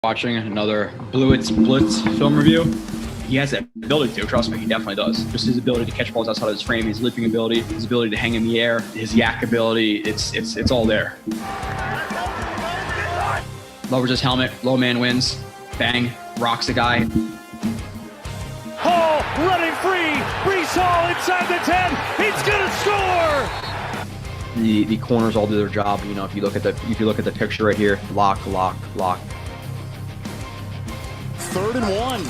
Watching another Blewett Blitz film review. He has that ability to, trust me, he definitely does. Just his ability to catch balls outside of his frame, his leaping ability, his ability to hang in the air, his yak ability, it's all there. Lowers his helmet, low man wins, bang, rocks a guy. Hall running free, Brees Hall inside the 10, he's gonna score! The corners all do their job. You know, if you look at the picture right here, lock. 3rd and 1.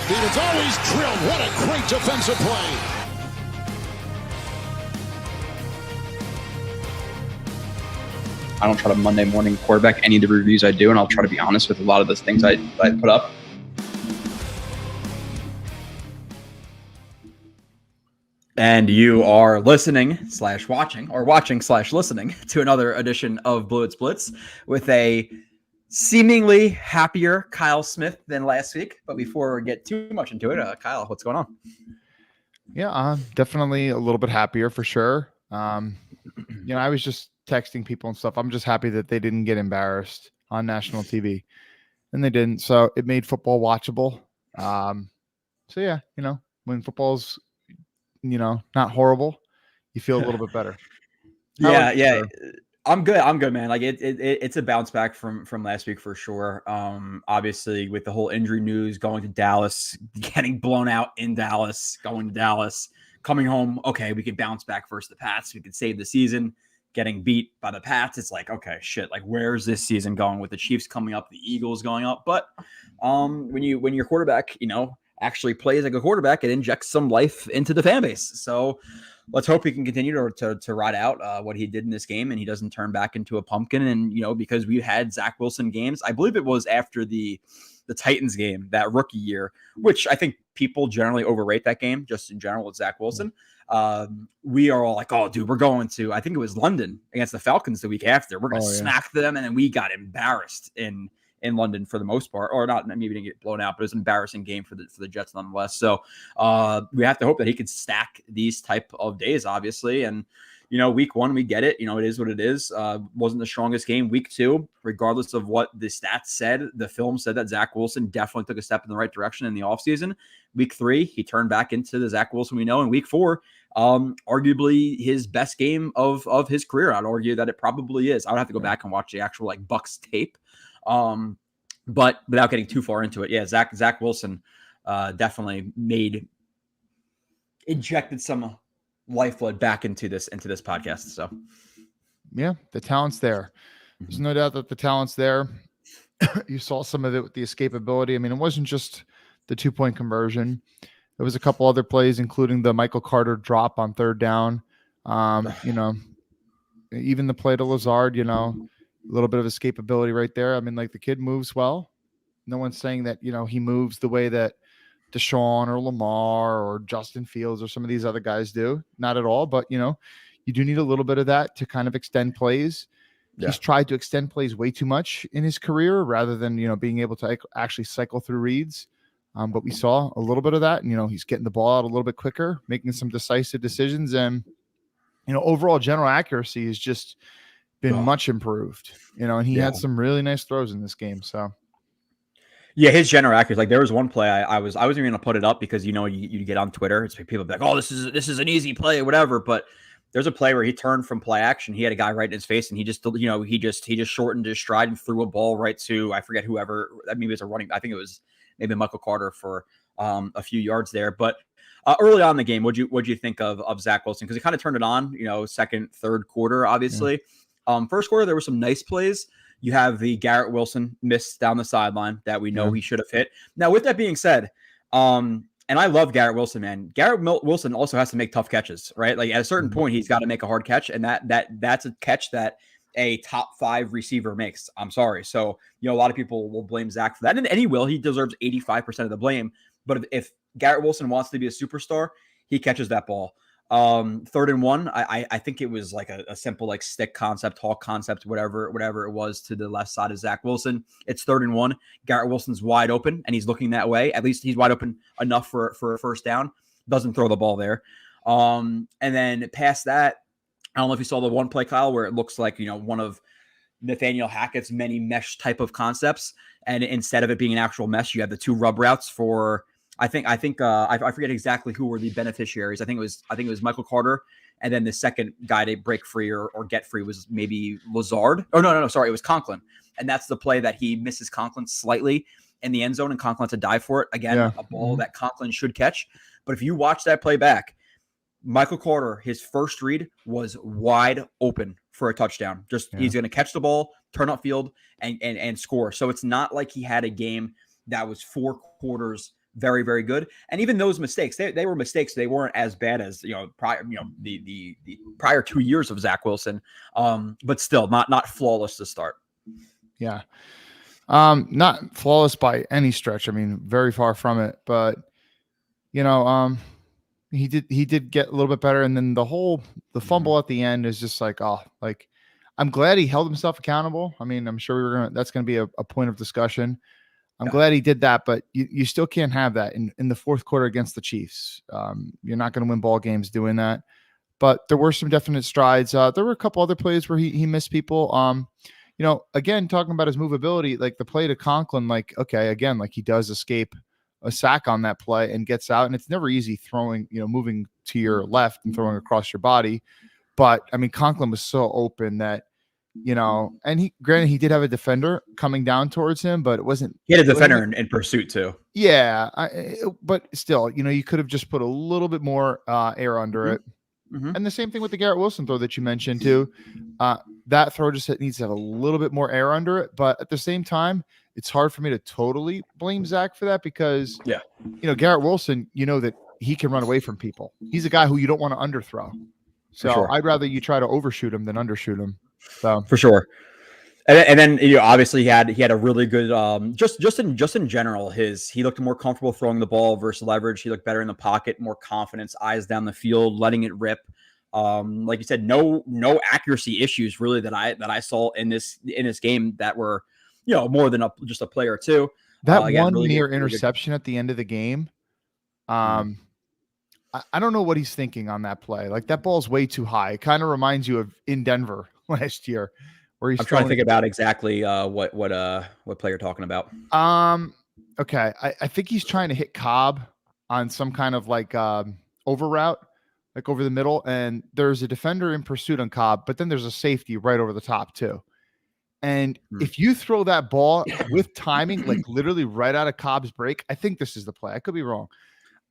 Stevens always drilled. What a great defensive play. I don't try to Monday morning quarterback any of the reviews I do, and I'll try to be honest with a lot of the things I put up. And you are listening/watching or watching/listening to another edition of Blewett's Blitz with a seemingly happier Kyle Smith than last week. But before we get too much into it, Kyle, what's going on? Yeah, definitely a little bit happier for sure. I was just texting people and stuff. I'm just happy that they didn't get embarrassed on national TV, and they didn't. So it made football watchable. So yeah, when football's not horrible, you feel a little bit better. Yeah. I'm good, man. Like it's a bounce back from last week for sure. Obviously with the whole injury news, going to Dallas, getting blown out in Dallas, going to Dallas, coming home. Okay, we could bounce back versus the Pats. We could save the season. Getting beat by the Pats, it's like, okay, shit. Like, where's this season going with the Chiefs coming up, the Eagles going up? But when your quarterback, actually plays like a quarterback, it injects some life into the fan base. So let's hope he can continue to ride out what he did in this game, and he doesn't turn back into a pumpkin. And, because we had Zach Wilson games, I believe it was after the Titans game, that rookie year, which I think people generally overrate that game just in general with Zach Wilson. We are all like, oh, dude, we're going to, I think it was London against the Falcons the week after. We're going to smack them. And then we got embarrassed in London for the most part, or not, maybe didn't get blown out, but it was an embarrassing game for the Jets nonetheless. So we have to hope that he could stack these type of days, obviously. And, week 1, we get it. It is what it is. Wasn't the strongest game. Week 2, regardless of what the stats said, the film said that Zach Wilson definitely took a step in the right direction in the offseason. Week 3, he turned back into the Zach Wilson we know. In week 4, arguably his best game of his career. I'd argue that it probably is. I would have to go back and watch the actual Bucks tape. But without getting too far into it, yeah, Zach Wilson definitely injected some lifeblood back into this podcast. So yeah, the talent's there. There's no doubt that the talent's there. You saw some of it with the escapability. I mean, it wasn't just the 2-point conversion. There was a couple other plays, including the Michael Carter drop on 3rd down. Even the play to Lazard, a little bit of escapability right there. I mean, the kid moves well. No one's saying that, he moves the way that Deshaun or Lamar or Justin Fields or some of these other guys do. Not at all. But, you do need a little bit of that to kind of extend plays. Yeah. He's tried to extend plays way too much in his career rather than, being able to actually cycle through reads. But we saw a little bit of that. And, he's getting the ball out a little bit quicker, making some decisive decisions. And, overall general accuracy has just been much improved, and he had some really nice throws in this game. So yeah, his general accuracy, there was one play I wasn't even going to put it up because, you get on Twitter, it's like people be like, oh, this is an easy play or whatever. But there's a play where he turned from play action. He had a guy right in his face, and he just shortened his stride and threw a ball right to, I forget whoever, maybe it was a running, I think it was maybe Michael Carter for a few yards there. But early on in the game, what'd you think of Zach Wilson? Because he kind of turned it on, 2nd, 3rd quarter, obviously. Yeah. First quarter, there were some nice plays. You have the Garrett Wilson miss down the sideline that we know he should have hit. Now, with that being said, and I love Garrett Wilson, man. Garrett Wilson also has to make tough catches, right? Like at a certain point, he's got to make a hard catch, and that's a catch that a top 5 receiver makes. I'm sorry. So, a lot of people will blame Zach for that, and he will. He deserves 85% of the blame. But if Garrett Wilson wants to be a superstar, he catches that ball. 3rd and 1, I think it was like a simple stick concept, hawk concept, whatever it was to the left side of Zach Wilson. It's 3rd and 1. Garrett Wilson's wide open and he's looking that way. At least he's wide open enough for a first down. Doesn't throw the ball there. And then past that, I don't know if you saw the one play, Kyle, where it looks like, one of Nathaniel Hackett's many mesh type of concepts. And instead of it being an actual mesh, you have the 2 rub routes for, I forget exactly who were the beneficiaries. I think it was Michael Carter. And then the second guy to break free or get free was maybe Lazard. Oh, no, sorry. It was Conklin. And that's the play that he misses Conklin slightly in the end zone, and Conklin to dive for it. Again, a ball that Conklin should catch. But if you watch that play back, Michael Carter, his first read was wide open for a touchdown. He's going to catch the ball, turn upfield, and score. So it's not like he had a game that was 4 quarters very, very good. And even those mistakes, they were mistakes. They weren't as bad as the prior 2 years of Zach Wilson. But still not flawless to start. Yeah. Not flawless by any stretch. I mean, very far from it, but he did get a little bit better. And then the fumble at the end is just like, I'm glad he held himself accountable. I mean, I'm sure that's going to be a point of discussion. I'm glad he did that, but you still can't have that in the fourth quarter against the Chiefs. You're not going to win ball games doing that, but there were some definite strides. There were a couple other plays where he missed people. Again, talking about his movability, like the play to Conklin, he does escape a sack on that play and gets out. And it's never easy throwing, moving to your left and throwing across your body. But I mean, Conklin was so open that, and he did have a defender coming down towards him, but it wasn't. He had a defender in pursuit too. Yeah. But still, you could have just put a little bit more air under it. Mm-hmm. And the same thing with the Garrett Wilson throw that you mentioned too. That throw just needs to have a little bit more air under it. But at the same time, it's hard for me to totally blame Zach for that because, Garrett Wilson, that he can run away from people. He's a guy who you don't want to underthrow. So I'd rather you try to overshoot him than undershoot him. So for sure. And then obviously he had a really good just in general he looked more comfortable throwing the ball versus leverage. He looked better in the pocket, more confidence, eyes down the field, letting it rip. Like you said, no accuracy issues really that I saw in this game that were more than just a play or two. That one really near interception at the end of the game. I don't know what he's thinking on that play. Like that ball's way too high. It kind of reminds you of in Denver last year. Where he's I'm trying to think about exactly what play you're talking about. Okay. I think he's trying to hit Cobb on some kind of over route, like over the middle, and there's a defender in pursuit on Cobb, but then there's a safety right over the top too. And if you throw that ball with timing, like literally right out of Cobb's break, I think this is the play. I could be wrong.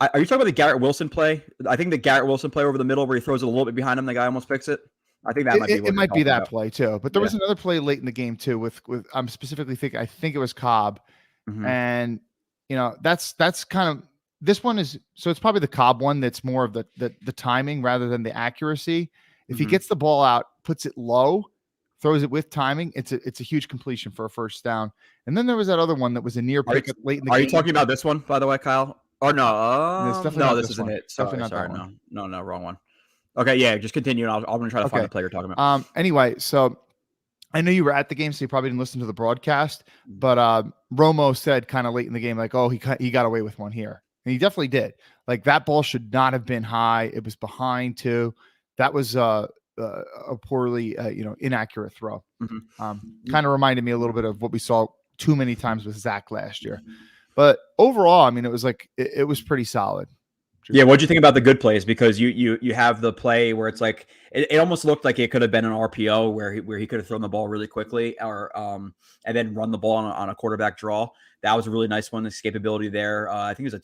Are you talking about the Garrett Wilson play? I think the Garrett Wilson play over the middle where he throws it a little bit behind him, the guy almost picks it. I think that might be that play too. But there was another play late in the game too with I'm specifically thinking I think it was Cobb. Mm-hmm. And that's kind of this one is so it's probably the Cobb one that's more of the timing rather than the accuracy. If he gets the ball out, puts it low, throws it with timing, it's a huge completion for a first down. And then there was that other one that was a near pick late in the game. Are you talking about this one, by the way, Kyle? Or no? No, this isn't it. Sorry, no, wrong one. Okay, yeah, just continue. I'm going to try to find the play you're talking about. Anyway, so I know you were at the game, so you probably didn't listen to the broadcast, but Romo said kind of late in the game, like, oh, he got away with one here. And he definitely did. Like, that ball should not have been high. It was behind, too. That was a poorly, inaccurate throw. Mm-hmm. Kind of reminded me a little bit of what we saw too many times with Zach last year. But overall, I mean, it was like it was pretty solid. Yeah, what'd you think about the good plays? Because you have the play where it's like it almost looked like it could have been an RPO where he could have thrown the ball really quickly or and then run the ball on a quarterback draw. That was a really nice one. The escapability there. I think it was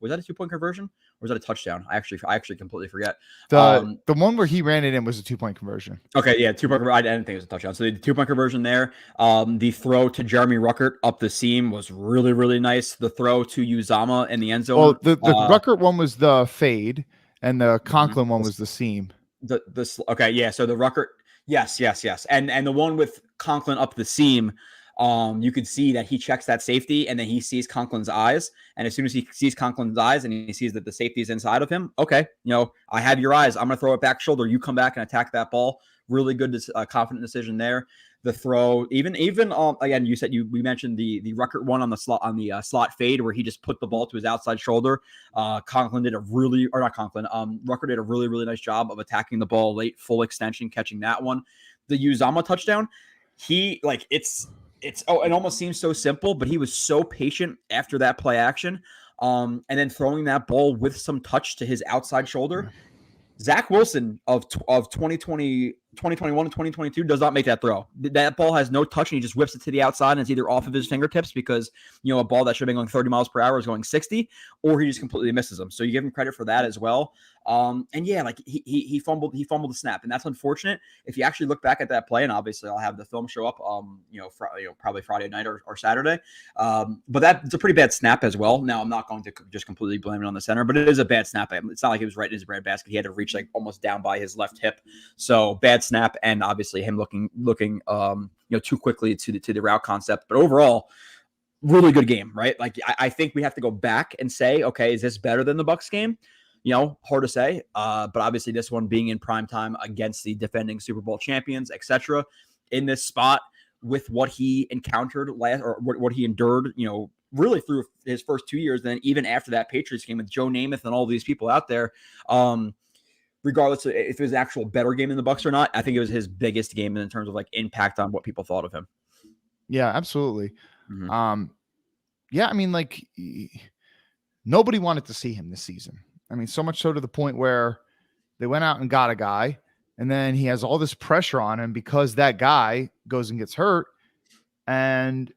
was that a 2-point conversion or was that a touchdown? I actually completely forget. The one where he ran it in was a 2-point conversion. Okay, yeah, 2-point. I didn't think it was a touchdown. So the 2-point conversion there. The throw to Jeremy Ruckert up the seam was really, really nice. The throw to Uzama in the end zone. Well, the Ruckert one was the fade, and the Conklin one was the seam. Okay, yeah. So the Ruckert, yes, and the one with Conklin up the seam. You could see that he checks that safety and then he sees Conklin's eyes. And as soon as he sees Conklin's eyes and he sees that the safety is inside of him, okay, I have your eyes. I'm going to throw it back shoulder. You come back and attack that ball. Really good, confident decision there. The throw, even again, we mentioned the Ruckert one on the slot fade where he just put the ball to his outside shoulder. Ruckert did a really, really nice job of attacking the ball late, full extension, catching that one. The Uzama touchdown. he like it's it almost seems so simple, but he was so patient after that play action. And then throwing that ball with some touch to his outside shoulder. Zach Wilson of 2021 and 2022 does not make that throw. That ball has no touch, and he just whips it to the outside, and it's either off of his fingertips because, a ball that should have been going 30 miles per hour is going 60, or he just completely misses them. So you give him credit for that as well. And yeah, like he fumbled the snap, and that's unfortunate. If you actually look back at that play, and obviously I'll have the film show up, probably Friday night or Saturday. But that's a pretty bad snap as well. Now I'm not going to just completely blame it on the center, but it is a bad snap. It's not like he was right in his breadbasket. He had to reach like almost down by his left hip. So bad snap, and obviously him looking too quickly to the route concept. But overall, really good game, right? Like I think we have to go back and say, okay, is this better than the Bucs game? Hard to say. But obviously this one being in prime time against the defending Super Bowl champions, etc. In this spot with what he encountered what he endured, really through his first 2 years, then even after that Patriots game with Joe Namath and all these people out there, regardless of if it was an actual better game than the Bucs or not, I think it was his biggest game in terms of like impact on what people thought of him. Yeah, absolutely. Mm-hmm. Yeah, I mean, like nobody wanted to see him this season. I mean, so much so to the point where they went out and got a guy, and then he has all this pressure on him because that guy goes and gets hurt. And,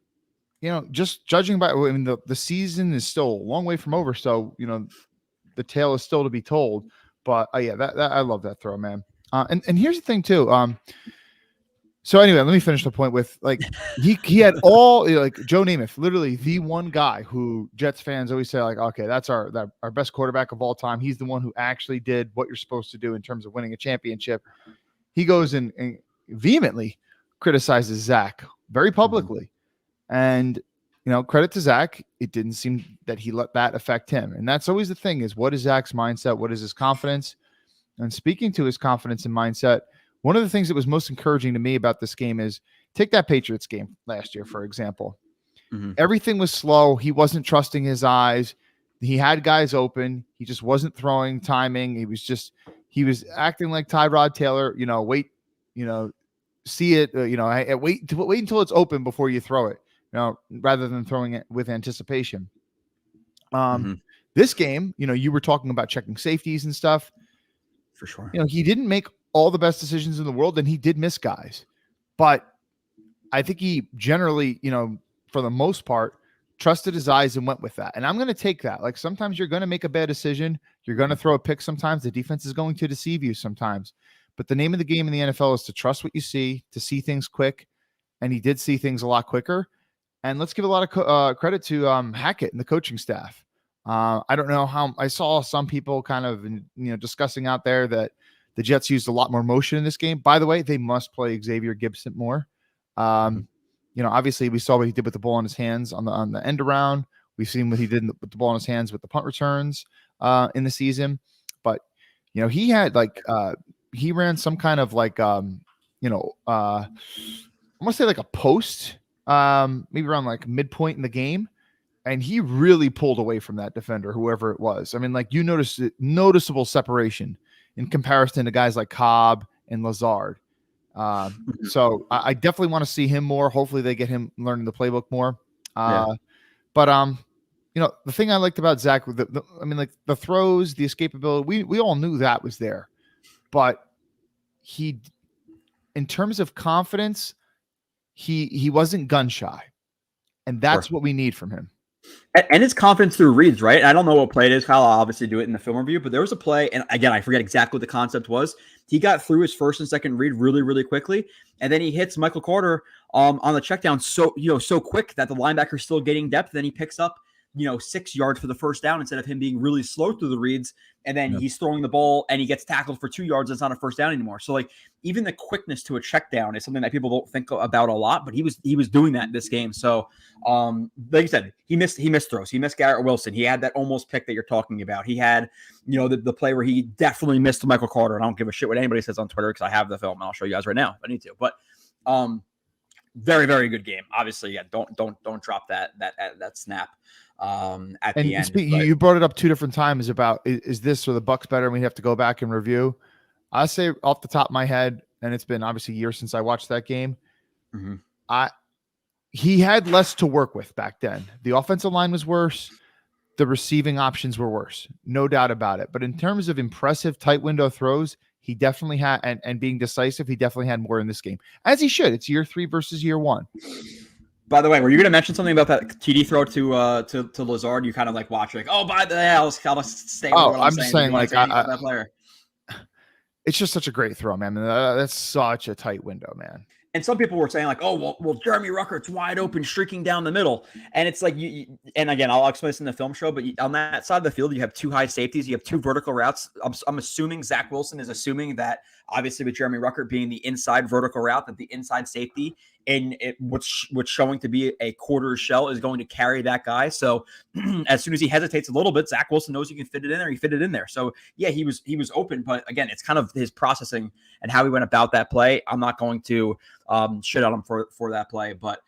just judging by, I mean, the season is still a long way from over. So, the tale is still to be told. But yeah, that I love that throw, man. And here's the thing too. So anyway, let me finish the point with like he had all like Joe Namath, literally the one guy who Jets fans always say like, okay, that's our best quarterback of all time. He's the one who actually did what you're supposed to do in terms of winning a championship. He goes and vehemently criticizes Zach very publicly, and credit to Zach. It didn't seem that he let that affect him, and that's always the thing: is what is Zach's mindset? What is his confidence? And speaking to his confidence and mindset, one of the things that was most encouraging to me about this game is take that Patriots game last year, for example. Mm-hmm. Everything was slow. He wasn't trusting his eyes. He had guys open. He just wasn't throwing timing. He was acting like Tyrod Taylor, see it, wait until it's open before you throw it, rather than throwing it with anticipation. This game, you were talking about checking safeties and stuff. For sure. He didn't make all the best decisions in the world, and he did miss guys, but I think he generally, for the most part, trusted his eyes and went with that. And I'm going to take that. Like sometimes you're going to make a bad decision. You're going to throw a pick. Sometimes the defense is going to deceive you sometimes, but the name of the game in the NFL is to trust what you see, to see things quick. And he did see things a lot quicker. And let's give a lot of credit to Hackett and the coaching staff. I don't know how I saw some people kind of, discussing out there that the Jets used a lot more motion in this game. By the way, they must play Xavier Gibson more. Obviously we saw what he did with the ball in his hands on the end around. We've seen what he did with the ball in his hands with the punt returns in the season. But, he had he ran some kind of I want to say like a post, maybe around like midpoint in the game. And he really pulled away from that defender, whoever it was. I mean, like you noticed noticeable separation in comparison to guys like Cobb and Lazard. So I definitely want to see him more. Hopefully they get him learning the playbook more. But the thing I liked about Zach, the throws, the escapability, we all knew that was there, but he, in terms of confidence, he wasn't gun shy, and that's what we need from him. And his confidence through reads, right? I don't know what play it is. Kyle will obviously do it in the film review, but there was a play, and again, I forget exactly what the concept was. He got through his first and second read really, really quickly, and then he hits Michael Carter on the check down so quick that the linebacker's still getting depth. Then he picks up 6 yards for the first down instead of him being really slow through the reads. And then he's throwing the ball and he gets tackled for 2 yards. It's not a first down anymore. So like even the quickness to a check down is something that people don't think about a lot, but he was doing that in this game. So like you said, he missed throws. He missed Garrett Wilson. He had that almost pick that you're talking about. He had, the play where he definitely missed Michael Carter. And I don't give a shit what anybody says on Twitter because I have the film and I'll show you guys right now if I need to. But very, very good game. Obviously, yeah, don't drop that snap at the end. You brought it up two different times about is this or the Bucs better, and we have to go back and review. I say off the top of my head, and it's been obviously years since I watched that game, He had less to work with back then. The offensive line was worse. The receiving options were worse, no doubt about it. But in terms of impressive tight window throws, he definitely had, and being decisive, he definitely had more in this game, as he should. It's year 3 versus year 1. By the way, were you going to mention something about that TD throw to Lazard? You kind of like watch, like, oh, by the way, I'll stay. I'm just saying, like, that player. It's just such a great throw, man. That's such a tight window, man. And some people were saying, like, oh, well, Jeremy Ruckert's wide open, streaking down the middle. And it's like, and again, I'll explain this in the film show, but on that side of the field, you have 2 high safeties. You have 2 vertical routes. I'm assuming Zach Wilson is assuming that, obviously, with Jeremy Ruckert being the inside vertical route, that the inside safety, and what's showing to be a quarter shell, is going to carry that guy. So as soon as he hesitates a little bit, Zach Wilson knows he can fit it in there. He fit it in there. So yeah, he was open, but again, it's kind of his processing and how he went about that play. I'm not going to shit on him for that play, but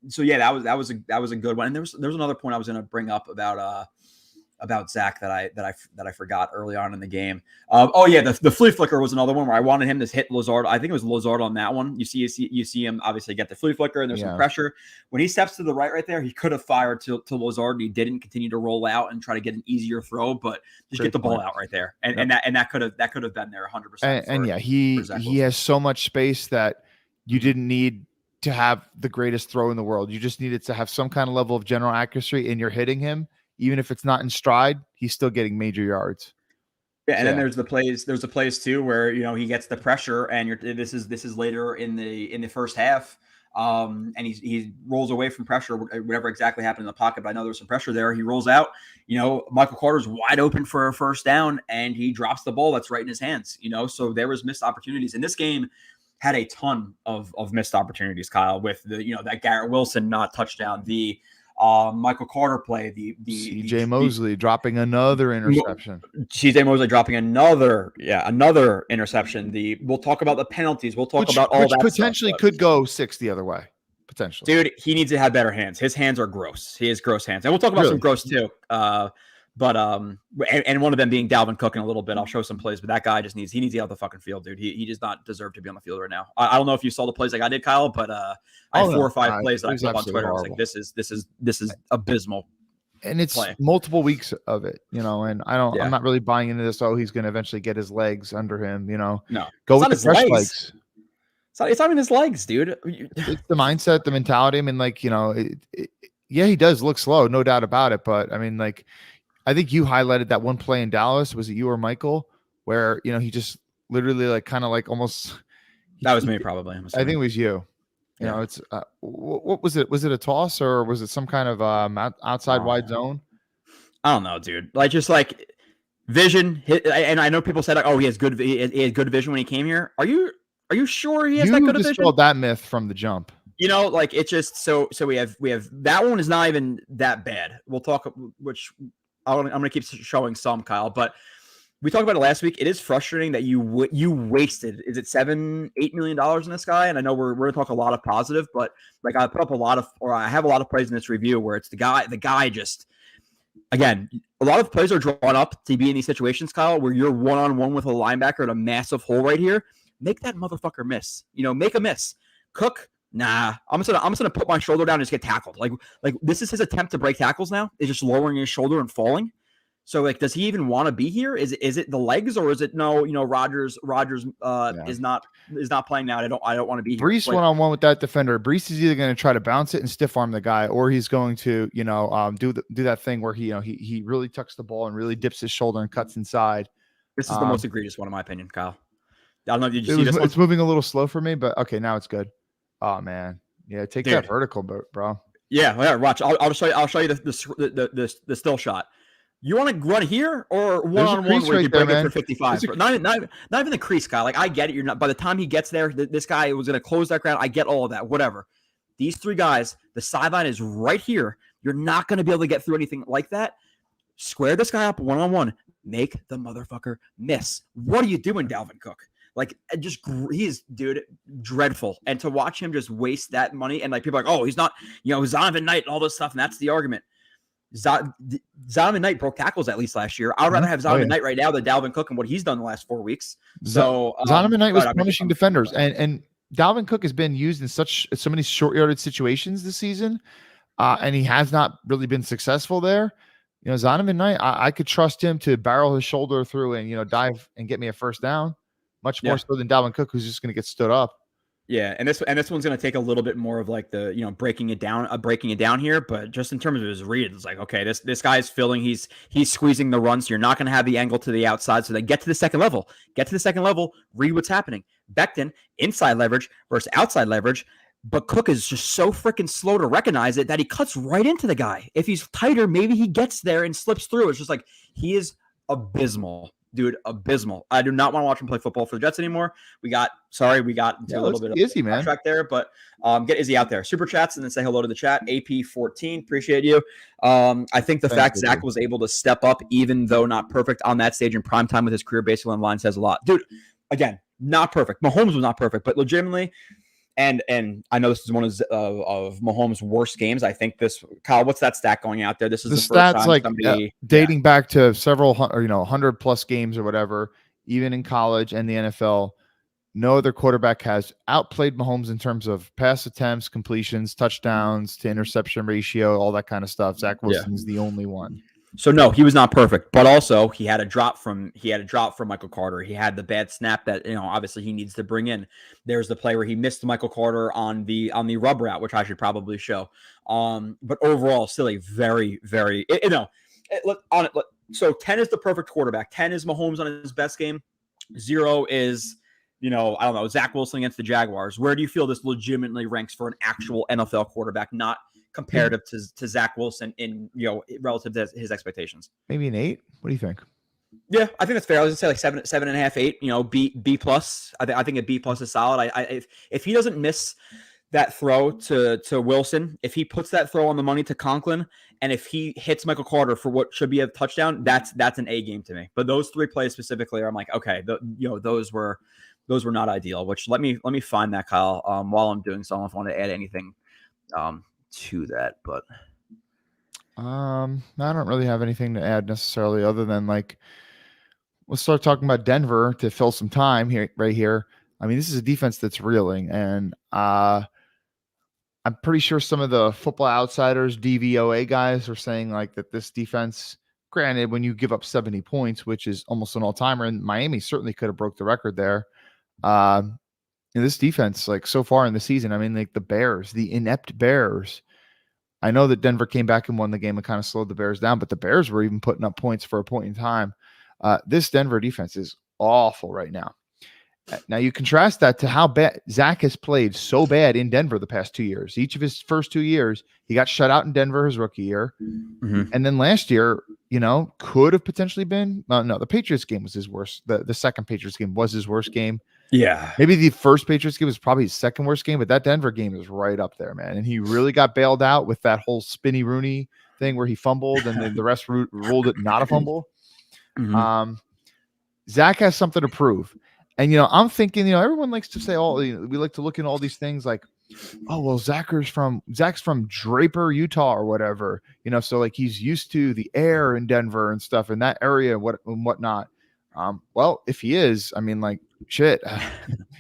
so yeah, that was a good one. And there was another point I was going to bring up about Zach that I forgot early on in the game. The flea flicker was another one where I wanted him to hit Lazard. I think it was Lazard on that one. You see him obviously get the flea flicker, and there's some pressure. When he steps to the right there, he could have fired to Lazard, and he didn't. Continue to roll out and try to get an easier throw, but just get the ball out right there, and that could have been there 100%. He has so much space that you didn't need to have the greatest throw in the world. You just needed to have some kind of level of general accuracy, and you're hitting him. Even if it's not in stride, he's still getting major yards. Yeah, and then there's the plays too where he gets the pressure, and this is later in the first half, and he rolls away from pressure, whatever exactly happened in the pocket. But I know there's some pressure there. He rolls out. Michael Carter's wide open for a first down, and he drops the ball that's right in his hands. So there was missed opportunities, and this game had a ton of missed opportunities, Kyle, with that Garrett Wilson not touchdown, the Michael Carter play, the CJ Mosley dropping another interception. CJ Mosley dropping another interception. We'll talk about the penalties. We'll talk about all that potentially stuff, could go 6 the other way. Potentially, dude, he needs to have better hands. His hands are gross. He has gross hands, and we'll talk about some gross too. But and one of them being Dalvin Cook in a little bit. I'll show some plays, but that guy just needs to get out the fucking field, dude. He does not deserve to be on the field right now. I don't know if you saw the plays like I did, Kyle, but I had 4 or 5 plays that I put up on Twitter. I was like, this is abysmal. And it's multiple weeks of it, and I'm not really buying into this. Oh, he's going to eventually get his legs under him, No, go with the fresh legs. It's not even his legs, dude. It's the mindset, the mentality. I mean, he does look slow, no doubt about it. But I mean, I think you highlighted that one play in Dallas. Was it you or Michael? Where, he just literally almost. That was me, probably. I think it was you. It's what was it? Was it a toss or was it some kind of outside wide zone? I don't know, dude. Vision. And I know people said, he has good vision when he came here. Are you sure he has that good vision? You dispelled that myth from the jump. It's just so we have that one is not even that bad. We'll talk, which I'm going to keep showing some, Kyle, but we talked about it last week. It is frustrating that you wasted, is it $7-8 million in this guy? And I know we're going to talk a lot of positive, but I put up I have a lot of plays in this review where it's the guy just, again, a lot of plays are drawn up to be in these situations, Kyle, where you're one-on-one with a linebacker at a massive hole right here. Make that motherfucker miss, make a miss. Cook. Nah, I'm just gonna put my shoulder down and just get tackled. Like this is his attempt to break tackles now. Is just lowering his shoulder and falling. So does he even want to be here? Is it the legs or is it no? Rogers is not playing now. I don't want to be here. Brees one-on-one with that defender. Brees is either going to try to bounce it and stiff arm the guy, or he's going to do that thing where he really tucks the ball and really dips his shoulder and cuts inside. This is the most egregious one in my opinion, Kyle. I don't know. Did you see this one? It's moving a little slow for me, but okay, now it's good. Oh man, yeah, take that vertical, bro. Yeah, watch. I'll show you the still shot. You want to run here or one-on-one where you break it for 55? Not even the crease, Kyle. I get it. You're not. By the time he gets there, this guy was going to close that ground. I get all of that. Whatever. These 3 guys, the sideline is right here. You're not going to be able to get through anything like that. Square this guy up one-on-one. Make the motherfucker miss. What are you doing, Dalvin Cook? He is, dude, dreadful. And to watch him just waste that money and people are like, oh, he's not, Zonovan Knight and all this stuff. And that's the argument. Zonovan Knight broke tackles at least last year. I'd rather have Zonovan Knight right now than Dalvin Cook and what he's done the last 4 weeks. So Zonovan Knight was punishing defenders. And Dalvin Cook has been used in so many short yardage situations this season, and he has not really been successful there. Zonovan Knight, I could trust him to barrel his shoulder through and dive and get me a first down, much more so than Dalvin Cook, who's just going to get stood up. Yeah, and this one's going to take a little bit more of like the breaking it down here, but just in terms of his read, it's like, okay, this guy's filling, he's squeezing the run, so you're not going to have the angle to the outside, so they get to the second level, read what's happening. Becton, inside leverage versus outside leverage, but Cook is just so freaking slow to recognize it that he cuts right into the guy. If he's tighter, maybe he gets there and slips through. It's just like, he is abysmal. Dude, abysmal. I do not want to watch him play football for the Jets anymore. We got into a little bit of Izzy, man. Track there, but get Izzy out there. Super chats and then say hello to the chat. AP14, appreciate you. I think the fact Zach was able to step up, even though not perfect on that stage in prime time with his career basically on line, says a lot. Dude, again, not perfect. Mahomes was not perfect, but legitimately, and I know this is one of Mahomes' worst games. I think Kyle, what's that stat going out there? This is the first time somebody dating back to several 100 plus games or whatever, even in college and the NFL. No other quarterback has outplayed Mahomes in terms of pass attempts, completions, touchdowns to interception ratio, all that kind of stuff. Zach Wilson is the only one. So no, he was not perfect, but also he had a drop from Michael Carter. He had the bad snap that obviously he needs to bring in. There's the play where he missed Michael Carter on the rub route, which I should probably show. But overall, still a very, very so 10 is the perfect quarterback. 10 is Mahomes on his best game. 0 is I don't know, Zach Wilson against the Jaguars. Where do you feel this legitimately ranks for an actual NFL quarterback, not comparative to Zach Wilson in relative to his expectations? Maybe an 8. What do you think? Yeah, I think that's fair. I was gonna say like 7.5, 8. B plus. I think a B plus is solid. If he doesn't miss that throw to Wilson, if he puts that throw on the money to Conklin, and if he hits Michael Carter for what should be a touchdown, that's an A game to me. But those 3 plays specifically, I'm like, okay, those were not ideal. Which let me find that, Kyle. While I'm doing so, I don't know if I want to add anything to that, but I don't really have anything to add necessarily, other than let's start talking about Denver to fill some time right here. I mean, this is a defense that's reeling, and I'm pretty sure some of the Football Outsiders DVOA guys are saying that this defense, granted, when you give up 70 points, which is almost an all-timer, and Miami certainly could have broke the record there. This defense, so far in the season, I mean, the Bears, the inept Bears. I know that Denver came back and won the game and kind of slowed the Bears down, but the Bears were even putting up points for a point in time. This Denver defense is awful right now. Now you contrast that to how bad Zach has played so bad in Denver the past 2 years. Each of his first 2 years, he got shut out in Denver his rookie year. Mm-hmm. And then last year, could have potentially been, no, the Patriots game was his worst. The second Patriots game was his worst game. Yeah. Maybe the first Patriots game was probably his second worst game, but that Denver game is right up there, man. And he really got bailed out with that whole Spinny Rooney thing where he fumbled and then the rest ruled it not a fumble. Mm-hmm. Zach has something to prove. And, I'm thinking, everyone likes to say, we like to look at all these things like, oh, well, Zach's from Draper, Utah or whatever, so he's used to the air in Denver and stuff in that area and whatnot. Well, if he is, I mean, shit,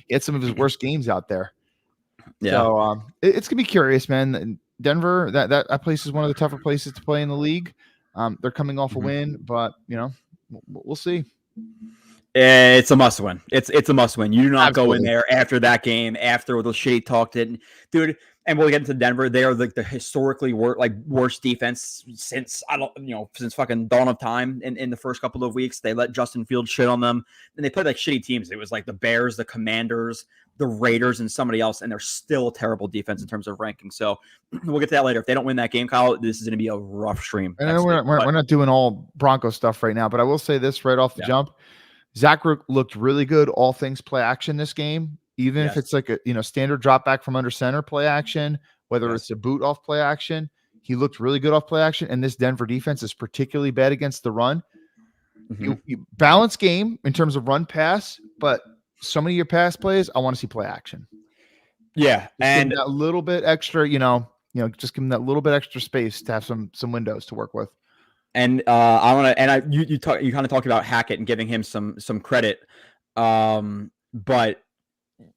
he had some of his worst games out there. Yeah. So it's gonna be curious, man. Denver, that place is one of the tougher places to play in the league. They're coming off a win, but we'll see. It's a must win. It's a must win. You do not go in there after that game, after the shade talked it, dude. And we'll get into Denver. They are the historically worst defense since since fucking dawn of time. In the first couple of weeks, they let Justin Fields shit on them, and they played shitty teams. It was the Bears, the Commanders, the Raiders, and somebody else, and they're still a terrible defense in terms of ranking. So we'll get to that later. If they don't win that game, Kyle, this is going to be a rough stream. And we're not doing all Broncos stuff right now, but I will say this right off the jump. Zach looked really good, all things play action this game, even if it's a standard drop back from under center play action, whether it's a boot off play action. He looked really good off play action, and this Denver defense is particularly bad against the run. Mm-hmm. You balance game in terms of run pass, but so many of your pass plays, I want to see play action. Yeah, and a little bit extra, just give him that little bit extra space to have some windows to work with. And I want to, and you kind of talked about Hackett and giving him some credit, but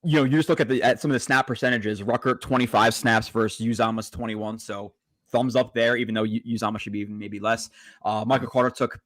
you just look at some of the snap percentages. Ruckert 25 snaps versus Uzomah's 21. So thumbs up there, even though Uzomah should be even maybe less. Michael Carter took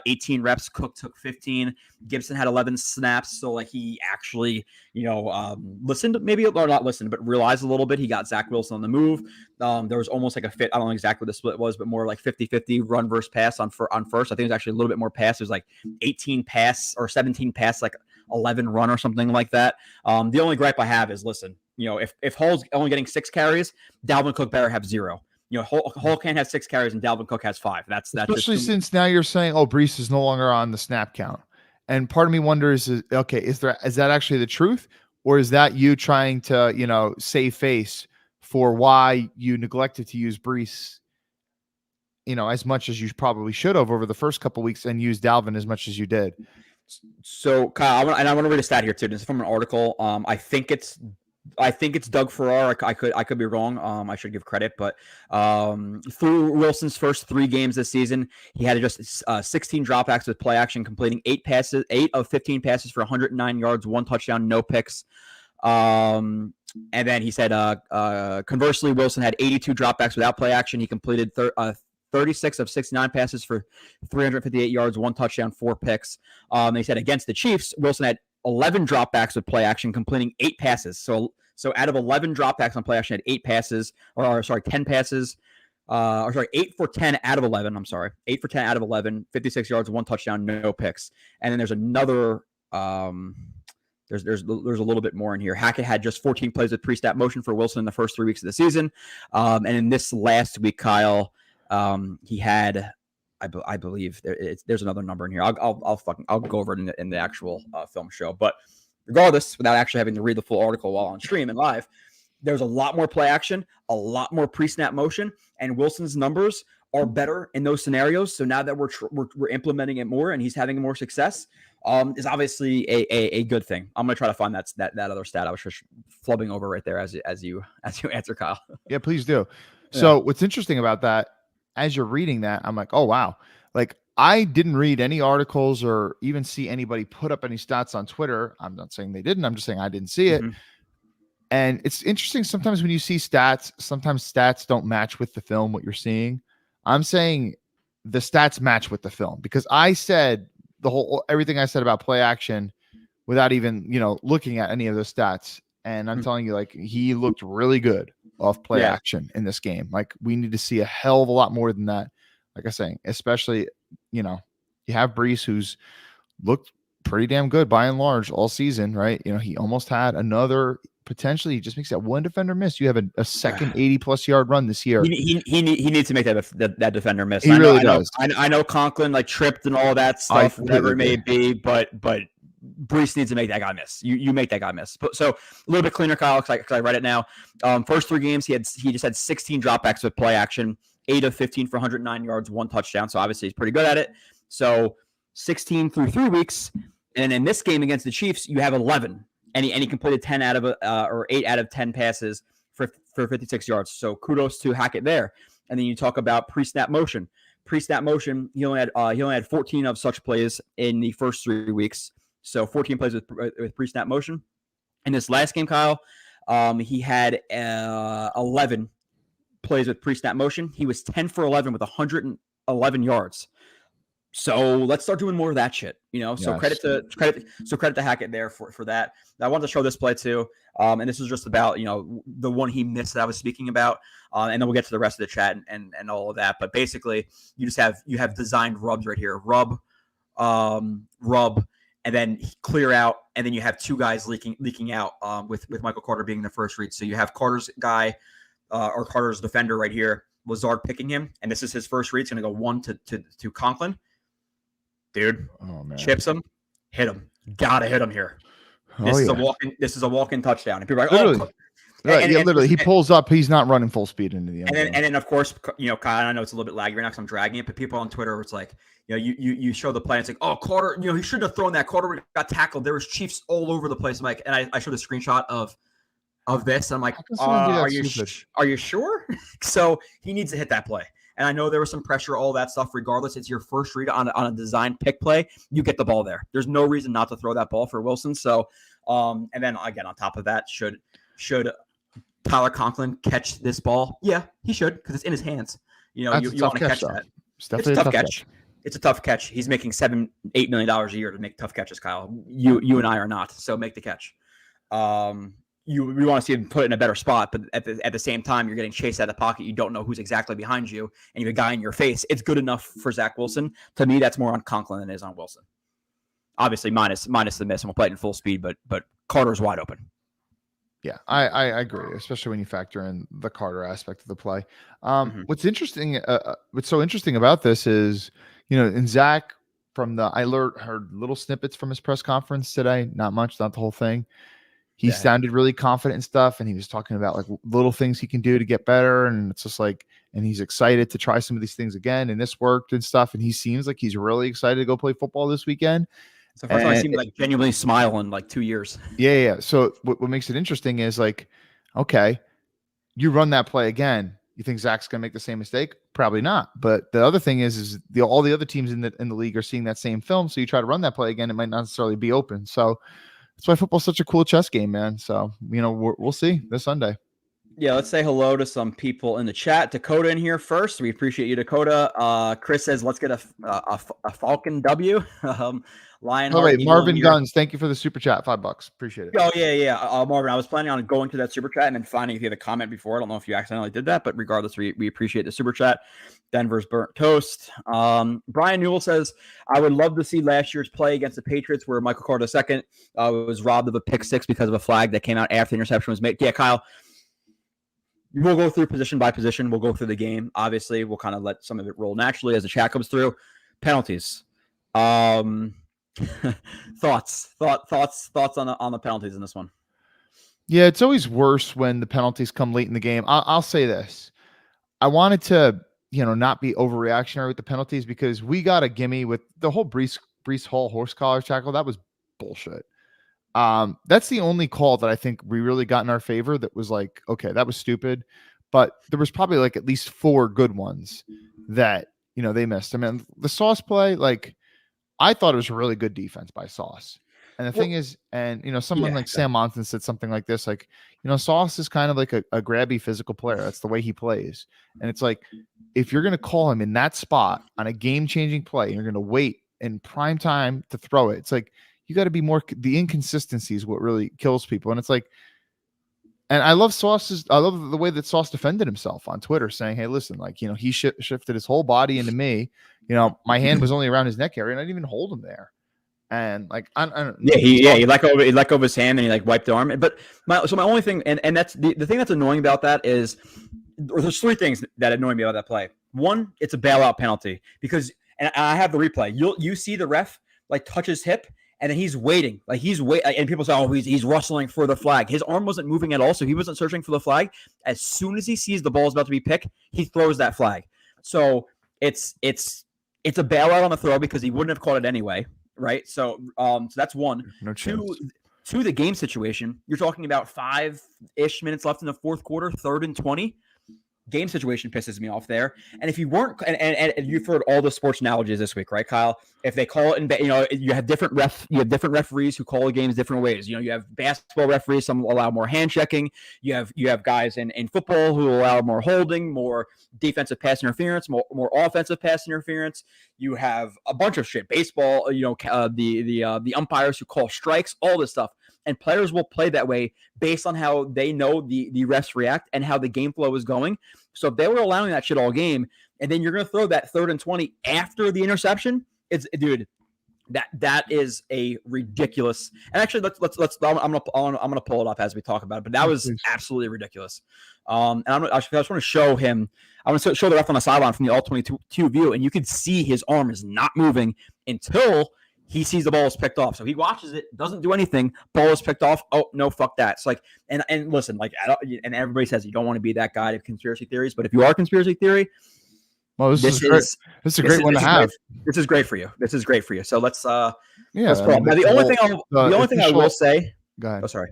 18 reps. Cook took 15. Gibson had 11 snaps. So like he actually, listened, maybe, or not listened, but realized a little bit. He got Zach Wilson on the move. There was almost like a fit. I don't know exactly what the split was, but more like 50-50 run versus pass on first. I think it was actually a little bit more pass. It was like 18 pass or 17 pass, like 11 run or something like that. The only gripe I have is, listen, if Hall's only getting 6 carries, Dalvin Cook better have 0. Hall can't have 6 carries and Dalvin Cook has 5. That's especially since now you're saying, oh, Breece is no longer on the snap count. And part of me wonders, is that actually the truth? Or is that you trying to, save face for why you neglected to use Breece, as much as you probably should have over the first couple of weeks and use Dalvin as much as you did? So Kyle, I want to read a stat here too. This is from an article. I think it's Doug Farrar. I could be wrong. I should give credit, but through Wilson's first 3 games this season, he had just 16 dropbacks with play action, completing 8 of 15 passes for 109 yards, 1 touchdown, no picks. And then he said, conversely, Wilson had 82 dropbacks without play action. He completed 36 of 69 passes for 358 yards, 1 touchdown, 4 picks. They said against the Chiefs, Wilson had 11 dropbacks with play action, completing 8 passes. So out of 11 dropbacks on play action, had 10 passes. 8 for 10 out of 11. 8 for 10 out of 11, 56 yards, 1 touchdown, no picks. And then there's another. There's a little bit more in here. Hackett had just 14 plays with pre-snap motion for Wilson in the first 3 weeks of the season. And in this last week, Kyle, he had, I believe there's another number in here. I'll go over it in the actual film show. But regardless, without actually having to read the full article while on stream and live, there's a lot more play action, a lot more pre-snap motion, and Wilson's numbers are better in those scenarios. So now that we're implementing it more and he's having more success, is obviously a good thing. I'm gonna try to find that other stat I was just flubbing over right there as you answer, Kyle. Yeah, please do. So what's interesting about that, as you're reading that, I'm like, oh wow, like I didn't read any articles or even see anybody put up any stats on Twitter. I'm not saying they didn't. I'm just saying I didn't see it. Mm-hmm. And it's interesting sometimes when you see stats, sometimes stats don't match with the film, what you're seeing. I'm saying the stats match with the film because I said everything I said about play action without even, looking at any of those stats. And I'm telling you, like, he looked really good off play action in this game. Like, we need to see a hell of a lot more than that. Like I'm saying, especially, you have Breece, who's looked pretty damn good by and large all season, right? He almost had another, potentially, he just makes that one defender miss. You have a second 80-plus yard run this year. He needs to make that defender miss. He really does. I know Conklin tripped and all that stuff, whatever it may be, but Breece needs to make that guy miss. You make that guy miss. So a little bit cleaner, Kyle, because I read it now. First 3 games, he just had 16 dropbacks with play action, 8 of 15 for 109 yards, 1 touchdown. So obviously he's pretty good at it. So 16 through 3 weeks, and in this game against the Chiefs, you have 11, and he completed 10 out of 8 out of 10 passes for 56 yards. So kudos to Hackett there. And then you talk about pre-snap motion. Pre-snap motion, he only had 14 of such plays in the first 3 weeks. So 14 plays with pre-snap motion. In this last game, Kyle, he had 11 plays with pre-snap motion. He was 10 for 11 with 111 yards. So let's start doing more of that shit. So yes. credit to Hackett there for that. I wanted to show this play too. And this is just about, the one he missed that I was speaking about. And then we'll get to the rest of the chat and all of that. But basically you have designed rubs right here. Rub, and then clear out, and then you have 2 guys leaking out with Michael Carter being the first read. So you have Carter's guy or Carter's defender right here, Lazard picking him, and this is his first read. It's going to go 1 to Conklin. Dude, chips him, hit him. Gotta hit him here. This is a walk-in touchdown. And people are like, literally. Literally, he pulls up. He's not running full speed into the end zone. And then, of course, Kyle, I know it's a little bit laggy right now because I'm dragging it, but people on Twitter, it's like, you show the play. It's like, oh, Carter, he shouldn't have thrown that. Carter got tackled. There was Chiefs all over the place. I'm like, and I showed a screenshot of this. I'm like, are you sure? So he needs to hit that play. And I know there was some pressure, all that stuff. Regardless, it's your first read on a design pick play. You get the ball there. There's no reason not to throw that ball for Wilson. So And then again, on top of that, should Tyler Conklin catch this ball? Yeah, he should, because it's in his hands. You know, you want to catch that. It's definitely a tough catch. It's a tough catch. He's making $7-8 million a year to make tough catches, Kyle. You and I are not. So make the catch. You want to see him put it in a better spot, but at the same time, you're getting chased out of the pocket. You don't know who's exactly behind you, and you have a guy in your face. It's good enough for Zach Wilson. To me, that's more on Conklin than it is on Wilson. Obviously, minus the miss, and we'll play it in full speed, but Carter's wide open. Yeah, I agree, especially when you factor in the Carter aspect of the play. What's interesting, what's so interesting about this is, you know, and Zach I heard little snippets from his press conference today, not much, not the whole thing. He sounded really confident and stuff, and he was talking about like little things he can do to get better, and it's just like, and he's excited to try some of these things again, and this worked and stuff, and he seems like he's really excited to go play football this weekend. So first time I seem like genuinely smile in like 2 years. Yeah. So what makes it interesting is like, okay, you run that play again. You think Zach's gonna make the same mistake? Probably not. But the other thing is all the other teams in the league are seeing that same film. So you try to run that play again, it might not necessarily be open. So that's why football's such a cool chess game, man. So you know we'll see this Sunday. Yeah, let's say hello to some people in the chat. Dakota in here first. We appreciate you, Dakota. Chris says, let's get a Falcon W. Lionheart. Marvin Guns, thank you for the super chat, $5. Appreciate it. Oh, yeah. Marvin, I was planning on going to that super chat and then finding if you had a comment before. I don't know if you accidentally did that, but regardless, we appreciate the super chat. Denver's burnt toast. Brian Newell says, I would love to see last year's play against the Patriots where Michael Carter II was robbed of a pick six because of a flag that came out after the interception was made. Yeah, Kyle. We'll go through position by position. We'll go through the game. Obviously, we'll kind of let some of it roll naturally as the chat comes through. Penalties. Thoughts on the penalties in this one? Yeah, it's always worse when the penalties come late in the game. I'll say this. I wanted to, not be overreactionary with the penalties because we got a gimme with the whole Breece Hall horse collar tackle. That was bullshit. That's the only call that I think we really got in our favor that was like, okay, that was stupid. But there was probably like at least 4 good ones that, they missed. I mean, the Sauce play, like, I thought it was a really good defense by Sauce. And the thing is, and, someone like Sam Monson said something like this, like, Sauce is kind of like a grabby physical player. That's the way he plays. And it's like, if you're going to call him in that spot on a game-changing play, and you're going to wait in prime time to throw it, it's like, you got to be more. The inconsistency is what really kills people. And it's like, and I love the way that Sauce defended himself on Twitter, saying, hey, listen, like, he shifted his whole body into me. My hand was only around his neck area and I didn't even hold him there. And like, I don't know. He let go of his hand and he like wiped the arm. But my only thing, and that's the thing that's annoying about that is there's 3 things that annoy me about that play. One, it's a bailout penalty because, and I have the replay. You see the ref like touch his hip. And then he's waiting, and people say, "Oh, he's rustling for the flag." His arm wasn't moving at all, so he wasn't searching for the flag. As soon as he sees the ball is about to be picked, he throws that flag. So it's a bailout on the throw because he wouldn't have caught it anyway, right? So that's one. No chance. Two, the game situation. You're talking about 5-ish minutes left in the fourth quarter, 3rd and 20. Game situation pisses me off there. And if you weren't, and you've heard all the sports analogies this week, right, Kyle? If they call it, you have different referees who call the games different ways. You have basketball referees, some allow more hand checking. You have guys in football who allow more holding, more defensive pass interference, more offensive pass interference. You have a bunch of shit. Baseball, the umpires who call strikes, all this stuff. And players will play that way based on how they know the refs react and how the game flow is going. So if they were allowing that shit all game, and then you're going to throw that 3rd and 20 after the interception, that is a ridiculous. And actually, let's. I'm gonna pull it up as we talk about it. But that was absolutely ridiculous. And I just want to show him. I want to show the ref on the sideline from the all-22 view, and you can see his arm is not moving until he sees the ball is picked off. So he watches it, doesn't do anything. Ball is picked off. Oh, no, fuck that. It's like, and listen, like, and everybody says you don't want to be that guy of conspiracy theories, but if you are conspiracy theory, well, this is a great one to have. This is great for you. So let's, Now, the only thing I will say, go ahead. Oh, sorry.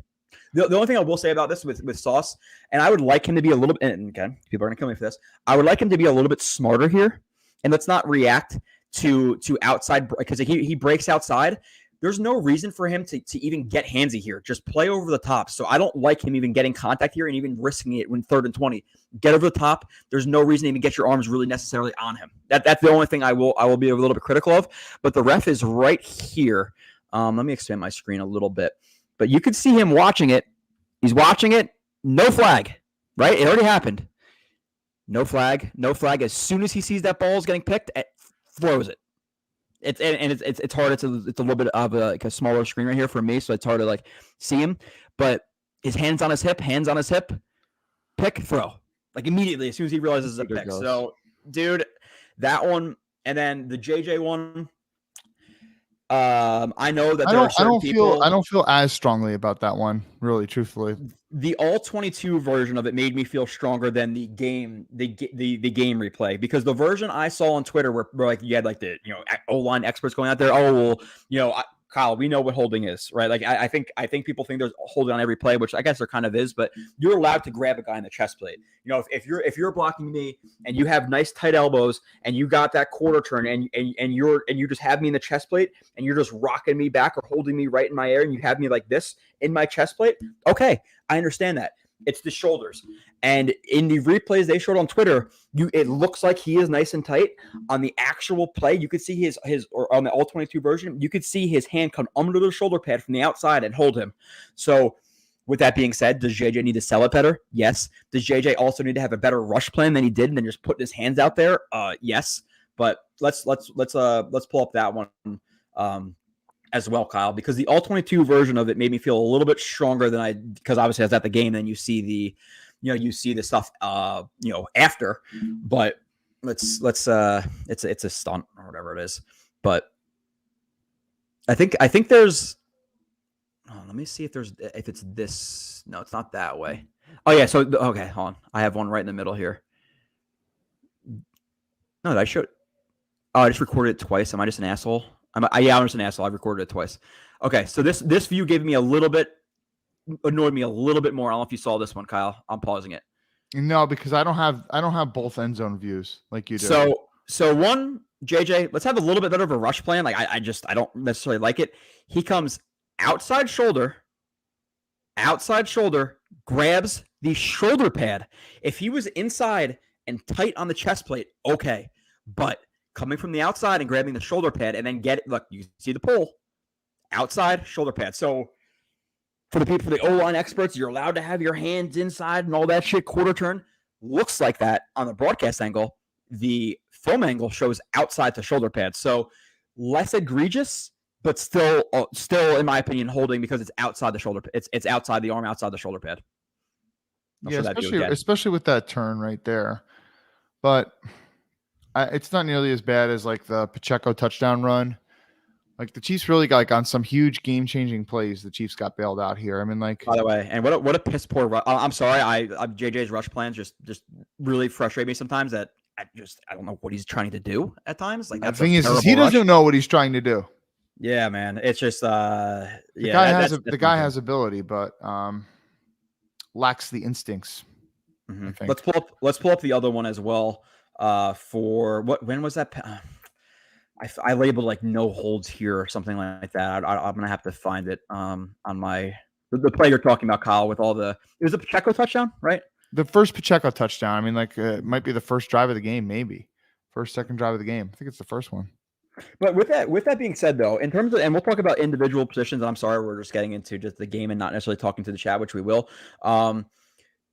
The only thing I will say about this with Sauce, and I would like him to be a little bit, and again, people are going to kill me for this. I would like him to be a little bit smarter here, and let's not react to outside, because he breaks outside. there's no reason for him to even get handsy here. Just play over the top. So I don't like him even getting contact here and even risking it when 3rd and 20. Get over the top. There's no reason to even get your arms really necessarily on him. That's the only thing I will be a little bit critical of. But the ref is right here. Let me expand my screen a little bit. But you can see him watching it. He's watching it. No flag, right? It already happened. No flag. No flag. As soon as he sees that ball is getting picked, it throws it. It's hard. It's a little bit of a smaller screen right here for me, so it's hard to like see him. But his hands on his hip, pick, throw, like immediately as soon as he realizes it's a pick. So, dude, that one, and then the JJ one. I know that I don't feel as strongly about that one, really, truthfully. The all 22 version of it made me feel stronger than the game replay, because the version I saw on Twitter where like you had like the O-line experts going out there, Kyle, we know what holding is, right? Like I think people think there's holding on every play, which I guess there kind of is, but you're allowed to grab a guy in the chest plate. If you're blocking me and you have nice tight elbows and you got that quarter turn and you just have me in the chest plate and you're just rocking me back or holding me right in my air and you have me like this in my chest plate, okay, I understand that. It's the shoulders. And in the replays they showed on Twitter, it looks like he is nice and tight. On the actual play, you could see his or on the all 22 version, you could see his hand come under the shoulder pad from the outside and hold him. So with that being said, does JJ need to sell it better? Yes. Does JJ also need to have a better rush plan than he did and then just putting his hands out there? Yes. But let's pull up that one as well, Kyle, because the all 22 version of it made me feel a little bit stronger than because obviously I was at the game, then you see the stuff after, but it's a stunt or whatever it is. But I think there's let me see if it's this. No, it's not that way. Oh yeah, so okay, hold on. I have one right in the middle here. No, I showed. Oh, I just recorded it twice. Am I just an asshole? I'm just an asshole. I recorded it twice. Okay, so this view annoyed me a little bit more. I don't know if you saw this one, Kyle. I'm pausing it. No, because I don't have both end zone views like you do. So one, JJ, let's have a little bit better of a rush plan. Like I don't necessarily like it. He comes outside shoulder, grabs the shoulder pad. If he was inside and tight on the chest plate, okay, but coming from the outside and grabbing the shoulder pad and then look, you see the pull, outside shoulder pad. So for the O-line experts, you're allowed to have your hands inside and all that shit, quarter turn. Looks like that on the broadcast angle. The film angle shows outside the shoulder pad. So less egregious, but still in my opinion, holding because it's outside the shoulder. It's outside the arm, outside the shoulder pad. Especially with that turn right there. But it's not nearly as bad as like the Pacheco touchdown run. Like the Chiefs really got like on some huge game-changing plays. The Chiefs got bailed out here. I mean, like, by the way, and what a piss poor rush. I'm sorry. JJ's rush plans just really frustrate me sometimes. That I don't know what he's trying to do at times. Like the thing is he doesn't know what he's trying to do. Yeah, man. It's just the guy has ability, but lacks the instincts. Mm-hmm. Let's pull up the other one as well. When was that? I labeled like no holds here or something like that. I'm gonna have to find it on my the play you're talking about, Kyle. With all it was a Pacheco touchdown, right? The first Pacheco touchdown. I mean, like it might be the first drive of the game, maybe second drive of the game. I think it's the first one. But with that being said, though, in terms of, and we'll talk about individual positions. I'm sorry, we're just getting into just the game and not necessarily talking to the chat, which we will.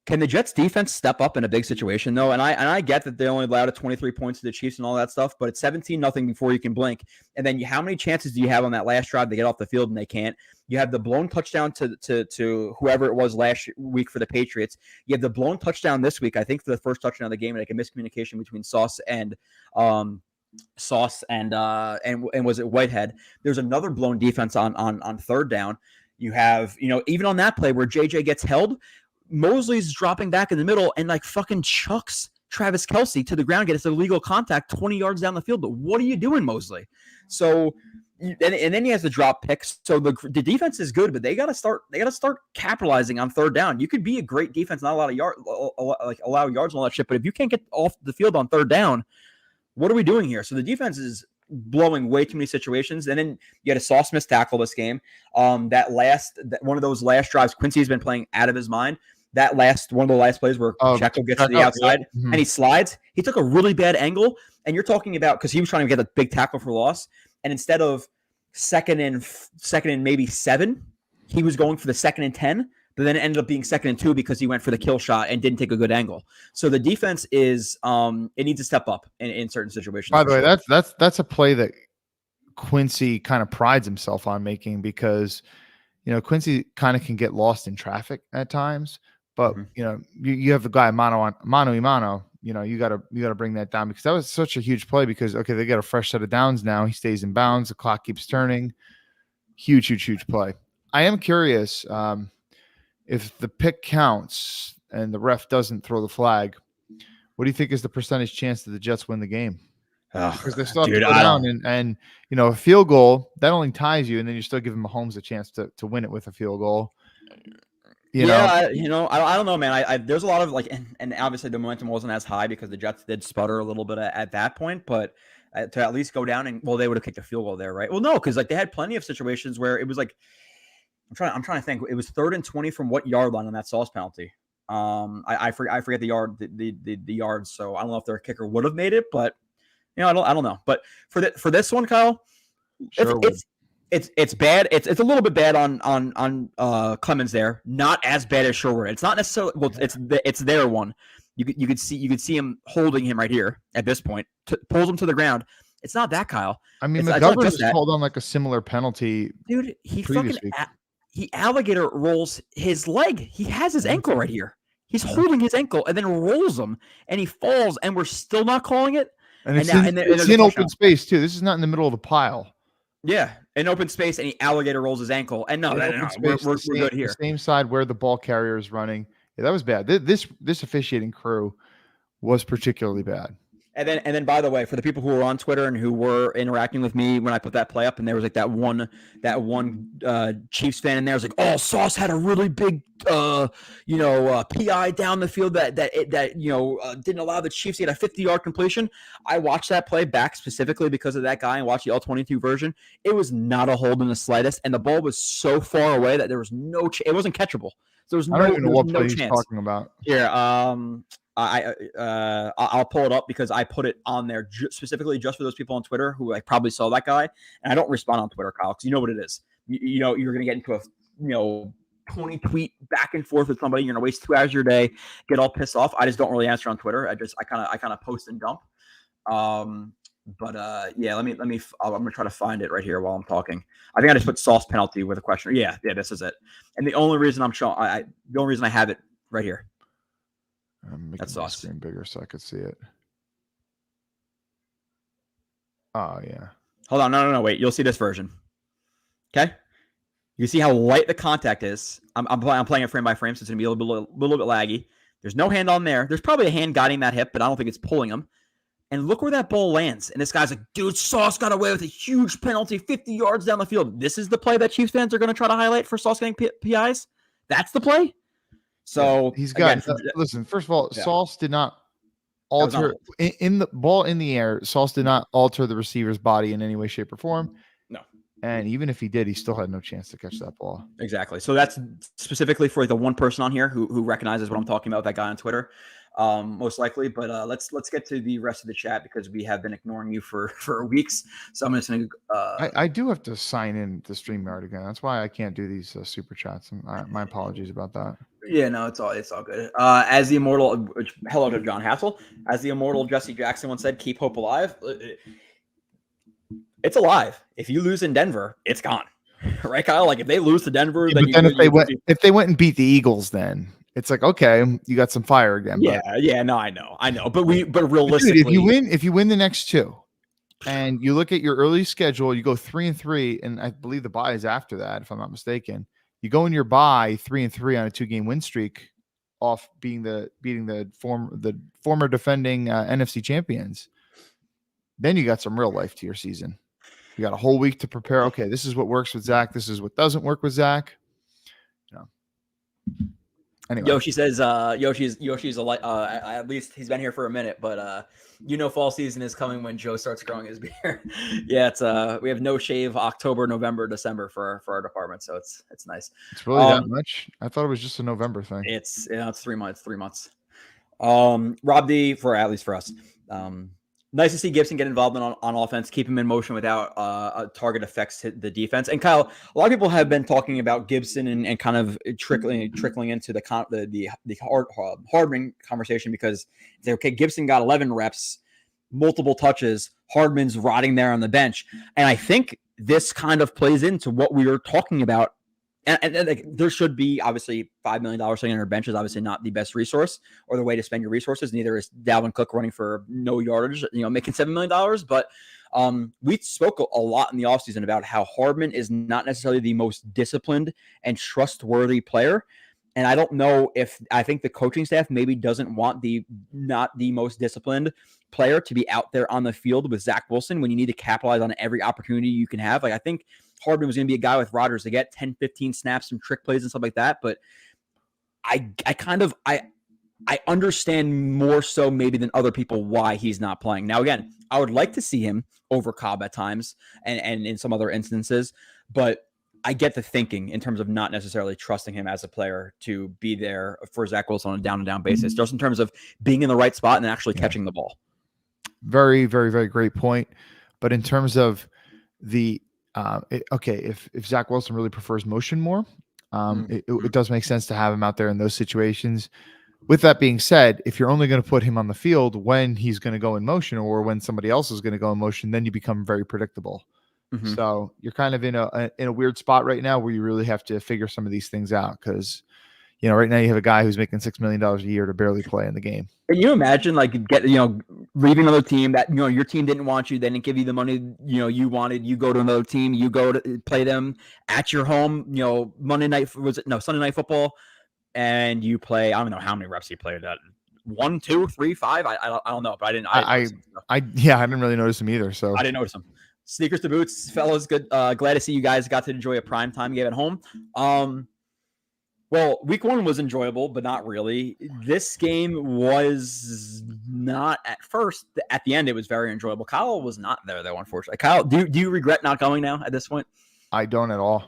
Can the Jets defense step up in a big situation though? And I get that they only allowed 23 points to the Chiefs and all that stuff, but it's 17-0 before you can blink. And then how many chances do you have on that last drive to get off the field and they can't? You have the blown touchdown to whoever it was last week for the Patriots. You have the blown touchdown this week, I think for the first touchdown of the game, like a miscommunication between Sauce and was it Whitehead? There's another blown defense on third down. You have, even on that play where JJ gets held, Mosley's dropping back in the middle and like fucking chucks Travis Kelce to the ground, gets illegal contact 20 yards down the field. But what are you doing, Mosley? So, and then he has the drop picks. So the defense is good, but they got to start capitalizing on third down. You could be a great defense, not a lot of allow yards and all that shit. But if you can't get off the field on third down, what are we doing here? So the defense is blowing way too many situations. And then you had a Sauce missed tackle this game. One of those last drives, Quincy's been playing out of his mind. One of the last plays where Pacheco gets to the outside and he slides. He took a really bad angle. And you're talking about, because he was trying to get a big tackle for loss, and instead of second and maybe 7, he was going for the 2nd and 10. But then it ended up being 2nd and 2 because he went for the kill shot and didn't take a good angle. So the defense is it needs to step up in certain situations. By the way, that's a play that Quincy kind of prides himself on making, because Quincy kind of can get lost in traffic at times. But you have the guy mano a mano. You gotta bring that down, because that was such a huge play. Because they got a fresh set of downs now. He stays in bounds. The clock keeps turning. Huge play. I am curious. If the pick counts and the ref doesn't throw the flag, what do you think is the percentage chance that the Jets win the game? Because they still have to go down, and a field goal that only ties you, and then you still give Mahomes a chance to win it with a field goal. I don't know, man. There's a lot of and obviously the momentum wasn't as high because the Jets did sputter a little bit at that point, but to at least go down and they would have kicked a field goal there, right? Well, no, because they had plenty of situations where it was I'm trying to think. It was 3rd and 20 from what yard line on that Sauce penalty? I forget the yards, so I don't know if their kicker would have made it, but I don't know. But for this one, Kyle, it's bad. It's a little bit bad on Clemens there. Not as bad as Sherwood. It's not necessarily. Well, it's their one. You could see him holding him right here at this point. Pulls him to the ground. It's not that, Kyle. I mean, McGovern just called on a similar penalty. Dude, he alligator rolls his leg. He has his ankle right here. He's holding his ankle and then rolls him, and he falls, and we're still not calling it. And it's in open space too. This is not in the middle of the pile. Yeah, in open space, and he alligator rolls his ankle. And no, we're good here. The same side where the ball carrier is running. Yeah, that was bad. This officiating crew was particularly bad. And then, by the way, for the people who were on Twitter and who were interacting with me when I put that play up, and there was that one Chiefs fan in there was like, "Oh, Sauce had a really big, PI down the field that didn't allow the Chiefs to get a 50-yard completion." I watched that play back specifically because of that guy and watched the All-22 version. It was not a hold in the slightest, and the ball was so far away that there was no it wasn't catchable. So there was I don't even know what play he's talking about. Here, I'll pull it up because I put it on there specifically just for those people on Twitter who probably saw that guy. And I don't respond on Twitter, Kyle, because you know what it is. You're going to get into a 20 tweet back and forth with somebody. You're going to waste 2 hours of your day, get all pissed off. I just don't really answer on Twitter. I kind of post and dump. Let me. I'm going to try to find it right here while I'm talking. I think I just put Sauce penalty with a question. Yeah, this is it. And the only reason I'm showing, the only reason I have it right here. I'm making the screen bigger so I could see it. Oh yeah. Hold on, no, wait. You'll see this version. Okay. You see how light the contact is. I'm playing it frame by frame, so it's gonna be a little bit laggy. There's no hand on there. There's probably a hand guiding that hip, but I don't think it's pulling him. And look where that ball lands. And this guy's like, dude, Sauce got away with a huge penalty 50 yards down the field. This is the play that Chiefs fans are going to try to highlight for Sauce getting PIs? That's the play? So he's got listen, first of all, Sauce did not alter in the ball in the air. Sauce did not alter the receiver's body in any way, shape, or form. No. And even if he did, he still had no chance to catch that ball. Exactly. So that's specifically for the one person on here who recognizes what I'm talking about, that guy on Twitter. Most likely, but let's get to the rest of the chat because we have been ignoring you for weeks. So I'm just going to. I do have to sign in to StreamYard again. That's why I can't do these super chats. My apologies about that. Yeah, no, it's all good. As the immortal, hello to John Hassel. As the immortal Jesse Jackson once said, "Keep hope alive." It's alive. If you lose in Denver, it's gone. Right, Kyle? If they lose to Denver, then if they went and beat the Eagles, then. It's okay, you got some fire again. No, I know. But realistically, dude, if you win the next 2, and you look at your early schedule, you go 3-3, and I believe the bye is after that, if I'm not mistaken. You go in your bye 3-3 on a 2-game win streak, off beating the former defending NFC champions. Then you got some real life to your season. You got a whole week to prepare. Okay, this is what works with Zach. This is what doesn't work with Zach. Anyway, Yoshi says Yoshi's a at least he's been here for a minute, but fall season is coming when Joe starts growing his beard. Yeah, it's we have no shave October, November, December for our department, so it's nice. it's really that much. I thought it was just a November thing. It's 3 months. 3 months. Rob D at least for us. Nice to see Gibson get involved on offense, keep him in motion without a target affects the defense. And Kyle, a lot of people have been talking about Gibson and kind of trickling into the Hardman conversation because okay, Gibson got 11 reps, multiple touches, Hardman's rotting there on the bench, and I think this kind of plays into what we were talking about. And like, there should be obviously $5 million sitting on your bench is obviously not the best resource or the way to spend your resources. Neither is Dalvin Cook running for no yardage, making $7 million. But we spoke a lot in the offseason about how Hardman is not necessarily the most disciplined and trustworthy player. And I don't know I think the coaching staff maybe doesn't want not the most disciplined player to be out there on the field with Zach Wilson when you need to capitalize on every opportunity you can have. Like, I think Hardman was going to be a guy with Rodgers to get 10, 15 snaps, some trick plays and stuff like that. But I understand more so maybe than other people why he's not playing. Now, again, I would like to see him over Cobb at times and in some other instances, but I get the thinking in terms of not necessarily trusting him as a player to be there for Zach Wilson on a down-and-down basis, just in terms of being in the right spot and actually catching the ball. Very, very, very great point. But in terms of the if Zach Wilson really prefers motion more, it does make sense to have him out there in those situations. With that being said, if you're only going to put him on the field when he's going to go in motion or when somebody else is going to go in motion, then you become very predictable. Mm-hmm. So you're kind of in a weird spot right now where you really have to figure some of these things out because, right now you have a guy who's making $6 million a year to barely play in the game. Can you imagine leaving another team that, your team didn't want you, they didn't give you the money, you wanted, you go to another team, you go to play them at your home, Sunday night football, and you play, I don't know how many reps you played at 1, 2, 3, 5. I don't know, but I didn't really notice him either. So I didn't notice him. Sneakers to boots, fellas. Good. Glad to see you guys got to enjoy a prime time game at home. Well, week 1 was enjoyable, but not really. This game was not at first. At the end, it was very enjoyable. Kyle was not there, though, unfortunately. Kyle, do you regret not going now at this point? I don't at all.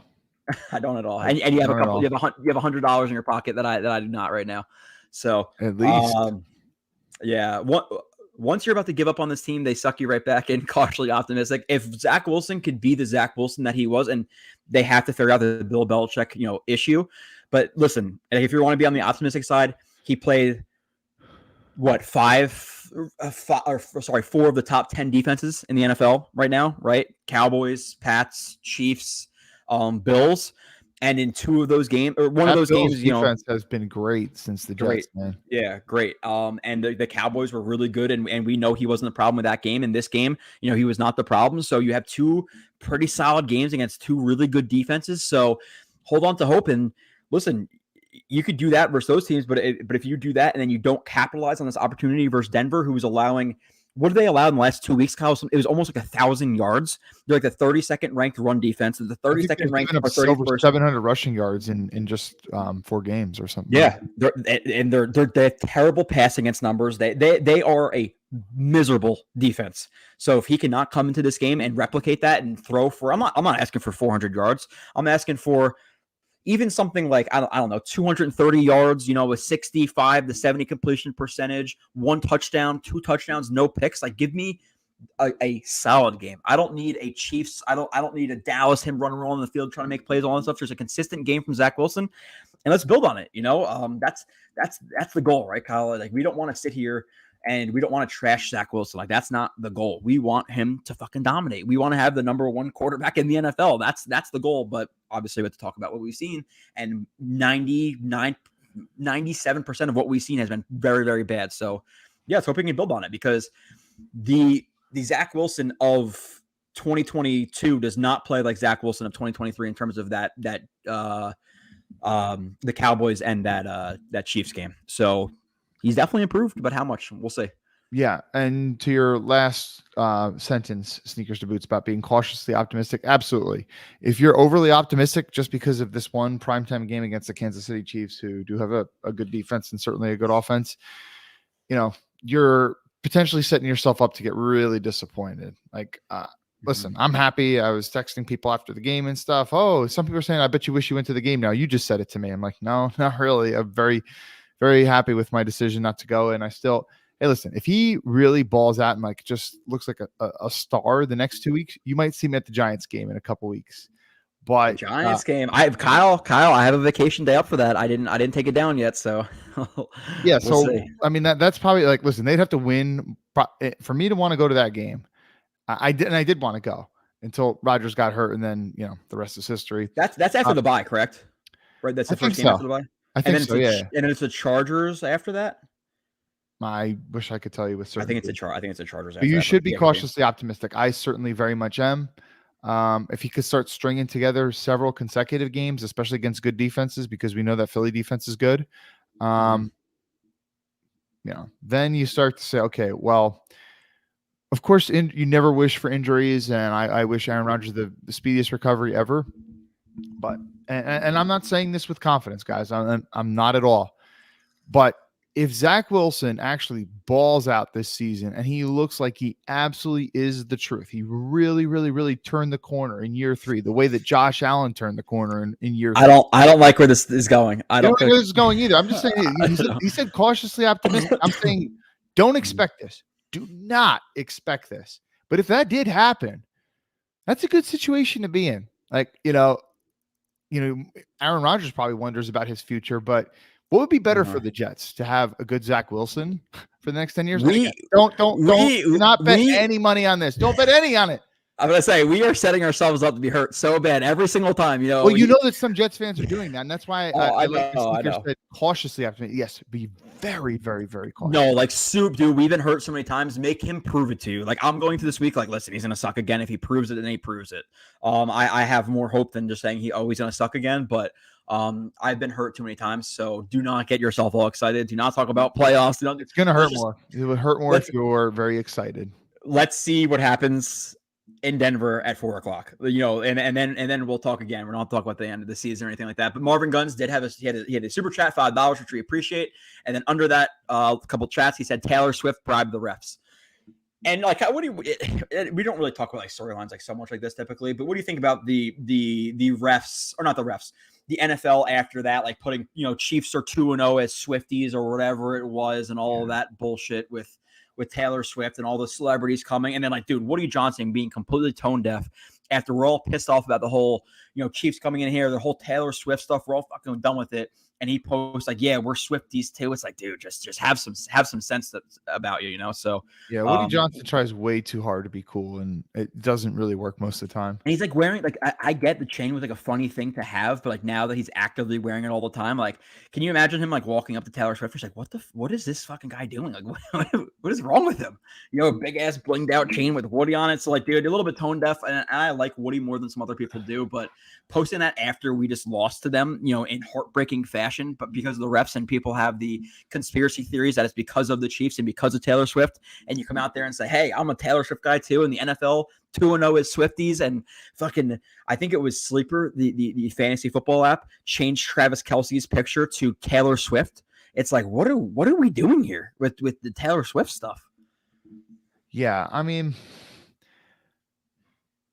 I don't at all. And you have a couple. You have $100 in your pocket that I do not right now. So at least, yeah. Once you're about to give up on this team, they suck you right back in, cautiously optimistic. If Zach Wilson could be the Zach Wilson that he was, and they have to figure out the Bill Belichick, issue. But listen, if you want to be on the optimistic side, he played what 4 of the top 10 defenses in the NFL right now, right? Cowboys, Pats, Chiefs, Bills. And in 2 of those games, or one of those games, defense has been great since the Jets, man. Yeah, great. And the Cowboys were really good, and we know he wasn't the problem with that game. In this game, he was not the problem. So you have 2 pretty solid games against 2 really good defenses. So hold on to hope. And listen, you could do that versus those teams, but if you do that and then you don't capitalize on this opportunity versus Denver, who was allowing. What did they allow in the last 2 weeks, Kyle? It was almost like 1,000 yards. They're like the 32nd ranked run defense, the 32nd ranked or 31st. 700 rushing yards in just 4 games or something. Yeah, they're terrible pass against numbers. They are a miserable defense. So if he cannot come into this game and replicate that and throw for, I'm not asking for 400 yards. I'm asking for even something like, I don't know, 230 yards, with 65 to 70 completion percentage, 1 touchdown, 2 touchdowns, no picks. Like, give me a solid game. I don't need a Chiefs. I don't need a Dallas, him running around on the field trying to make plays, all that stuff. There's a consistent game from Zach Wilson, and let's build on it. That's the goal, right, Kyle? Like, we don't want to sit here and we don't want to trash Zach Wilson. Like, that's not the goal. We want him to fucking dominate. We want to have the number 1 quarterback in the NFL. That's the goal. But obviously we have to talk about what we've seen. And 97% of what we've seen has been very, very bad. So yeah, let's hope we can build on it, because the Zach Wilson of 2022 does not play like Zach Wilson of 2023 in terms of that the Cowboys and that Chiefs game. So he's definitely improved, but how much? We'll see. Yeah, and to your last sentence, sneakers to boots, about being cautiously optimistic, absolutely. If you're overly optimistic just because of this one primetime game against the Kansas City Chiefs, who do have a good defense and certainly a good offense, you're potentially setting yourself up to get really disappointed. Like, listen, I'm happy. I was texting people after the game and stuff. Oh, some people are saying, I bet you wish you went to the game now. You just said it to me. I'm like, no, not really. I'm very, very happy with my decision not to go. And I still, hey, listen, if he really balls out and like just looks like a star the next 2 weeks, you might see him at the Giants game in a couple weeks. But Giants game. I have Kyle. I have a vacation day up for that. I didn't take it down yet. So yeah. we'll So see. I mean that's probably like, listen, they'd have to win for me to want to go to that game. I did want to go until Rodgers got hurt, and then the rest is history. That's after the bye, correct? Right. That's the first game after the bye. I think so. Yeah. And then it's the Chargers after that. I wish I could tell you with certainty. I think it's a Chargers. But you should be cautiously optimistic. I certainly very much am. If he could start stringing together several consecutive games, especially against good defenses, because we know that Philly defense is good, then you start to say, okay, well, of course, you never wish for injuries, and I wish Aaron Rodgers the speediest recovery ever. But and I'm not saying this with confidence, guys. I'm not at all. But if Zach Wilson actually balls out this season and he looks like he absolutely is the truth, he really, really, really turned the corner in year 3, the way that Josh Allen turned the corner in year 3. I don't like where this is going. I don't think where this is going either. I'm just saying he said cautiously optimistic. I'm saying don't expect this. Do not expect this. But if that did happen, that's a good situation to be in. Like, Aaron Rodgers probably wonders about his future, but what would be better for the Jets, to have a good Zach Wilson for the next 10 years? Do not bet any money on this. Don't bet any on it. I'm going to say we are setting ourselves up to be hurt so bad every single time. Well, that some Jets fans are doing that, and that's why I said cautiously optimistic. Yes, be very, very, very cautious. No, like Soup, dude, we've been hurt so many times. Make him prove it to you. Like, I'm going through this week, like, listen, he's going to suck again. If he proves it, then he proves it. I have more hope than just saying he's going to suck again, but I've been hurt too many times, so do not get yourself all excited. Do not talk about playoffs. It's going to hurt more. It would hurt more if you're very excited. Let's see what happens in Denver at 4:00, and then we'll talk again. We're not talking about the end of the season or anything like that. But Marvin Guns did have he had a super chat, $5, which we appreciate. And then under that, a couple chats, he said Taylor Swift bribed the refs. And like, we don't really talk about like storylines like so much like this typically. But what do you think about the refs, or not the refs, the NFL after that, like putting Chiefs are 2-0 as Swifties or whatever it was, and all of that bullshit with Taylor Swift and all the celebrities coming. And then like, dude, Woody Johnson being completely tone deaf after we're all pissed off about the whole, Chiefs coming in here, the whole Taylor Swift stuff. We're all fucking done with it. And he posts like, yeah, we're Swifties too. It's like, dude, just have some sense about you, So yeah, Woody Johnson tries way too hard to be cool, and it doesn't really work most of the time. And he's like wearing, like, I get the chain was like a funny thing to have, but like now that he's actively wearing it all the time, like, can you imagine him like walking up to Taylor Swift? He's like, what is this fucking guy doing? Like, what is wrong with him? A big ass blinged out chain with Woody on it. So like, dude, a little bit tone deaf, and I like Woody more than some other people do, but posting that after we just lost to them, in heartbreaking fashion. But because of the refs, and people have the conspiracy theories that it's because of the Chiefs and because of Taylor Swift, and you come out there and say, hey, I'm a Taylor Swift guy too, and the NFL 2-0 is Swifties, and fucking, I think it was Sleeper, the fantasy football app, changed Travis Kelce's picture to Taylor Swift. It's like, what are we doing here with the Taylor Swift stuff? Yeah, I mean,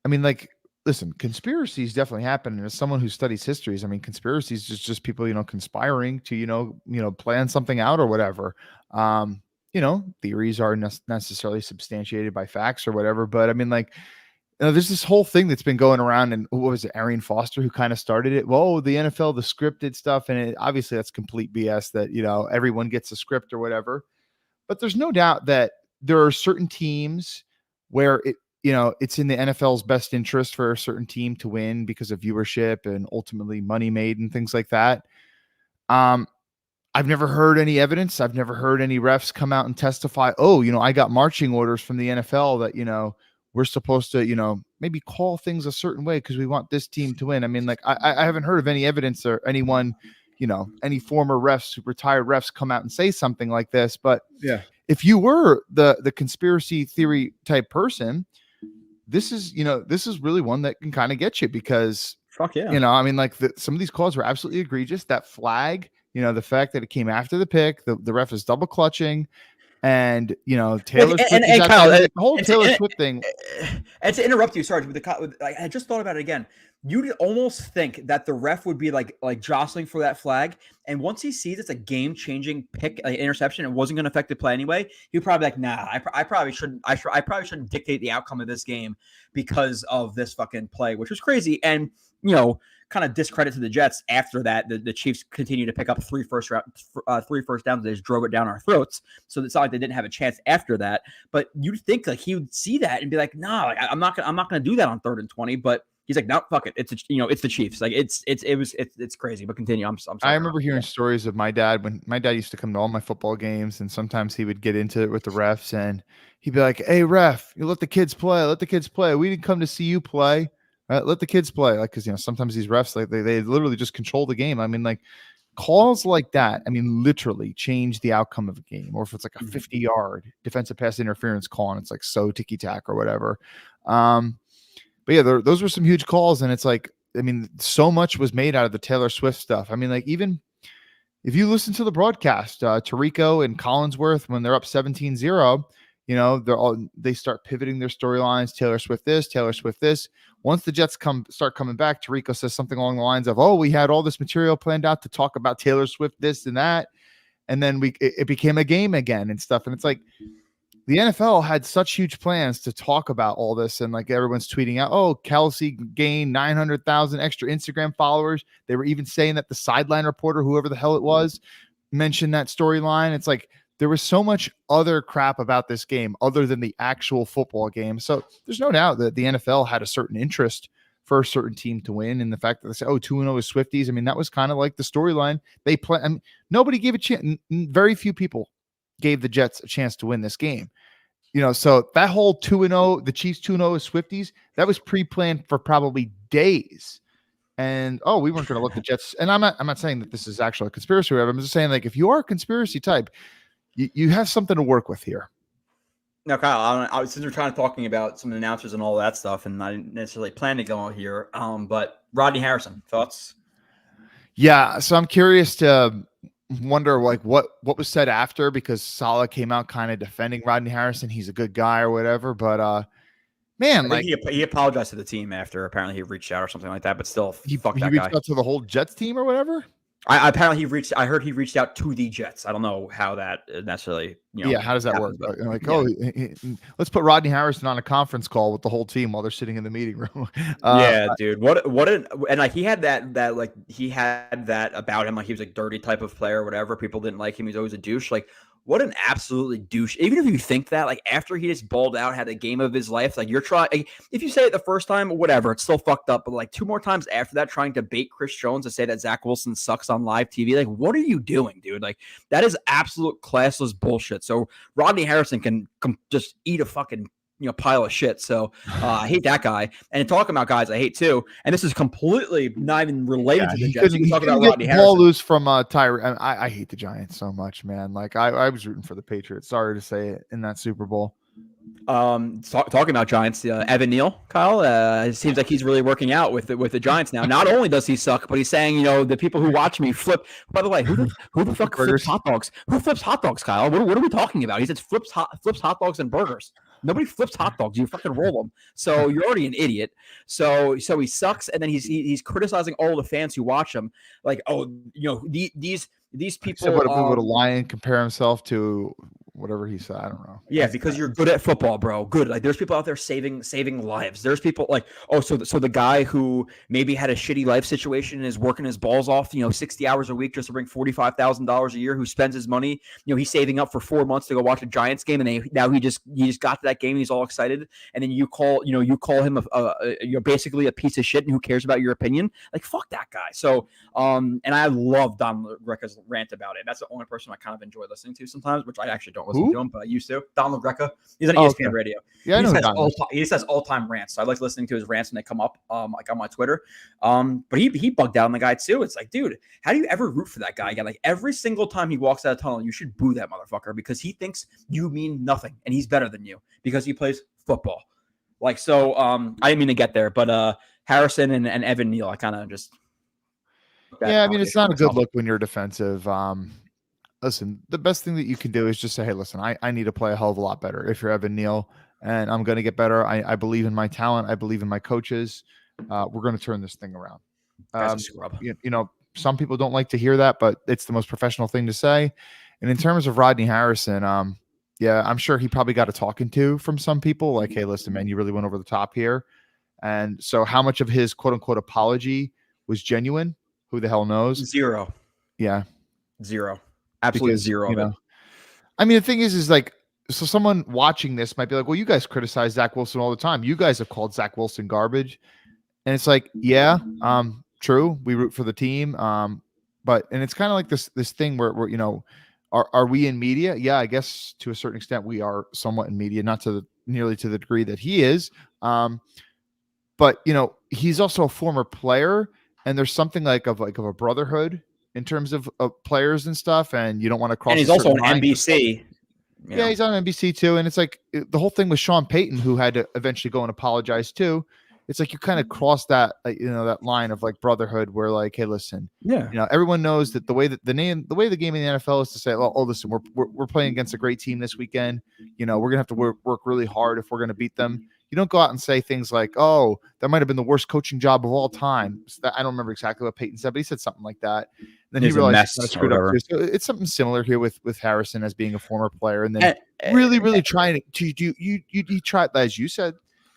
like, listen, conspiracies definitely happen. And as someone who studies histories, I mean, conspiracies is just people, conspiring to, plan something out or whatever. Theories aren't necessarily substantiated by facts or whatever. But I mean, like, there's this whole thing that's been going around, and what was it, Arian Foster, who kind of started it? Whoa, the NFL, the scripted stuff. And obviously that's complete BS that, everyone gets a script or whatever. But there's no doubt that there are certain teams where it's in the NFL's best interest for a certain team to win because of viewership and ultimately money made and things like that. I've never heard any evidence. I've never heard any refs come out and testify, I got marching orders from the NFL that, we're supposed to, maybe call things a certain way because we want this team to win. I mean, like, I haven't heard of any evidence or anyone, any former refs, retired refs come out and say something like this. But Yeah. if you were the conspiracy theory type person, this is really one that can kind of get you, because Fuck yeah. I mean, like some of these calls were absolutely egregious. That flag, the fact that it came after the pick, the ref is double clutching, and Taylor Swift and Kyle, the whole Taylor Swift thing. And to interrupt you, sorry, I just thought about it again. You'd almost think that the ref would be like jostling for that flag, and once he sees it's a game-changing pick, interception, it wasn't going to affect the play anyway. He'd probably be like, "Nah, I probably shouldn't. I probably shouldn't dictate the outcome of this game because of this fucking play," which was crazy. And kind of discredit to the Jets after that. The Chiefs continue to pick up three first downs. They just drove it down our throats. So it's not like they didn't have a chance after that. But you'd think like he would see that and be like, "No, like, I'm not gonna do that on 3rd and 20." But he's like, "No, fuck it. It's the Chiefs." Like it's crazy. But continue. I'm sorry. I remember hearing stories of my dad when my dad used to come to all my football games, and sometimes he would get into it with the refs, and he'd be like, "Hey, ref, you let the kids play. Let the kids play. We didn't come to see you play. Let the kids play." Like, because sometimes these refs, like they literally just control the game. I mean, like calls like that, I mean, literally change the outcome of a game. Or if it's like a 50-yard defensive pass interference call and it's like so ticky-tack or whatever. But yeah, those were some huge calls, and it's like, I mean, so much was made out of the Taylor Swift stuff. I mean, like, even if you listen to the broadcast, Tirico and Collinsworth, when they're up 17-0, they start pivoting their storylines. Taylor Swift this. Once the Jets start coming back, Tirico says something along the lines of, "Oh, we had all this material planned out to talk about Taylor Swift, this and that," and then it became a game again and stuff. And it's like the NFL had such huge plans to talk about all this, and like everyone's tweeting out, "Oh, Kelsey gained 900,000 extra Instagram followers." They were even saying that the sideline reporter, whoever the hell it was, mentioned that storyline. It's like there was so much other crap about this game other than the actual football game. So there's no doubt that the NFL had a certain interest for a certain team to win. And the fact that they say, 2-0 is Swifties. I mean, that was kind of like the storyline they play. I mean, nobody gave a chance. Very few people gave the Jets a chance to win this game. So that whole 2-0, the Chiefs 2-0 is Swifties, that was pre-planned for probably days. And we weren't going to let the Jets. And I'm not saying that this is actually a conspiracy. I'm just saying, like, if you are a conspiracy type, you have something to work with here. Now, Kyle, since we're talking about some announcers and all that stuff, and I didn't necessarily plan to go here, but Rodney Harrison, thoughts? Yeah, so I'm curious to wonder like what was said after, because Saleh came out kind of defending Rodney Harrison. He's a good guy or whatever, but man, like he apologized to the team after apparently he reached out or something like that, but still, he reached out to the whole Jets team or whatever. I heard he reached out to the Jets. I don't know how that necessarily, yeah, how does that work? But, like, let's put Rodney Harrison on a conference call with the whole team while they're sitting in the meeting room. Yeah, dude. And like he had that like he had that about him, like he was a dirty type of player or whatever. People didn't like him. He's always a douche. Like, what an absolutely douche. Even if you think that, like, after he just balled out, had a game of his life, like, you're trying, if you say it the first time, whatever, it's still fucked up. But like 2 more times after that, trying to bait Chris Jones to say that Zach Wilson sucks on live TV, like, what are you doing, dude? Like, that is absolute classless bullshit. So Rodney Harrison can just eat a fucking pile of shit. So I hate that guy. And talking about guys I hate too, and this is completely not even related to the Jets. You can talk about Rodney Harrison. Ball loose from Tyree. I hate the Giants so much, man. Like I was rooting for the Patriots. Sorry to say it, in that Super Bowl. Talking about Giants, Evan Neal, Kyle, it seems like he's really working out with the Giants now. Not only does he suck, but he's saying, the people who watch me flip. By the way, who the fuck flips hot dogs? Who flips hot dogs, Kyle? What are we talking about? He says flips hot dogs and burgers. Nobody flips hot dogs. You fucking roll them. So you're already an idiot. So he sucks, and then he's criticizing all the fans who watch him. Like, these people. So would a lion compare himself to whatever he said? I don't know. Yeah, because you're good at football, bro. Good. Like, there's people out there saving lives. There's people like, so the guy who maybe had a shitty life situation and is working his balls off, 60 hours a week just to bring $45,000 a year, who spends his money, he's saving up for 4 months to go watch a Giants game, and now he just got to that game and he's all excited, and then you call him basically a piece of shit, and who cares about your opinion? Like, fuck that guy. So and I love Don Recca's rant about it. That's the only person I kind of enjoy listening to sometimes, which I actually don't don't listen to him, but I used to. Donald Greca. He's on Oh, ESPN okay. radio. Yeah, I know Donald. He says all-time rants. So I like listening to his rants when they come up, like on my Twitter. But he bugged out on the guy too. It's like, dude, how do you ever root for that guy again? Like every single time he walks out of tunnel, you should boo that motherfucker because he thinks you mean nothing and he's better than you because he plays football. Like, so I didn't mean to get there, but Harrison and Evan Neal, I kind of just. Yeah, I mean, it's not a good look when you're defensive. Listen, the best thing that you can do is just say, hey, listen, I need to play a hell of a lot better if you're Evan Neal, and I'm going to get better. I believe in my talent. I believe in my coaches. We're going to turn this thing around. You know, some people don't like to hear that, but it's the most professional thing to say. And in terms of Rodney Harrison, yeah, I'm sure he probably got a talking to from some people like, hey, listen, man, you really went over the top here. And so how much of his quote unquote apology was genuine? Who the hell knows? Zero. Yeah. Zero. Absolutely zero. You know, I mean, the thing is like, so someone watching this might be like, well, you guys criticize Zach Wilson all the time. You guys have called Zach Wilson garbage. And it's like, yeah, true. We root for the team. But it's kind of like this thing where, you know, are we in media? Yeah, I guess to a certain extent we are somewhat in media, not nearly to the degree that he is. But you know, he's also a former player, and there's something like of a brotherhood in terms of players and stuff, and you don't want to cross. And he's also on NBC. Yeah, he's on NBC too, and it's like the whole thing with Sean Payton, who had to eventually go and apologize too. It's like you kind of cross that, you know, that line of like brotherhood where like, hey, listen, yeah, you know, everyone knows that the way the game in the NFL is to say, oh, listen, we're playing against a great team this weekend. You know, we're gonna have to work really hard if we're gonna beat them. You don't go out and say things like, oh, that might have been the worst coaching job of all time. So I don't remember exactly what Peyton said, but he said something like that. And then he realized he screwed up. So it's something similar here with Harrison as being a former player, and then really trying to do. You tried, as you said,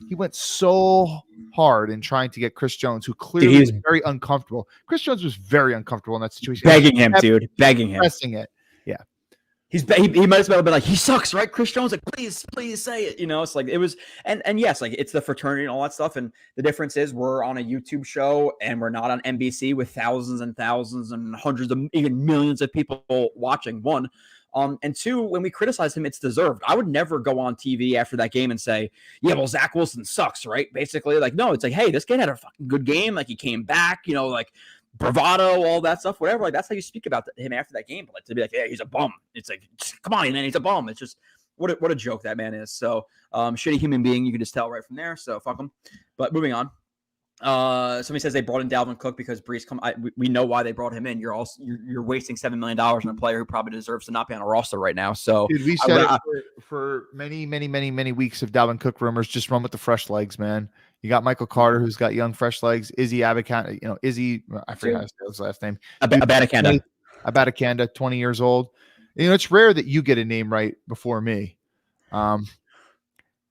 he went so hard in trying to get Chris Jones, who clearly was very uncomfortable. Chris Jones was very uncomfortable in that situation. Begging him, dude. Begging him. Pressing it. Yeah. He might as well have been like, he sucks, right? Chris Jones, like, please say it. You know, it's like it was, and yes, like it's the fraternity and all that stuff. And the difference is we're on a YouTube show and we're not on NBC with thousands and thousands and hundreds of even millions of people watching. One. And two, when we criticize him, it's deserved. I would never go on TV after that game and say, yeah, well, Zach Wilson sucks, right? Basically, like, no, it's like, hey, this kid had a fucking good game. Like, he came back, you know, like bravado, all that stuff, whatever. Like, that's how you speak about him after that game. But like to be like, yeah, he's a bum. It's like, come on, man, he's a bum. It's just what a joke that man is. So, shitty human being, you can just tell right from there. So fuck him. But moving on. Somebody says they brought in Dalvin Cook because Brees we know why they brought him in. You're wasting $7 million on a player who probably deserves to not be on a roster right now. So dude, we said for many weeks of Dalvin Cook rumors. Just run with the fresh legs, man. You got Michael Carter, who's got young fresh legs. Izzy Abacanda, you know, I forget how to say his last name. Abacanda, 20 years old. You know, it's rare that you get a name right before me.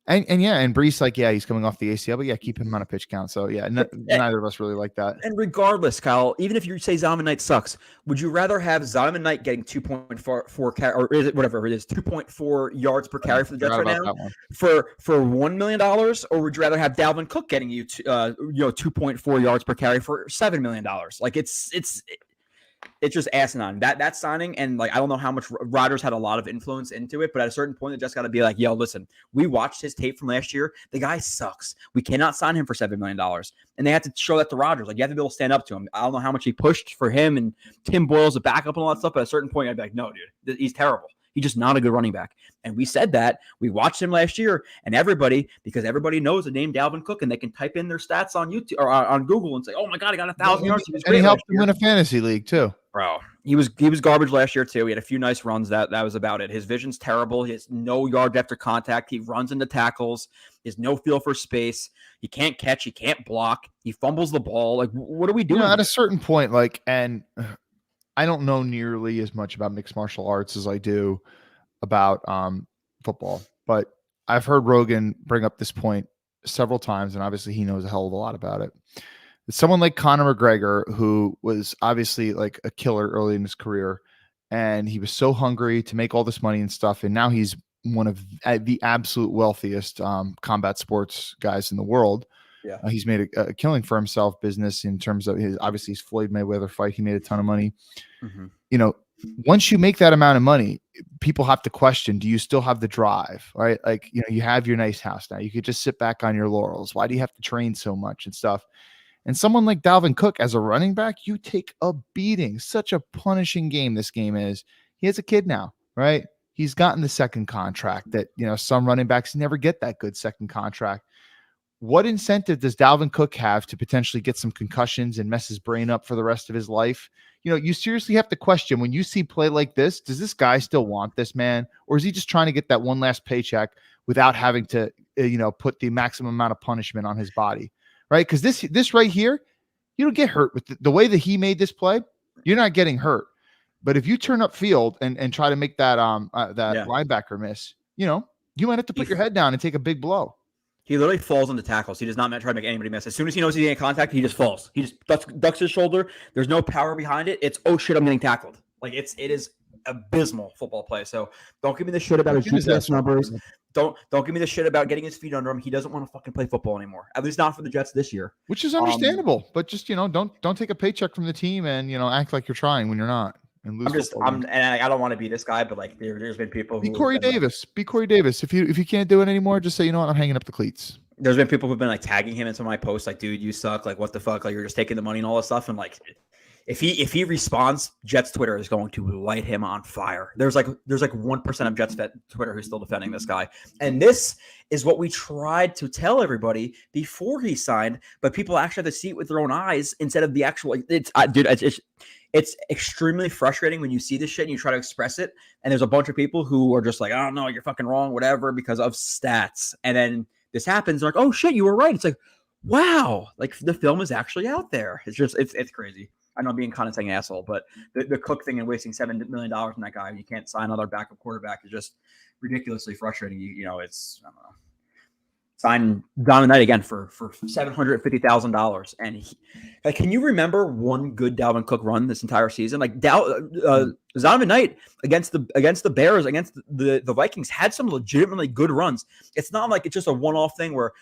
And Brees, like, yeah, he's coming off the ACL, but yeah, keep him on a pitch count. So yeah, neither of us really like that. And regardless, Kyle, even if you say Zonovan Knight sucks, would you rather have Zonovan Knight getting 2.4 carry, or is it whatever it is, 2.4 yards per carry for the Jets right now for $1 million, or would you rather have Dalvin Cook getting you 2.4 yards per carry for $7 million? Like it's just asinine that signing. And like, I don't know how much Rodgers had a lot of influence into it, but at a certain point, they just got to be like, yo, listen, we watched his tape from last year. The guy sucks. We cannot sign him for $7 million. And they had to show that to Rodgers. Like, you have to be able to stand up to him. I don't know how much he pushed for him and Tim Boyle's a backup and all that stuff. But at a certain point, I'd be like, no, dude, he's terrible. He's just not a good running back. And we said that. We watched him last year, and because everybody knows the name Dalvin Cook, and they can type in their stats on YouTube or on Google and say, oh my God, he got 1,000 yards. And he helped him win a fantasy league too. Bro, he was garbage last year too. He had a few nice runs. That was about it. His vision's terrible. He has no yards after contact. He runs into tackles. He has no feel for space. He can't catch. He can't block. He fumbles the ball. Like, what are we doing? At a certain point, like, and I don't know nearly as much about mixed martial arts as I do about football, but I've heard Rogan bring up this point several times, and obviously he knows a hell of a lot about it. It's someone like Conor McGregor, who was obviously like a killer early in his career, and he was so hungry to make all this money and stuff, and now he's one of the absolute wealthiest combat sports guys in the world. Yeah, he's made a killing for himself business in terms of his Floyd Mayweather fight. He made a ton of money. Mm-hmm. You know, once you make that amount of money, people have to question, do you still have the drive, right? Like, you have your nice house now. You could just sit back on your laurels. Why do you have to train so much and stuff? And someone like Dalvin Cook as a running back, you take a beating. Such a punishing game this game is. He has a kid now, right? He's gotten the second contract that, some running backs never get that good second contract. What incentive does Dalvin Cook have to potentially get some concussions and mess his brain up for the rest of his life? You seriously have to question, when you see play like this, does this guy still want this, man? Or is he just trying to get that one last paycheck without having to, put the maximum amount of punishment on his body, right? Because this right here, you don't get hurt with the way that he made this play. You're not getting hurt. But if you turn up field and try to make that linebacker miss, you might have to put your head down and take a big blow. He literally falls into tackles. He does not try to make anybody miss. As soon as he knows he's getting contact, he just falls. He just ducks his shoulder. There's no power behind it. It's, oh shit, I'm getting tackled. Like it is abysmal football play. So don't give me the shit about his GPS numbers. Don't give me the shit about getting his feet under him. He doesn't want to fucking play football anymore. At least not for the Jets this year. Which is understandable. But just, don't take a paycheck from the team and, act like you're trying when you're not. And lose I don't want to be this guy, but like there's been people who be Corey Davis. Be Corey Davis. If you can't do it anymore, just say, you know what, I'm hanging up the cleats. There's been people who've been like tagging him in some of my posts, like, dude, you suck. Like, what the fuck? Like, you're just taking the money and all this stuff. And like, if he responds, Jets Twitter is going to light him on fire. There's like 1% of Jets Twitter who's still defending this guy. And this is what we tried to tell everybody before he signed, but people actually have to see it with their own eyes instead of the actual. It's extremely frustrating when you see this shit and you try to express it. And there's a bunch of people who are just like, I don't know, you're fucking wrong, whatever, because of stats. And then this happens. They're like, oh shit, you were right. It's like, wow, like the film is actually out there. It's crazy. I know I'm being condescending asshole, but the Cook thing and wasting $7 million on that guy, you can't sign another backup quarterback, is just ridiculously frustrating. It's, I don't know. Sign Donovan Knight again for $750,000. And can you remember one good Dalvin Cook run this entire season? Like Donovan Knight against the Bears, against the Vikings, had some legitimately good runs. It's not like it's just a one-off thing where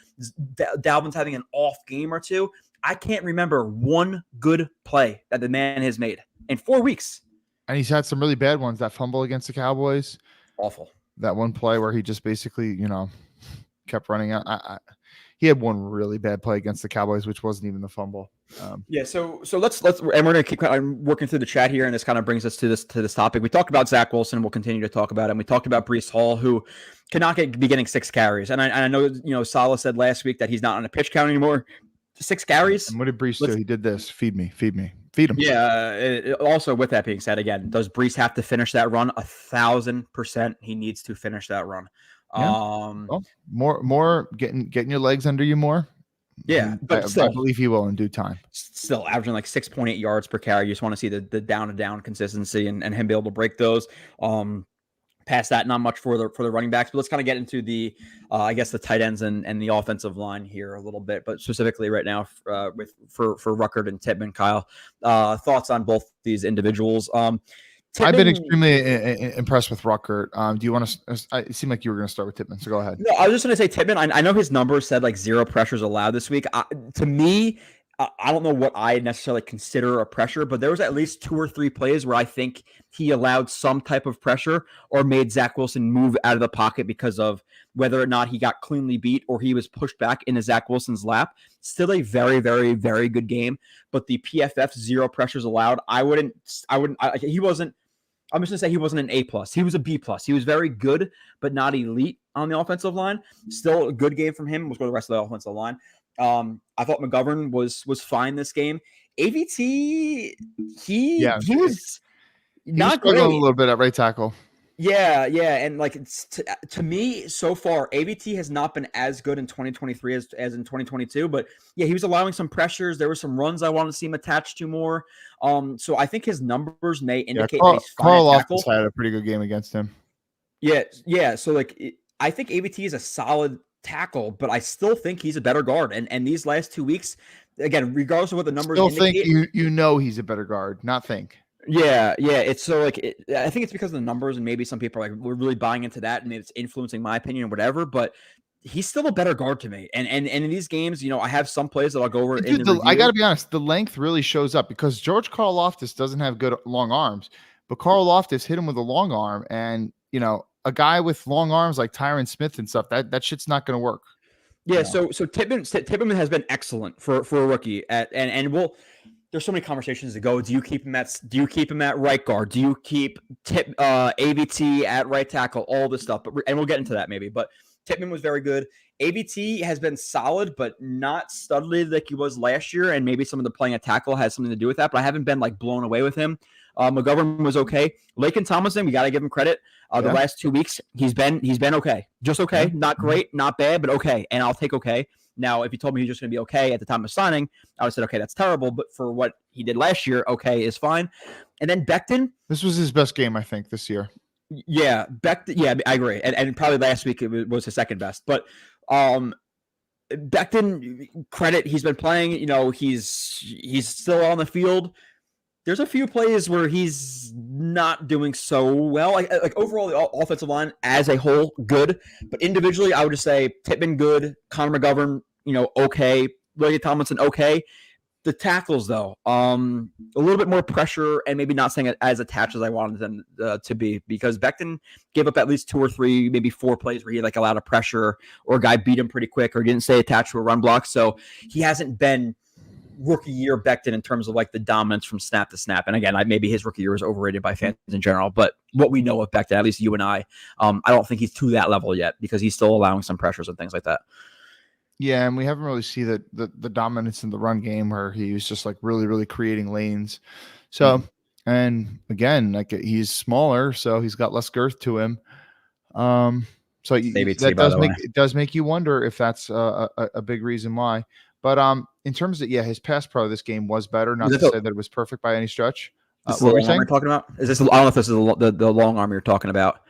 Dalvin's having an off game or two. I can't remember one good play that the man has made in 4 weeks. And he's had some really bad ones. That fumble against the Cowboys. Awful. That one play where he just basically, kept running out. He had one really bad play against the Cowboys, which wasn't even the fumble. So let's and we're gonna keep working through the chat here, and this kind of brings us to this topic. We talked about Zach Wilson, we'll continue to talk about him. We talked about Breece Hall, who cannot be getting 6 carries, and I know Salah said last week that he's not on a pitch count anymore. 6 carries. And what did Breece do? He did this: feed me, feed him. Yeah. Also, with that being said, again, does Breece have to finish that run? 1,000%. He needs to finish that run. Yeah. More getting your legs under you more. Yeah, but I believe he will in due time. Still averaging like 6.8 yards per carry. You just want to see the down and down consistency and him be able to break those. Past that, not much for the running backs. But let's kind of get into the the tight ends and the offensive line here a little bit. But specifically right now for Ruckert and Tippmann, Kyle, thoughts on both these individuals. I've been extremely impressed with Ruckert. Do you want to? It seemed like you were going to start with Tippmann, so go ahead. No, I was just going to say Tippmann. I know his numbers said like 0 pressures allowed this week. To me, I don't know what I necessarily consider a pressure, but there was at least 2 or 3 plays where I think he allowed some type of pressure or made Zach Wilson move out of the pocket because of whether or not he got cleanly beat or he was pushed back into Zach Wilson's lap. Still a very, very, very good game, but the PFF 0 pressures allowed. He wasn't. I'm just going to say he wasn't an A+. He was a B+. He was very good, but not elite on the offensive line. Still a good game from him. Let's go to the rest of the offensive line. I thought McGovern was fine this game. AVT, he was not great. A little bit at right tackle. Yeah, and like to me so far, AVT has not been as good in 2023 as in 2022. But yeah, he was allowing some pressures. There were some runs I wanted to see him attached to more. So I think his numbers may indicate that he's fine. Carl Loftus had a pretty good game against him. Yeah. So like I think AVT is a solid tackle, but I still think he's a better guard. And these last 2 weeks, again, regardless of what the numbers indicate, think he's a better guard, not think. Yeah. It's so like I think it's because of the numbers, and maybe some people are like we're really buying into that, and it's influencing my opinion or whatever. But he's still a better guard to me. And in these games, I have some plays that I'll go over. I got to be honest, the length really shows up because George Karlaftis doesn't have good long arms, but Carl Loftus hit him with a long arm, and a guy with long arms like Tyron Smith and stuff, that shit's not going to work. Yeah, so Tippmann has been excellent for a rookie and we'll there's so many conversations to go. Do you keep him at right guard? Do you keep AVT at right tackle? All this stuff, and we'll get into that maybe. But Tippmann was very good. AVT has been solid, but not studly like he was last year, and maybe some of the playing at tackle has something to do with that. But I haven't been like blown away with him. McGovern was okay. Laken Tomlinson, we got to give him credit. The last 2 weeks, he's been okay, just okay, not great, not bad, but okay, and I'll take okay. Now, if you told me he's just going to be okay at the time of signing, I would have said, okay, that's terrible. But for what he did last year, okay is fine. And then Becton. This was his best game, I think, this year. Yeah, Becton. Yeah, I agree. And probably last week it was his second best. But Becton, credit, he's been playing. He's still on the field. There's a few plays where he's not doing so well. Like overall, the offensive line as a whole, good. But individually, I would just say Tippmann, good. Connor McGovern, okay. Laken Tomlinson, okay. The tackles, though, a little bit more pressure and maybe not saying it as attached as I wanted them to be, because Becton gave up at least 2 or 3, maybe 4 plays where he had a lot of pressure or a guy beat him pretty quick or didn't stay attached to a run block. So he hasn't been rookie year Becton in terms of the dominance from snap to snap. And again, maybe his rookie year was overrated by fans in general, but what we know of Becton, at least you and I don't think he's to that level yet because he's still allowing some pressures and things like that. Yeah, and we haven't really seen the dominance in the run game where he was just really, really creating lanes. So, and again, he's smaller, so he's got less girth to him. So it does make you wonder if that's a big reason why. But in terms of his pass pro this game was better. Not to say that it was perfect by any stretch. What were you saying? You're talking about? Is this? I don't know if this is the long arm you're talking about.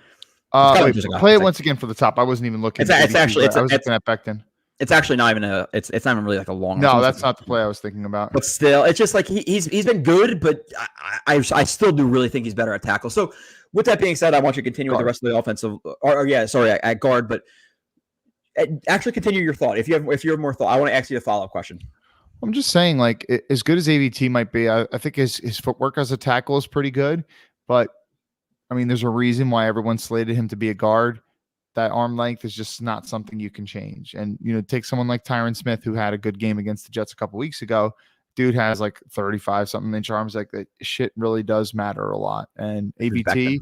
Play it once again for the top. I wasn't even looking. I was looking at Becton. It's actually not even it's not even really a long. No, that's not the play I was thinking about. But still, it's just he's been good, but I still do really think he's better at tackle. So with that being said, I want you to continue with the rest of the offensive. At guard, but actually continue your thought. If you have more thought, I want to ask you a follow-up question. I'm just saying, as good as AVT might be, I think his footwork as a tackle is pretty good. But I mean, there's a reason why everyone slated him to be a guard. That arm length is just not something you can change. And, take someone like Tyron Smith, who had a good game against the Jets a couple weeks ago. Dude has 35 something inch arms. That shit really does matter a lot. And AVT,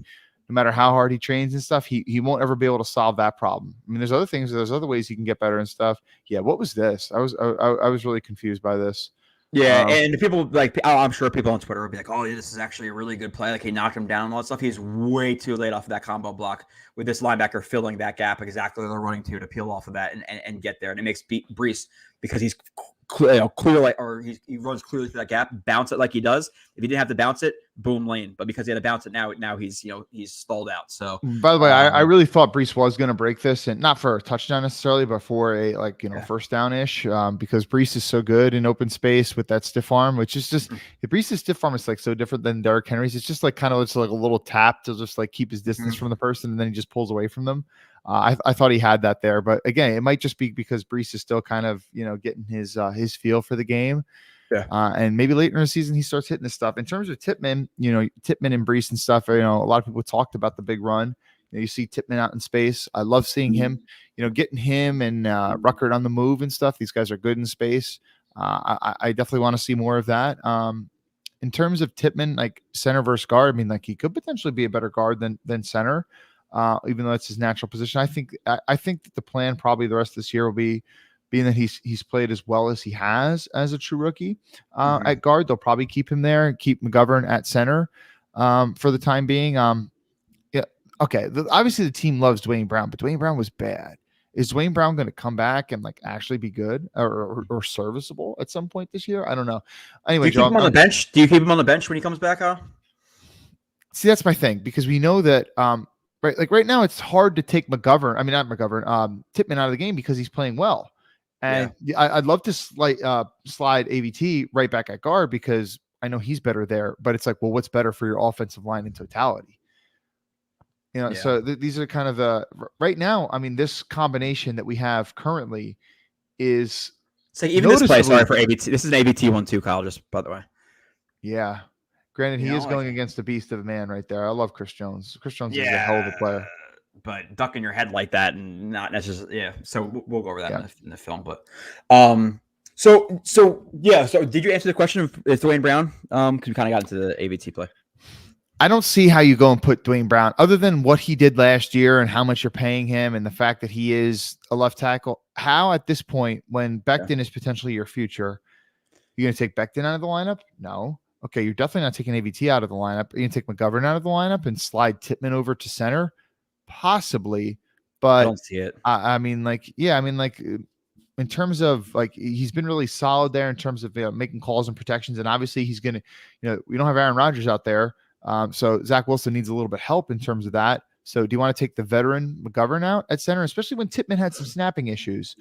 no matter how hard he trains and stuff, he won't ever be able to solve that problem. I mean, there's other ways he can get better and stuff. Yeah. What was this? I was really confused by this. Yeah, and people I'm sure people on Twitter will be like, "Oh, this is actually a really good play. He knocked him down and all that stuff." He's way too late off of that combo block with this linebacker filling that gap exactly where they're running to peel off of that and get there. And it makes Brees, because he's clear, he runs clearly through that gap, bounce it like he does. If he didn't have to bounce it, boom, lane. But because he had to bounce it now he's stalled out. So by the way, I really thought Brees was going to break this, and not for a touchdown necessarily, but for a first down ish, because Brees is so good in open space with that stiff arm, which is just Brees' stiff arm is so different than Derrick Henry's. It's just kind of a little tap to just keep his distance from the person, and then he just pulls away from them. I thought he had that there, but again, it might just be because Brees is still kind of getting his feel for the game. Yeah. And maybe later in the season he starts hitting this stuff. In terms of Tippmann, Tippmann and Brees and stuff, a lot of people talked about the big run. You see Tippmann out in space. I love seeing him, getting him and Ruckert on the move and stuff. These guys are good in space. I definitely want to see more of that. In terms of Tippmann, center versus guard, I mean, he could potentially be a better guard than center. Even though it's his natural position. I think that the plan probably the rest of this year will be, being that he's played as well as he has as a true rookie at guard, they'll probably keep him there and keep McGovern at center for the time being. Okay. Obviously the team loves Dwayne Brown, but Dwayne Brown was bad. Is Dwayne Brown going to come back and actually be good or serviceable at some point this year? I don't know. Anyway, do you keep him on the bench? Do you keep him on the bench when he comes back, Kyle? See, that's my thing, because we know that right now it's hard to take Tippmann out of the game because he's playing well. And I'd love to slide AVT right back at guard because I know he's better there, but it's well, what's better for your offensive line in totality? So these are kind of right now. I mean, this combination that we have currently is even this play. Sorry for AVT. This is an AVT 1-2, Kyle. Just by the way. Yeah. Granted, You he know, is going against a beast of a man right there. I love Chris Jones. Chris Jones is a yeah, hell of a player. but ducking your head like that and not necessarily. Yeah. So we'll go over that in the film. But so yeah. So did you answer the question of Dwayne Brown? Because we kind of got into the AVT play. I don't see how you go and put Dwayne Brown, other than what he did last year and how much you're paying him and the fact that he is a left tackle. How at this point, when Becton is potentially your future, you're going to take Becton out of the lineup? No. Okay, you're definitely not taking AVT out of the lineup. You're going to take McGovern out of the lineup and slide Tippmann over to center? Possibly. But I don't see it. I mean, in terms of he's been really solid there in terms of making calls and protections. And obviously he's going to, we don't have Aaron Rodgers out there. So Zach Wilson needs a little bit of help in terms of that. So do you want to take the veteran McGovern out at center, especially when Tippmann had some snapping issues?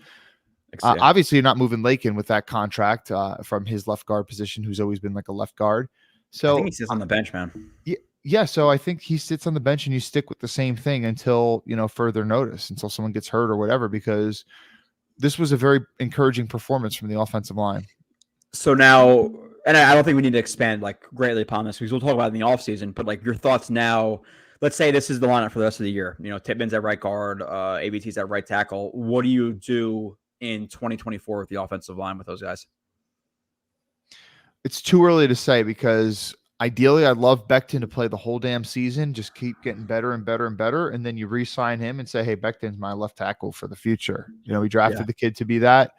Obviously, you're not moving Lakin with that contract from his left guard position, who's always been like a left guard. So I think he sits on the bench, man. Yeah. So I think he sits on the bench and you stick with the same thing until, further notice, until someone gets hurt or whatever, because this was a very encouraging performance from the offensive line. So now, and I don't think we need to expand greatly upon this because we'll talk about it in the offseason, but your thoughts now. Let's say this is the lineup for the rest of the year. Tippmann's at right guard, AVT's at right tackle. What do you do in 2024 with the offensive line with those guys? It's too early to say because ideally I'd love Becton to play the whole damn season, just keep getting better and better and better. And then you re-sign him and say, hey, Becton's my left tackle for the future. We drafted the kid to be that.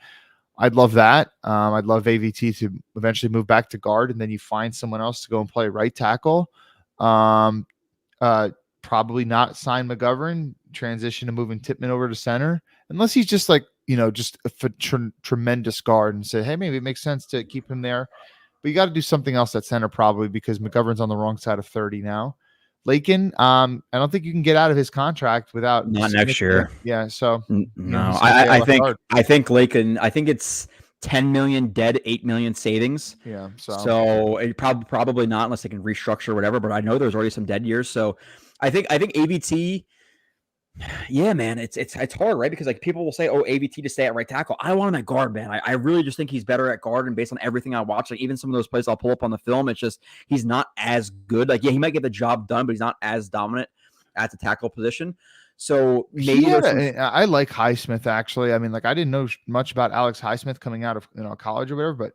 I'd love that. I'd love AVT to eventually move back to guard, and then you find someone else to go and play right tackle. Probably not sign McGovern, transition to moving Tippmann over to center, unless he's just just a tremendous guard and say, hey, maybe it makes sense to keep him there. But you got to do something else at center probably because McGovern's on the wrong side of 30 now. Lakin, I don't think you can get out of his contract without not next year. Yeah, so no, I think Lakin. I think it's 10 million dead, 8 million savings. Yeah, so it probably not unless they can restructure or whatever. But I know there's already some dead years, so I think AVT. Yeah, man, it's hard, right? Because people will say, "Oh, AVT to stay at right tackle." I want him at guard, man. I really just think he's better at guard, and based on everything I watch, even some of those plays I'll pull up on the film, it's just he's not as good. He might get the job done, but he's not as dominant at the tackle position. So maybe I like Highsmith actually. I mean, I didn't know much about Alex Highsmith coming out of college or whatever, but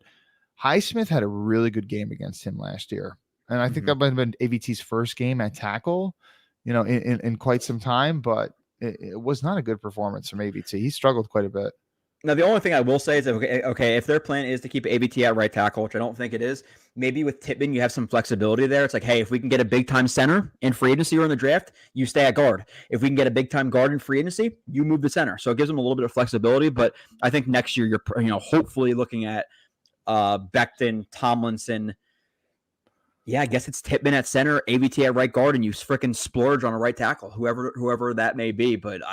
Highsmith had a really good game against him last year, and I think that might have been AVT's first game at tackle. In quite some time, but it was not a good performance from AVT. He struggled quite a bit. Now, the only thing I will say is, okay, if their plan is to keep AVT at right tackle, which I don't think it is, maybe with Tippmann, you have some flexibility there. It's hey, if we can get a big-time center in free agency or in the draft, you stay at guard. If we can get a big-time guard in free agency, you move the center. So it gives them a little bit of flexibility, but I think next year you're hopefully looking at Becton, Tomlinson. Yeah, I guess it's Tippmann at center, AVT at right guard, and you freaking splurge on a right tackle, whoever that may be. But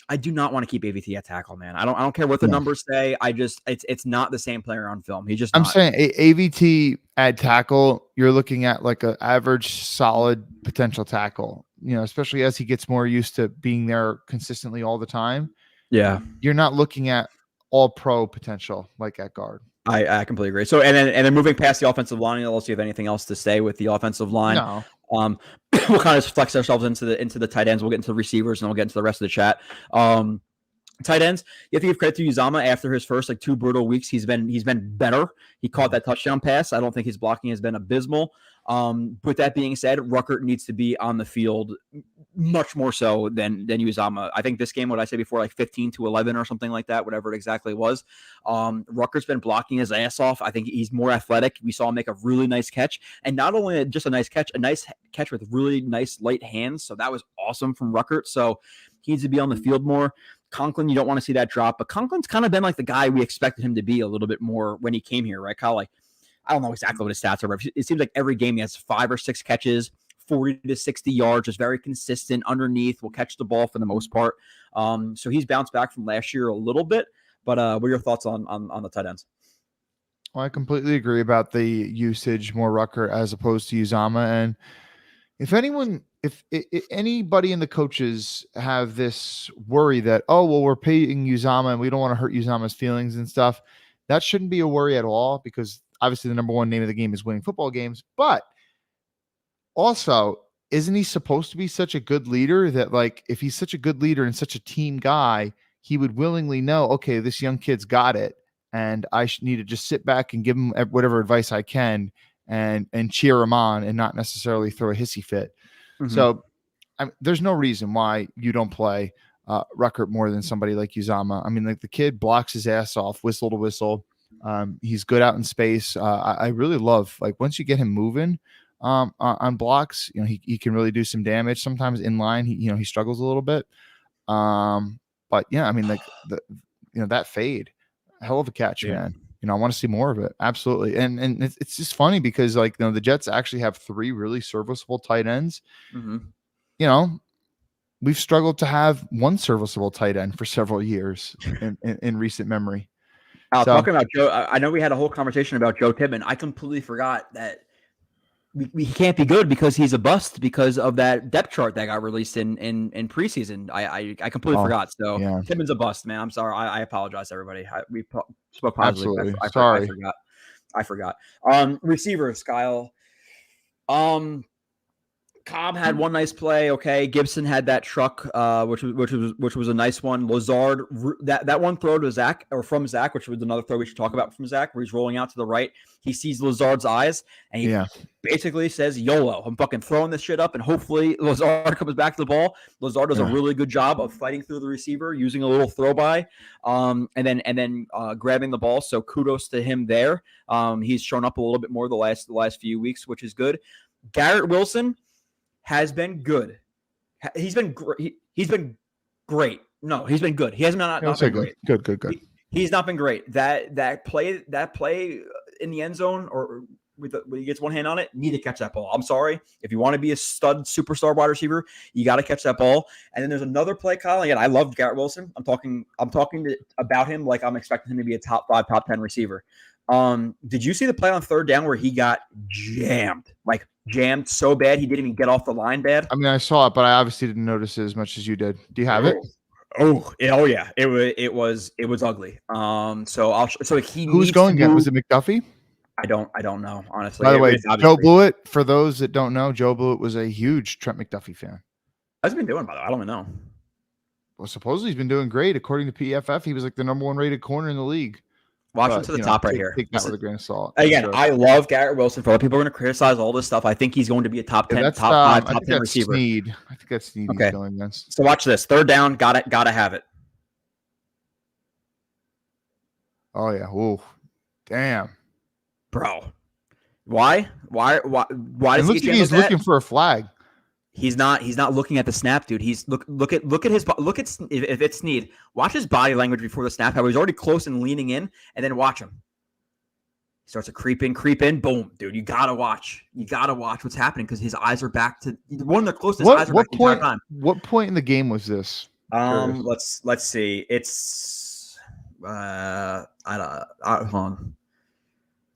I do not want to keep AVT at tackle, man. I don't care what the numbers say. It's not the same player on film. I'm saying AVT at tackle, you're looking at an average, solid potential tackle. Especially as he gets more used to being there consistently all the time. Yeah, you're not looking at all pro potential at guard. I completely agree. So and then moving past the offensive line, unless you have anything else to say with the offensive line, no. We'll kind of flex ourselves into the tight ends. We'll get into the receivers and we'll get into the rest of the chat. Tight ends, you have to give credit to Uzama after his first 2 brutal weeks. He's been better. He caught that touchdown pass. I don't think his blocking has been abysmal. With that being said, Ruckert needs to be on the field much more so than Uzama. I think this game, what I said before, 15-11 or something like that, whatever it exactly was. Ruckert's been blocking his ass off. I think he's more athletic. We saw him make a really nice catch, and not only just a nice catch with really nice light hands. So that was awesome from Ruckert. So he needs to be on the field more. Conklin, you don't want to see that drop, but Conklin's kind of been the guy we expected him to be a little bit more when he came here, right, Kyle? I don't know exactly what his stats are, but it seems like every game he has 5 or 6 catches, 40 to 60 yards, just very consistent underneath, will catch the ball for the most part. So he's bounced back from last year a little bit, but what are your thoughts on the tight ends? Well, I completely agree about the usage, more Ruckert as opposed to Uzama. And if anybody in the coaches have this worry that, we're paying Uzama and we don't want to hurt Uzama's feelings and stuff, that shouldn't be a worry at all, because obviously the number one name of the game is winning football games. But Also, isn't he supposed to be such a good leader that, like, if he's such a good leader and such a team guy, he would willingly know, okay, this young kid's got it, and I need to just sit back and give him whatever advice I can and cheer him on and not necessarily throw a hissy fit. Mm-hmm. So there's no reason why you don't play Ruckert more than somebody like Uzama. I mean, like, the kid blocks his ass off, whistle to whistle. He's good out in space. I really love, like, once you get him moving on blocks, you know, he can really do some damage. Sometimes in line, he struggles a little bit. But yeah, I mean, like, that fade, hell of a catch, man. You know, I want to see more of it. Absolutely. And it's just funny because, like, you know, the Jets actually have 3 really serviceable tight ends. Mm-hmm. You know, we've struggled to have one serviceable tight end for several years in recent memory. Talking about Joe, I know we had a whole conversation about Joe Tippmann. I completely forgot that we can't be good because he's a bust because of that depth chart that got released in preseason. I completely forgot. So yeah. Tippmann's a bust, man. I'm sorry. I apologize, everybody. We spoke positively. Absolutely. Sorry. I forgot. Receivers, Kyle. Cobb had one nice play. Okay, Gibson had that truck, which was a nice one. Lazard, that one throw to Zach, or from Zach, which was another throw we should talk about from Zach, where he's rolling out to the right. He sees Lazard's eyes, and he basically says, "YOLO, I'm fucking throwing this shit up," and hopefully Lazard comes back to the ball. Lazard does a really good job of fighting through the receiver, using a little throw by, and then grabbing the ball. So kudos to him there. He's shown up a little bit more the last few weeks, which is good. Garrett Wilson has been good. He's been great. He's been great. No, he's been good. He hasn't not been great. Good. He's not been great. That play in the end zone, or when he gets one hand on it, need to catch that ball. I'm sorry. If you want to be a stud superstar wide receiver, you got to catch that ball. And then there's another play, Kyle. Again, I love Garrett Wilson. I'm talking about him like I'm expecting him to be a top 5, top 10 receiver. Did you see the play on third down where he got jammed so bad he didn't even get off the line bad? I mean, I saw it, but I obviously didn't notice it as much as you did. Do you have it? Oh yeah. It was ugly. Who's going again? Was it McDuffie? I don't know, honestly. By the way, Joe Blewett, for those that don't know, Joe Blewett was a huge Trent McDuffie fan. How's he been doing, by the way? I don't even know. Well, supposedly he's been doing great. According to PFF, he was like the number 1 rated corner in the league. Watch him to the top right here. Take that with a grain of salt. Again, sure. I love Garrett Wilson. For all people are going to criticize all this stuff, I think he's going to be a top 10, top 5, top 10 receiver. Snead. I think that's Snead he's going against. So watch this. Third down, gotta have it. Oh yeah. Ooh. Damn. Bro. Why does he get jammed like that? He's looking for a flag. He's not looking at the snap, dude. He's look at if it's Snead. Watch his body language before the snap. How he's already close and leaning in, and then watch him. He starts to creep in. Boom, dude. You gotta watch what's happening because his eyes are back to one of the closest eyes are back the entire time. What point in the game was this? Let's see. It's hold on.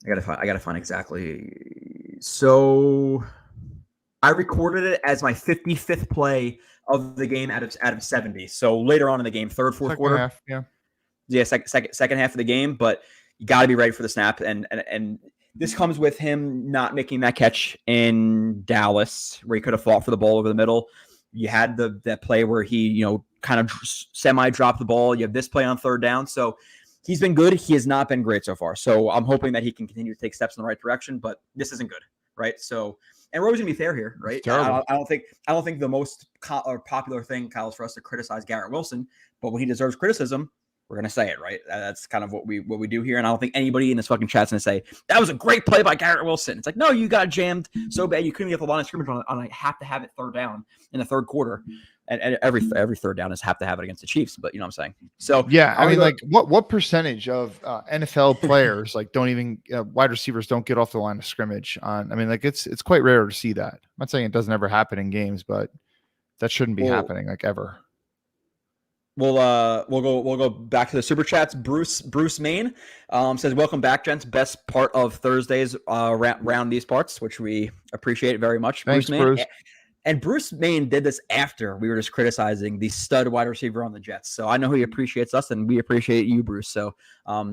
I gotta find exactly. So I recorded it as my 55th play of the game out of 70. So later on in the game, third, fourth quarter. Half, second half of the game. But you got to be ready for the snap, and this comes with him not making that catch in Dallas where he could have fought for the ball over the middle. You had that play where he kind of semi dropped the ball. You have this play on third down. So he's been good. He has not been great so far. So I'm hoping that he can continue to take steps in the right direction. But this isn't good, right? So. And we're always gonna be fair here, right? I don't think the most popular thing, Kyle, is for us to criticize Garrett Wilson, but when he deserves criticism, we're gonna say it, right? That's kind of what we do here. And I don't think anybody in this fucking chat's gonna say that was a great play by Garrett Wilson. It's like, no, you got jammed so bad you couldn't get the line of scrimmage on a have to have it third down in the third quarter. And every third down is have to have it against the Chiefs, but you know what I'm saying? So yeah, I mean, like what percentage of NFL players don't even wide receivers don't get off the line of scrimmage on? I mean, like it's quite rare to see that. I'm not saying it doesn't ever happen in games, but that shouldn't be happening ever. We'll go back to the super chats. Bruce Main says, "Welcome back, gents. Best part of Thursdays round these parts, which we appreciate very much." Thanks, Bruce. And Bruce Main did this after we were just criticizing the stud wide receiver on the Jets. So I know he appreciates us, and we appreciate you, Bruce. So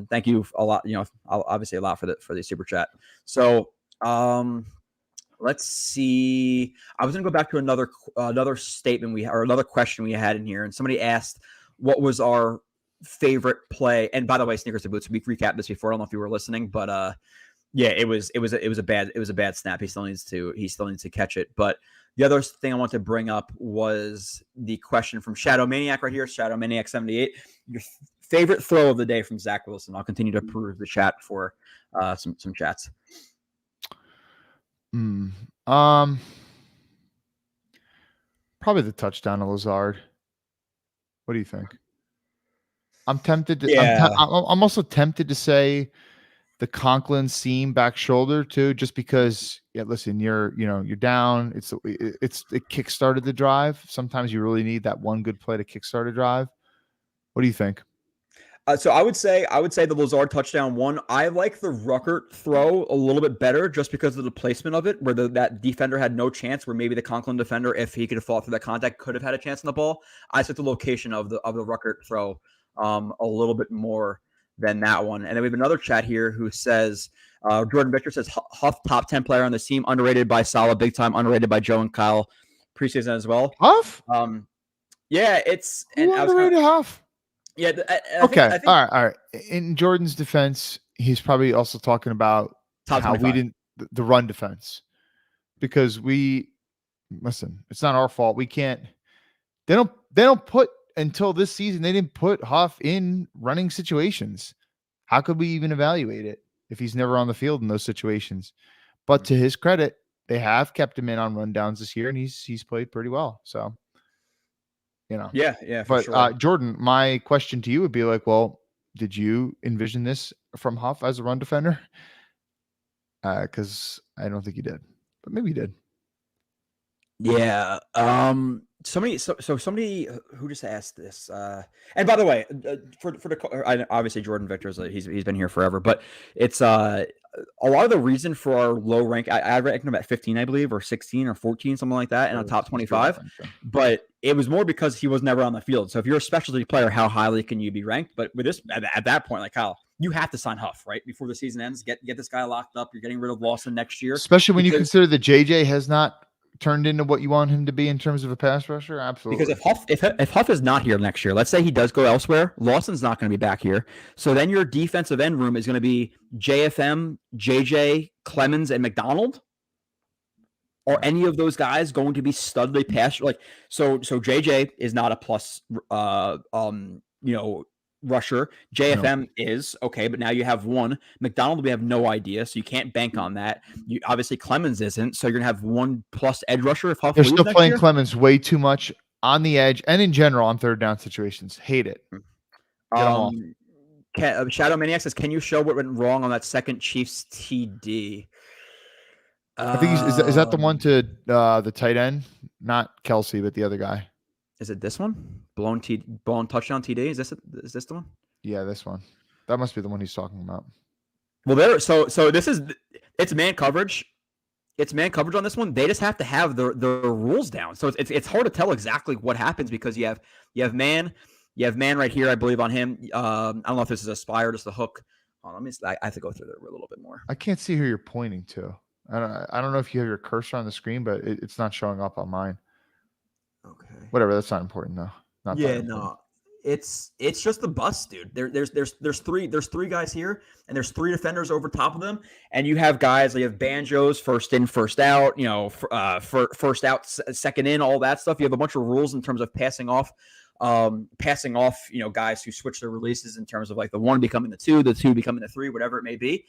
thank you a lot. Obviously a lot for the super chat. So Let's see. I was going to go back to another statement or another question we had in here, and somebody asked what was our favorite play. And by the way, Sneakers to Boots, we recapped this before. I don't know if you were listening, but yeah, it was a bad snap. He still needs to catch it. But the other thing I want to bring up was the question from Shadow Maniac right here, Shadow Maniac 78. Your favorite throw of the day from Zach Wilson. I'll continue to peruse the chat for some chats. Probably the touchdown to Lazard. What do you think? I'm tempted to. Yeah. I'm also tempted to say the Conklin seam back shoulder too, just because. Yeah, listen, you're down. It kick-started the drive. Sometimes you really need that one good play to kickstart a drive. What do you think? So I would say the Lazard touchdown one. I like the Ruckert throw a little bit better just because of the placement of it, where that defender had no chance, where maybe the Conklin defender, if he could have fought through that contact, could have had a chance on the ball. I took the location of the Ruckert throw a little bit more than that one. And then we have another chat here who says, Jordan Victor says, Huff, top 10 player on the team, underrated by Salah, big time, underrated by Joe and Kyle, preseason as well. Huff? Yeah, it's and underrated Huff. Yeah. Okay. I think, all right. In Jordan's defense, he's probably also talking about how we didn't the run defense, because listen, it's not our fault. We can't. They don't put until this season. They didn't put Huff in running situations. How could we even evaluate it if he's never on the field in those situations? But to his credit, they have kept him in on rundowns this year, and he's played pretty well. So. Yeah. But sure. Jordan, my question to you would be like, well, did you envision this from Huff as a run defender? Because I don't think you did, but maybe you did. Yeah. Somebody who just asked this. And by the way, obviously Jordan Victor's he's been here forever, but it's a lot of the reason for our low rank. I ranked him at 15, I believe, or 16 or 14, something like that, in a top 25. But it was more because he was never on the field. So if you're a specialty player, how highly can you be ranked? But with this, at that point, like Kyle, you have to sign Huff right before the season ends. Get this guy locked up. You're getting rid of Lawson next year, especially when you consider that JJ has not turned into what you want him to be in terms of a pass rusher. Absolutely. Because if Huff is not here next year, let's say he does go elsewhere, Lawson's not going to be back here. So then your defensive end room is going to be JFM, JJ, Clemens, and McDonald. Are any of those guys going to be studly pass? So JJ is not a plus rusher. JFM is okay, but now you have one. McDonald, we have no idea, so you can't bank on that. Obviously Clemens isn't, so you're gonna have one plus edge rusher. If Huff they're still playing Clemens way too much on the edge and in general on third down situations. Hate it. Shadow Maniac says, "Can you show what went wrong on that second Chiefs TD?" I think is that the one to the tight end, not Kelsey, but the other guy. Is it this one? Blown touchdown TD? Is this the one? Yeah, this one. That must be the one he's talking about. Well, so it's man coverage. It's man coverage on this one. They just have to have the rules down. So it's hard to tell exactly what happens because you have man right here, I believe, on him. I don't know if this is a spy or just a hook. I have to go through there a little bit more. I can't see who you're pointing to. I don't know if you have your cursor on the screen, but it's not showing up on mine. Okay. Whatever. That's not important though. It's just the bust, dude. There's three guys here, and there's three defenders over top of them, and you have guys. You have banjos, first in, first out. First out, second in, all that stuff. You have a bunch of rules in terms of passing off. Guys who switch their releases in terms of like the one becoming the two becoming the three, whatever it may be.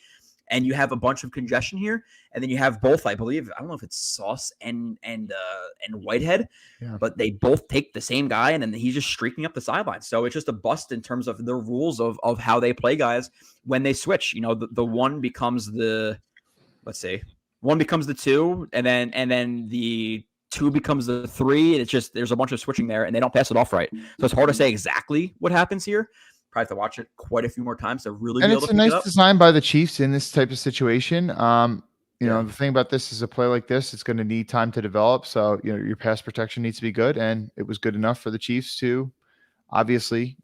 And you have a bunch of congestion here, and then you have both. I believe I don't know if it's Sauce and Whitehead, but they both take the same guy, and then he's just streaking up the sideline. So it's just a bust in terms of the rules of how they play guys when they switch. The one becomes one becomes the two, and then the two becomes the three. And it's just there's a bunch of switching there, and they don't pass it off right. So it's hard to say exactly what happens here. Probably have to watch it quite a few more times to really. And it's a nice design by the Chiefs in this type of situation. The thing about this is a play like this, it's going to need time to develop. So your pass protection needs to be good, and it was good enough for the Chiefs to obviously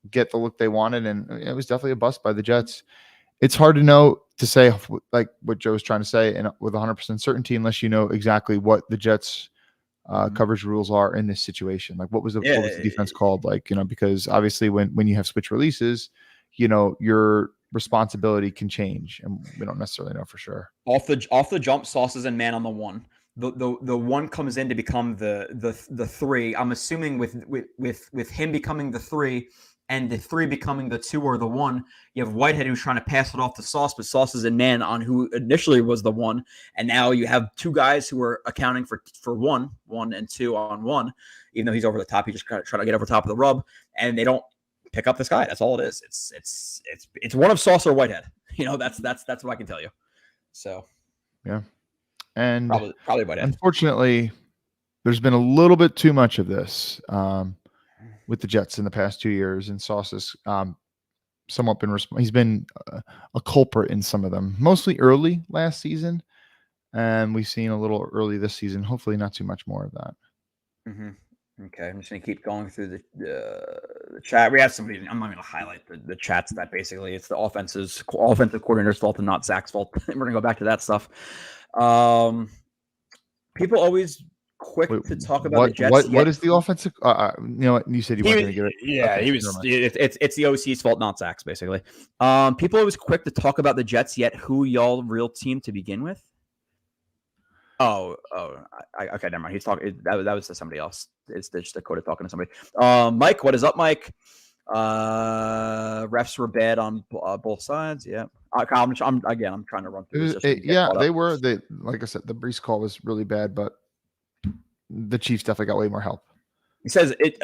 get the look they wanted, and it was definitely a bust by the Jets. it's hard to know to say like what Joe's trying to say and with 100% certainty unless you know exactly what the Jets coverage rules are in this situation. Like what was the defense called? Like, because obviously when you have switch releases, your responsibility can change and we don't necessarily know for sure. Off the jump, Sauce is in man on the one. The one comes in to become the three. I'm assuming with him becoming the three and the three becoming the two or the one, you have Whitehead who's trying to pass it off to Sauce, but Sauce is in man on who initially was the one. And now you have two guys who are accounting for one and two on one, even though he's over the top. He just trying to get over top of the rub, and they don't pick up this guy. That's all it is. It's one of Sauce or Whitehead. That's what I can tell you. So, yeah. And probably Whitehead. Unfortunately, there's been a little bit too much of this with the Jets in the past 2 years, and Sauce has somewhat been he's been a culprit in some of them, mostly early last season, and we've seen a little early this season. Hopefully, not too much more of that. Mm-hmm. Okay, I'm just gonna keep going through the chat. We have somebody. I'm not gonna highlight the chats. That basically it's the offensive coordinator's fault and not Zach's fault. We're gonna go back to that stuff. People always quick to talk about the Jets. What is the offensive? You said you weren't going to give it. Yeah, okay, he was. It's the OC's fault, not Zach's, basically. People always quick to talk about the Jets. Yet, who y'all real team to begin with? Okay, never mind. He's talking. That was to somebody else. It's just Dakota talking to somebody. Mike, what is up, Mike? Refs were bad on both sides. Yeah. I'm trying to run through this. They were. Like I said, the Brees call was really bad, but the Chiefs definitely got way more help. He says it.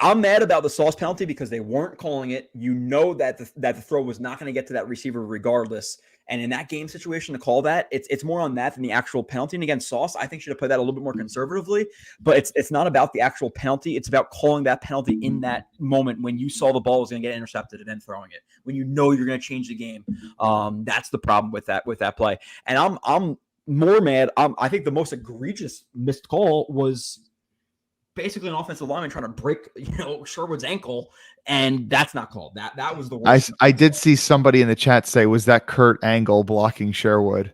I'm mad about the Sauce penalty because they weren't calling it. That the throw was not going to get to that receiver regardless. And in that game situation, to call that, it's more on that than the actual penalty. And again, Sauce, I think, should have played that a little bit more conservatively. But it's not about the actual penalty. It's about calling that penalty in that moment when you saw the ball was going to get intercepted and then throwing it. When you know you're going to change the game. That's the problem with that play. And I'm more mad. I think the most egregious missed call was basically an offensive lineman trying to break, Sherwood's ankle, and that's not called. That was the worst. I did see somebody in the chat say, "Was that Kurt Angle blocking Sherwood?"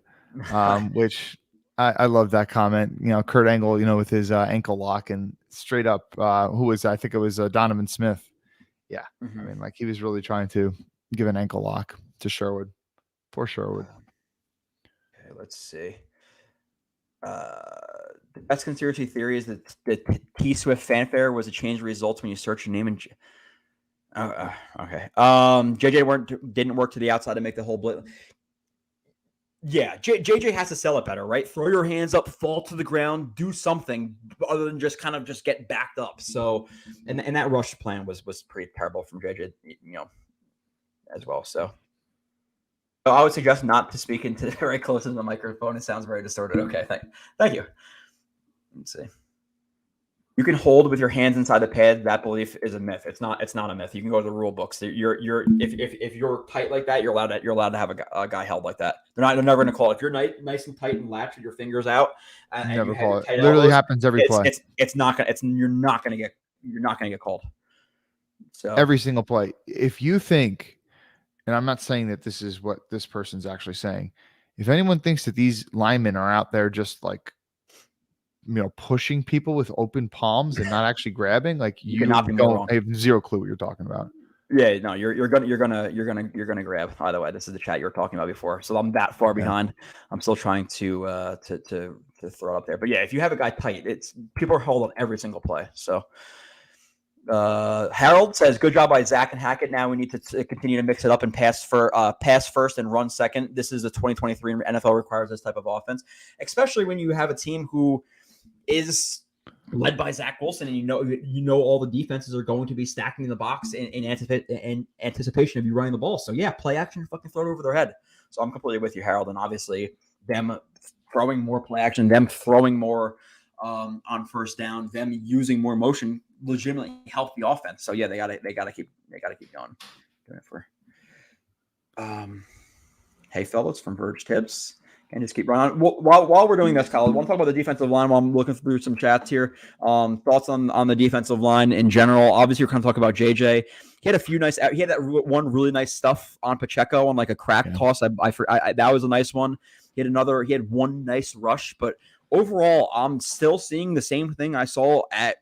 Which I love that comment. Kurt Angle, with his ankle lock and straight up. Who was I think it was Donovan Smith. Yeah, I mean, like he was really trying to give an ankle lock to Sherwood. Poor Sherwood. Okay, let's see. The best conspiracy theory is that the T-Swift fanfare was a change of results when you search your name and. Okay. JJ didn't work to the outside to make the whole Blitz. Yeah, JJ has to sell it better, right? Throw your hands up, fall to the ground, do something other than just get backed up. So, and that rush plan was pretty terrible from JJ, as well. So I would suggest not to speak into very close to the microphone. It sounds very distorted. Okay, thank you. Let's see. You can hold with your hands inside the pad. That belief is a myth. It's not a myth. You can go to the rule books. If you're tight like that, you're allowed to have a guy held like that. They're never going to call it. If you're nice and tight and latched with your fingers out, and never call it. Literally happens every play. You're not going to get called. So every single play. If you think, and I'm not saying that this is what this person's actually saying. If anyone thinks that these linemen are out there just like, pushing people with open palms and not actually grabbing, like you cannot be more wrong. I have zero clue what you're talking about. Yeah, no, you're gonna grab. By the way, this is the chat you were talking about before, so I'm that far behind. I'm still trying to throw it up there, but yeah, if you have a guy tight, people are held on every single play. So Harold says, "Good job by Zach and Hackett. Now we need to continue to mix it up and pass first and run second. This is the 2023 NFL requires this type of offense, especially when you have a team who is led by Zach Wilson, and you know all the defenses are going to be stacking the box in anticipation of you running the ball. So yeah, play action, fucking throw it over their head. So I'm completely with you, Harold, and obviously them throwing more play action, them throwing more on first down, them using more motion legitimately help the offense. So yeah, they gotta keep going. Doing it for. Hey fellas from Verge Tips. And just keep running. While we're doing this, Kyle, I want to talk about the defensive line while I'm looking through some chats here. Thoughts on the defensive line in general. Obviously, we're kind of talking about JJ. He had a few nice. He had that one really nice stuff on Pacheco on like a crack toss. That was a nice one. He had one nice rush, but overall, I'm still seeing the same thing I saw at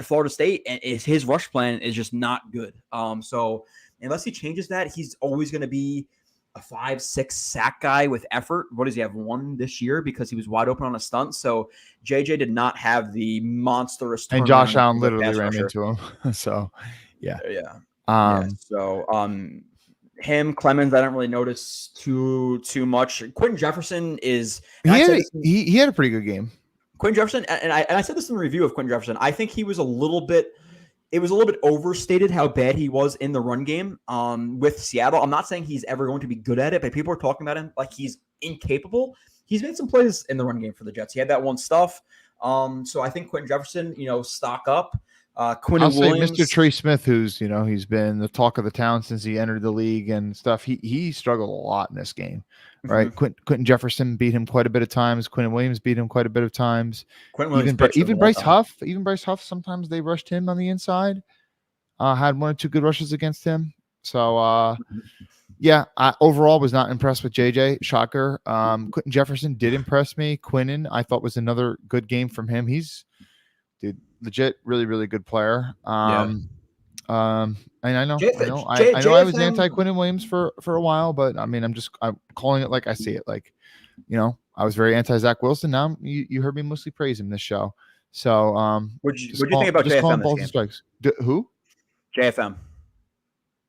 Florida State, and his rush plan is just not good. So unless he changes that, he's always going to be a 5-6 sack guy with effort. What does he have? One this year because he was wide open on a stunt. So JJ did not have the monstrous. And Josh Allen literally ran into him. So, yeah. Him, Clemens, I don't really notice too much. Quentin Jefferson is. He had a pretty good game. Quentin Jefferson, and I said this in the review of Quentin Jefferson. I think he was a little bit. It was a little bit overstated how bad he was in the run game with Seattle. I'm not saying he's ever going to be good at it, but people are talking about him like he's incapable. He's made some plays in the run game for the Jets. He had that one stuff. So I think Quentin Jefferson, stock up. Quinn Williams, Mr. Trey Smith, who's he's been the talk of the town since he entered the league and stuff. He struggled a lot in this game, right? Mm-hmm. Quentin Jefferson beat him quite a bit of times. Quinn Williams beat him quite a bit of times. Even Bryce Huff. Sometimes they rushed him on the inside. Had one or two good rushes against him. So I overall was not impressed with JJ. Shocker. Quentin Jefferson did impress me. Quinnen, I thought, was another good game from him. He's legit, really, really good player. And I know I was anti Quinnen Williams for a while, but I mean, I'm calling it like I see it. Like, I was very anti Zach Wilson. Now you heard me mostly praise him this show. So, what do you think about JFM this game? Strikes. Who? JFM.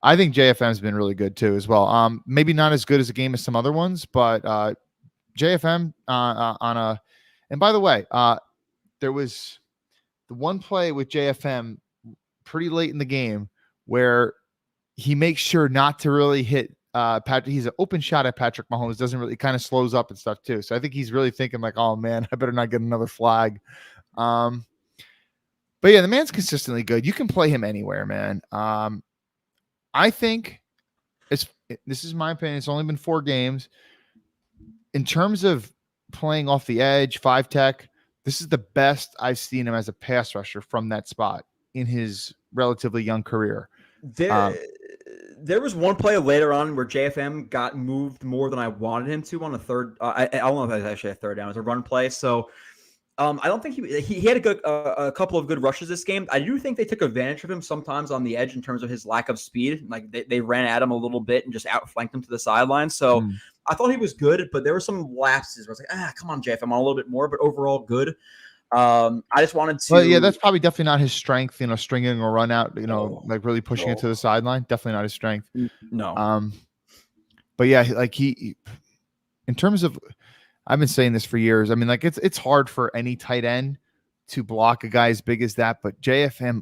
I think JFM's been really good too as well. Maybe not as good as a game as some other ones, but JFM and by the way, there was the one play with JFM pretty late in the game where he makes sure not to really hit Patrick. He's an open shot at Patrick Mahomes. Doesn't really, kind of slows up and stuff too. So I think he's really thinking like, oh man, I better not get another flag. But yeah, the man's consistently good. You can play him anywhere, man. I think this is my opinion. It's only been 4 games. In terms of playing off the edge, 5-tech, this is the best I've seen him as a pass rusher from that spot in his relatively young career. There was one play later on where JFM got moved more than I wanted him to on a third. I don't know if it was actually a third down. It was a run play. So I don't think he had a couple of good rushes this game. I do think they took advantage of him sometimes on the edge in terms of his lack of speed. Like they ran at him a little bit and just outflanked him to the sideline. So I thought he was good, but there were some lapses where I was like, come on, JFM, on a little bit more, but overall good. I just wanted to. Well, yeah, that's probably definitely not his strength. Stringing a run out. Like really pushing it to the sideline. Definitely not his strength. No. But yeah, like he, in terms of, I've been saying this for years. I mean, like it's hard for any tight end to block a guy as big as that. But JFM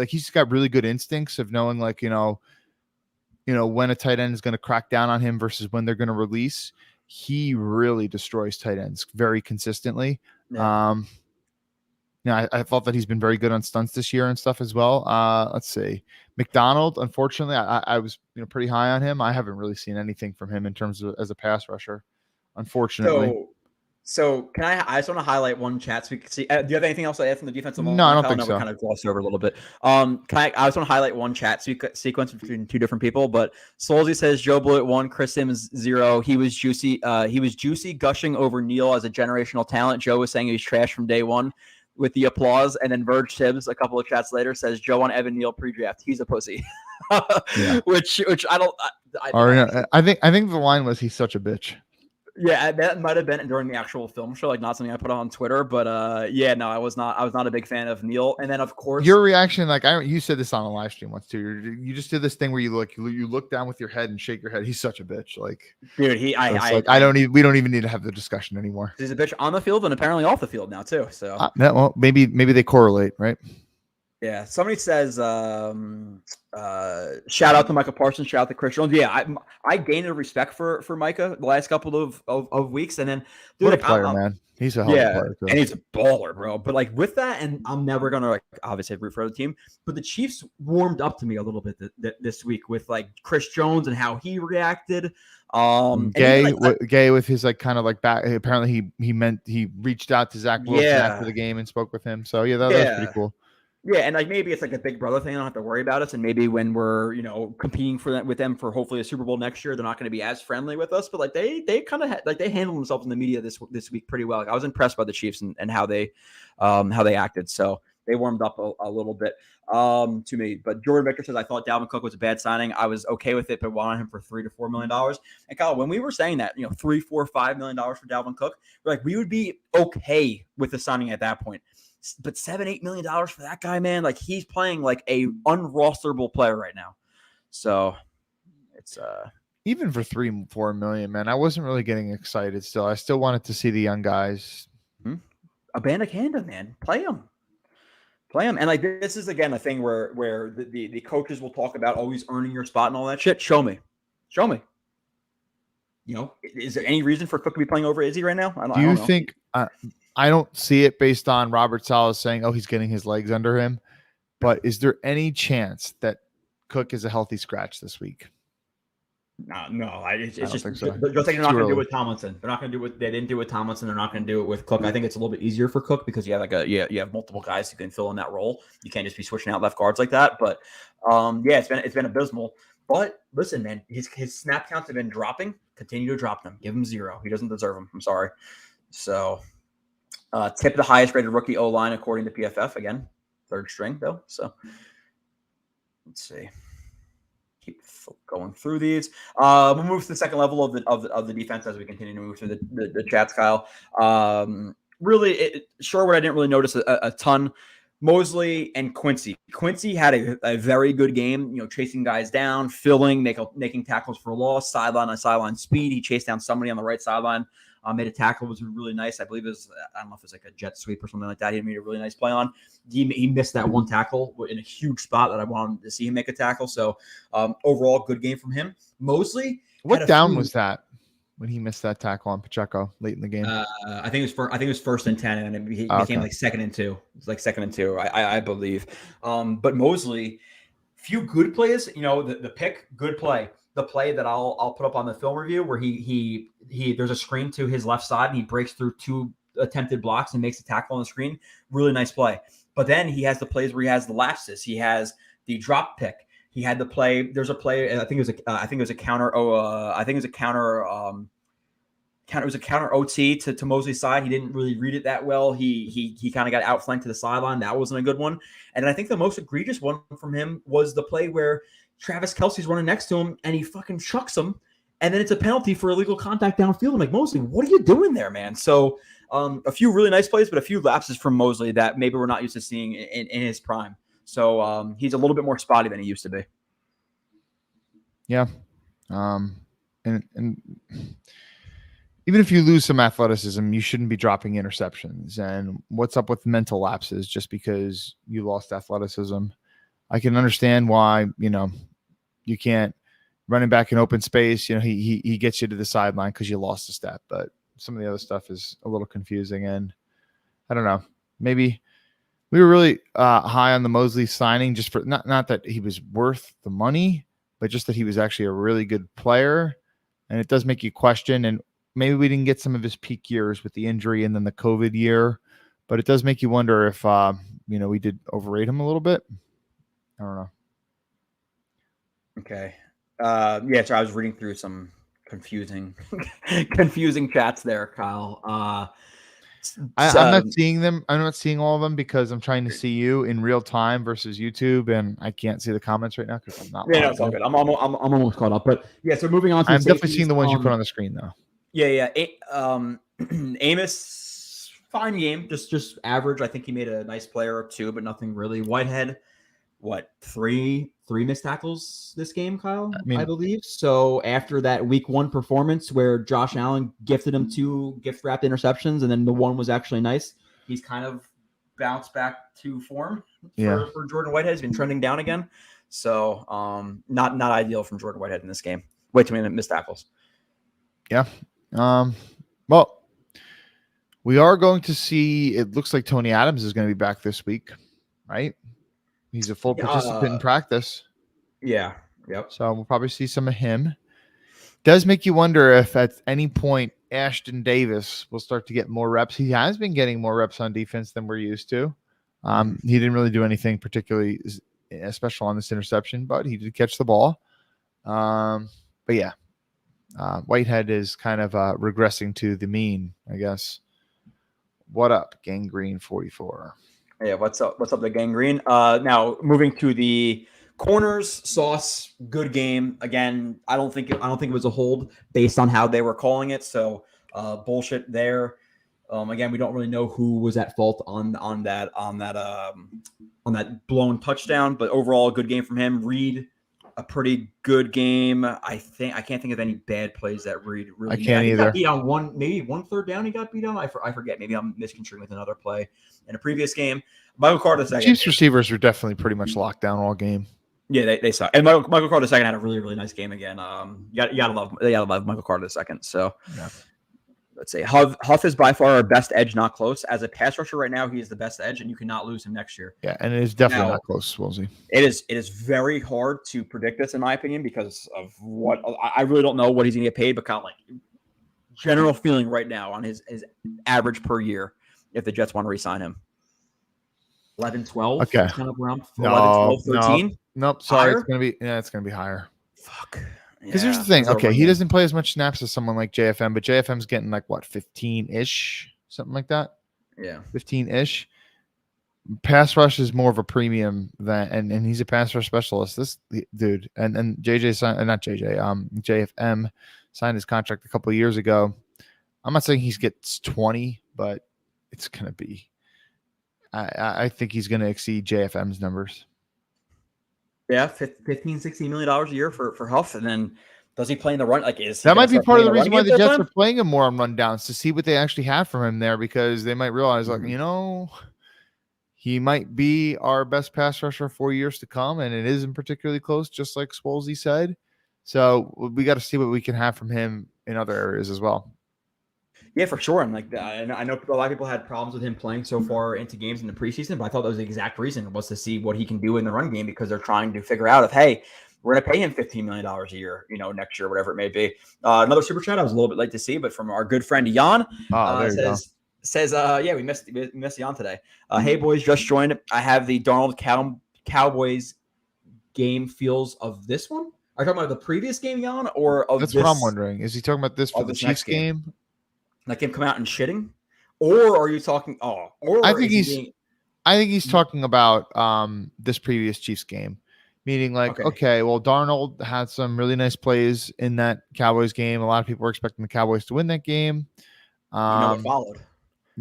he's got really good instincts of knowing, like when a tight end is going to crack down on him versus when they're going to release. He really destroys tight ends very consistently. Yeah. I thought that he's been very good on stunts this year and stuff as well. Let's see. McDonald, unfortunately, I was pretty high on him. I haven't really seen anything from him in terms of as a pass rusher, unfortunately. So can I just want to highlight one chat so we can see. Do you have anything else to add from the defensive line? No, I don't think so. We kind of glossed over a little bit. I just want to highlight one chat sequence between 2 different people. But Solzy says Joe Blewett 1, Chris Sims 0. He was juicy. Gushing over Neal as a generational talent. Joe was saying he was trash from day one with the applause. And then Verge Tibbs a couple of chats later says Joe on Evan Neal pre-draft. He's a pussy. Yeah. Which I don't. I think the line was he's such a bitch. Yeah, that might have been during the actual film show, like not something I put on Twitter, but I was not a big fan of Neal. And then of course your reaction, like you said this on a live stream once too. You just did this thing where you look down with your head and shake your head. He's such a bitch. Like, dude, we don't even need to have the discussion anymore. He's a bitch on the field and apparently off the field now too. So well, maybe they correlate, right? Yeah, somebody says, shout out to Micah Parsons, shout out to Chris Jones. Yeah, I gained a respect for Micah the last couple of weeks, and then dude, What a like, player, man. He's a hell of a yeah, player too. and he's a baller, bro. But like with that, and I'm never gonna like obviously root for the team, but the Chiefs warmed up to me a little bit this week with like Chris Jones and how he reacted. And Gay, even, like, Gay with his like kind of like back. Apparently, he reached out to Zach Wilson after the game and spoke with him. So yeah, that's pretty cool. Yeah, and like maybe it's like a big brother thing. I don't have to worry about us. And maybe when we're competing for that with them for hopefully a Super Bowl next year, they're not going to be as friendly with us. But like they kind of like they handled themselves in the media this week pretty well. Like, I was impressed by the Chiefs and how they acted. So they warmed up a little bit to me. But Jordan Victor says, I thought Dalvin Cook was a bad signing. I was okay with it, but wanted him for $3 to $4 million. And Kyle, when we were saying that, $3, $4, $5 million for Dalvin Cook, we're like, we would be okay with the signing at that point. But $7-8 million for that guy, man, like he's playing like a unrosterable player right now. So it's even for $3-4 million, man, I wasn't really getting excited. Still, I still wanted to see the young guys. Abanikanda, man, play him. And like this is again a thing where the coaches will talk about always earning your spot and all that shit. Show me. Is there any reason for Cook to be playing over Izzy right now? I don't know. Think? I don't see it based on Robert Saleh saying, "Oh, he's getting his legs under him." But is there any chance that Cook is a healthy scratch this week? No. It's just think so. Just like they're not going to do it with Tomlinson. They're not going to do what they didn't do with Tomlinson. They're not going to do it with Cook. I think it's a little bit easier for Cook because you have you have multiple guys who can fill in that role. You can't just be switching out left guards like that. But it's been abysmal. But listen, man, his snap counts have been dropping. Continue to drop them. Give him 0. He doesn't deserve them. I'm sorry. So. Tip the highest rated rookie O-line according to PFF. Again, 3rd string though. So let's see. Keep going through these. We'll move to the second level of the defense as we continue to move through the chats, Kyle. Sherwood, I didn't really notice a ton. Mosley and Quincy. Quincy had a very good game, chasing guys down, filling, making tackles for loss, sideline on sideline speed. He chased down somebody on the right sideline. Made a tackle, was really nice. I believe I don't know if it was like a jet sweep or something like that. He made a really nice play on. He missed that one tackle in a huge spot that I wanted to see him make a tackle. So overall, good game from him. Mosley. What down was that when he missed that tackle on Pacheco late in the game? I think it was 1st and 10, and it became like 2nd and 2. It's like 2nd and 2, I believe. But Mosley, few good plays. The pick, good play. The play that I'll put up on the film review where he there's a screen to his left side and he breaks through 2 attempted blocks and makes a tackle on the screen. Really nice play. But then he has the plays where he has the lapses. He has the drop pick. He had the play. There's a play. I think it was a counter. It was a counter OT to Mosley's side. He didn't really read it that well. He kind of got outflanked to the sideline. That wasn't a good one. And I think the most egregious one from him was the play where Travis Kelce's running next to him and he fucking chucks him. And then it's a penalty for illegal contact downfield. I'm like, Mosley, what are you doing there, man? So a few really nice plays, but a few lapses from Mosley that maybe we're not used to seeing in his prime. So he's a little bit more spotty than he used to be. Yeah. And even if you lose some athleticism, you shouldn't be dropping interceptions. And what's up with mental lapses just because you lost athleticism? I can understand why, you can't running back in open space. He gets you to the sideline because you lost a step, but some of the other stuff is a little confusing. And I don't know, maybe we were really high on the Mosley signing just for not that he was worth the money, but just that he was actually a really good player. And it does make you question, and maybe we didn't get some of his peak years with the injury and then the COVID year, but it does make you wonder if, we did overrate him a little bit. I don't know. Okay. So I was reading through some confusing chats there, Kyle. I'm not seeing them. I'm not seeing all of them because I'm trying to see you in real time versus YouTube, and I can't see the comments right now because I'm not. Yeah, no, it's all good. I'm almost caught up, but yeah. So moving on to I'm definitely seeing the ones you put on the screen though. Yeah. Amos, fine game, just average. I think he made a nice play or 2, but nothing really. Whitehead, three missed tackles this game, Kyle? I believe. So after that week 1 performance where Josh Allen gifted him 2 gift-wrapped interceptions, and then the one was actually nice, he's kind of bounced back to form. for Jordan Whitehead. He's been trending down again. So not ideal from Jordan Whitehead in this game. Way too many missed tackles. Yeah. Well, we are going to see, it looks like Tony Adams is going to be back this week, right? He's a full participant in practice. Yeah. Yep. So we'll probably see some of him. Does make you wonder if at any point Ashton Davis will start to get more reps. He has been getting more reps on defense than we're used to. He didn't really do anything particularly special on this interception, but he did catch the ball. But yeah, Whitehead is kind of regressing to the mean, I guess. What up, Gangrene 44? Yeah, what's up? What's up, the Gangrene? Now moving to the corners, Sauce, good game. Again, I don't think it was a hold based on how they were calling it. So bullshit there. Again, we don't really know who was at fault on that blown touchdown, but overall, a good game from him. Reed, a pretty good game. I can't think of any bad plays that Reed really. I can't either. He got beat on one third down. He got beat on. I forget. Maybe I'm misconstruing with another play in a previous game. Michael Carter second. Chiefs receivers were definitely pretty much locked down all game. Yeah, they suck. And Michael Carter II had a really, really nice game again. You gotta love Michael Carter II. So yeah. Let's say Huff is by far our best edge, not close. As a pass rusher right now, he is the best edge, and you cannot lose him next year. Yeah, and it is definitely not close, Woolsey. It is very hard to predict this, in my opinion, because of what I really don't know what he's gonna get paid, but kind of like general feeling right now on his average per year if the Jets want to re-sign him. 11, 12, okay. Kind of around 11, 12, 13. Nope, sorry, higher? It's gonna be higher. Fuck. Because here's the thing. Okay, he doesn't play as much snaps as someone like JFM, but JFM's getting like what, 15-ish, something like that. Yeah, 15-ish. Pass rush is more of a premium than, and he's a pass rush specialist. This dude, and JJ signed, not JJ, JFM signed his contract a couple of years ago. I'm not saying he gets 20, but it's gonna be. I think he's gonna exceed JFM's numbers. Yeah, $15-16 million a year for Huff, and then does he play in the run? Like, that might be part of the reason why the Jets are playing him more on rundowns, to see what they actually have from him there, because they might realize, like, he might be our best pass rusher for years to come, and it isn't particularly close, just like Swolsey said. So we got to see what we can have from him in other areas as well. Yeah, for sure. And like, I know a lot of people had problems with him playing so far into games in the preseason, but I thought that was the exact reason, was to see what he can do in the run game, because they're trying to figure out if, hey, we're going to pay him $15 million a year, next year, whatever it may be. Another super chat I was a little bit late to see, but from our good friend Jan, says, yeah, we missed Jan today. Hey boys, just joined. I have the Darnold Cowboys game feels of this one. Are you talking about the previous game, Jan, or of That's this? what I'm wondering. Is he talking about this for the Chiefs game? Like him come out and shitting, or are you talking? I think he's talking about this previous Chiefs game, meaning like, okay, well, Darnold had some really nice plays in that Cowboys game. A lot of people were expecting the Cowboys to win that game. What followed?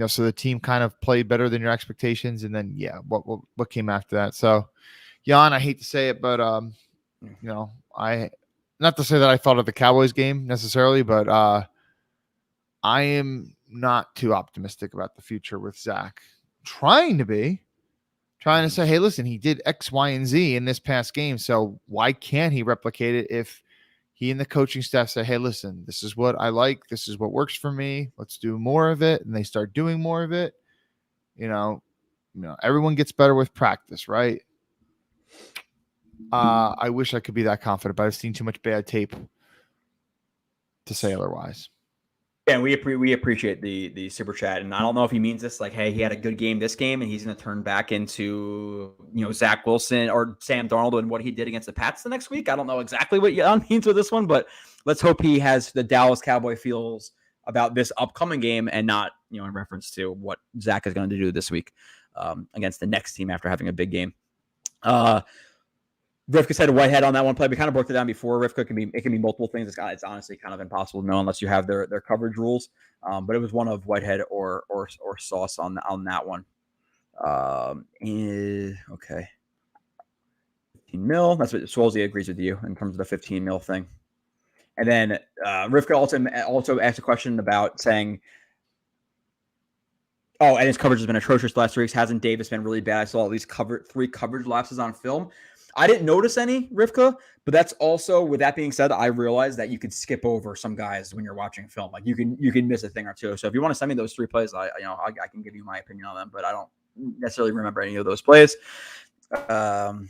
So the team kind of played better than your expectations, and then what came after that? So, Jan, I hate to say it, but I not to say that I thought of the Cowboys game necessarily, but I am not too optimistic about the future with Zach. Trying to say, hey, listen, he did X, Y, and Z in this past game, so why can't he replicate it if he and the coaching staff say, hey, listen, this is what I like, this is what works for me, let's do more of it, and they start doing more of it. Everyone gets better with practice, right? I wish I could be that confident, but I've seen too much bad tape to say otherwise. Yeah, we appreciate the super chat, and I don't know if he means this like, hey, he had a good game this game, and he's going to turn back into Zach Wilson or Sam Darnold and what he did against the Pats the next week. I don't know exactly what Jan means with this one, but let's hope he has the Dallas Cowboy feels about this upcoming game, and not in reference to what Zach is going to do this week against the next team after having a big game. Rivka said Whitehead on that one play. We kind of broke it down before. Rivka can be multiple things. It's honestly kind of impossible to know unless you have their coverage rules. But it was one of Whitehead or Sauce on that one. Okay. 15 mil. That's what Swolsey agrees with you in terms of the 15 mil thing. And then Rivka also asked a question about saying, Oh, and his coverage has been atrocious the last 3 weeks. Hasn't Davis been really bad? I saw at least 3 coverage lapses on film. I didn't notice any, Rivka, but that's also, with that being said, I realized that you could skip over some guys when you're watching film. Like you can miss a thing or two. So if you want to send me those 3 plays, I can give you my opinion on them, but I don't necessarily remember any of those plays. The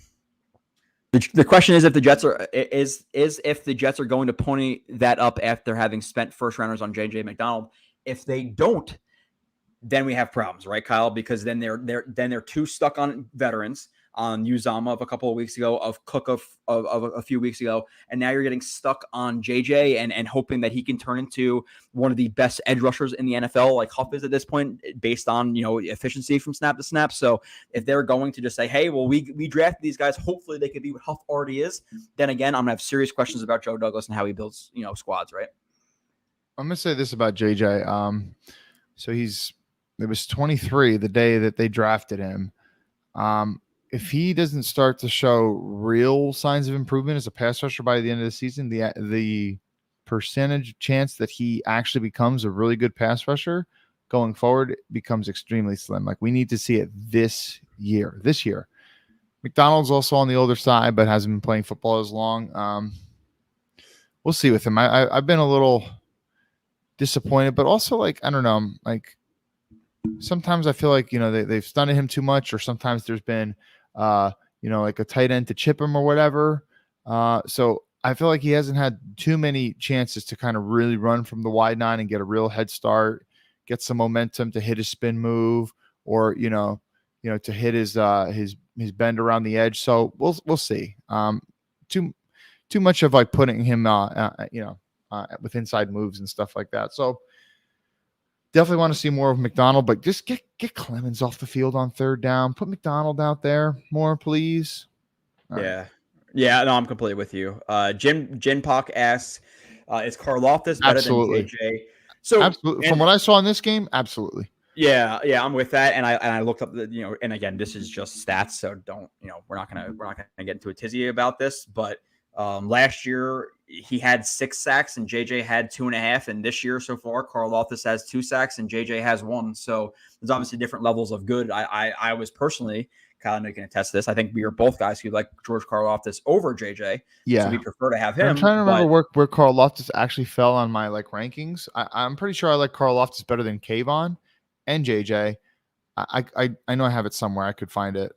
question is if the Jets are if the Jets are going to pony that up after having spent first rounders on JJ McDonald. If they don't, then we have problems, right, Kyle? Because then they're too stuck on veterans, on Uzama of a couple of weeks ago, of Cook of a few weeks ago, and now you're getting stuck on JJ and hoping that he can turn into one of the best edge rushers in the NFL, like Huff is at this point, based on efficiency from snap to snap. So if they're going to just say, hey, well, we drafted these guys, hopefully they could be what Huff already is, then again, I'm gonna have serious questions about Joe Douglas and how he builds squads, right? I'm gonna say this about JJ. So it was 23 the day that they drafted him. If he doesn't start to show real signs of improvement as a pass rusher by the end of the season, the percentage chance that he actually becomes a really good pass rusher going forward becomes extremely slim. Like, we need to see it this year. McDonald's also on the older side, but hasn't been playing football as long. We'll see with him. I've been a little disappointed, but also, like, I don't know, like, sometimes I feel like, they've stunted him too much, or sometimes there's been, like a tight end to chip him or whatever. So I feel like he hasn't had too many chances to kind of really run from the wide 9 and get a real head start, get some momentum to hit his spin move, or, to hit his bend around the edge. So we'll see. Too much of like putting him, with inside moves and stuff like that. So definitely want to see more of McDonald, but just get Clemens off the field on third down. Put McDonald out there more, please. All right. Yeah. No, I'm completely with you. Jin Pak asks, is Karlaftis better than JJ? So absolutely. From what I saw in this game, absolutely. Yeah, I'm with that. And I looked up the, and again, this is just stats, so don't, we're not gonna get into a tizzy about this, but last year he had 6 sacks and JJ had 2.5, and this year so far Karlaftis has 2 sacks and JJ has 1. So there's obviously different levels of good. I was personally, Kyle, and you can attest to this, I think we are both guys who like George Karlaftis over JJ. Yeah, so we prefer to have him. I'm trying to remember where Karlaftis actually fell on my like rankings. I'm pretty sure I like Karlaftis better than Kayvon and JJ. I know I have it somewhere. I could find it.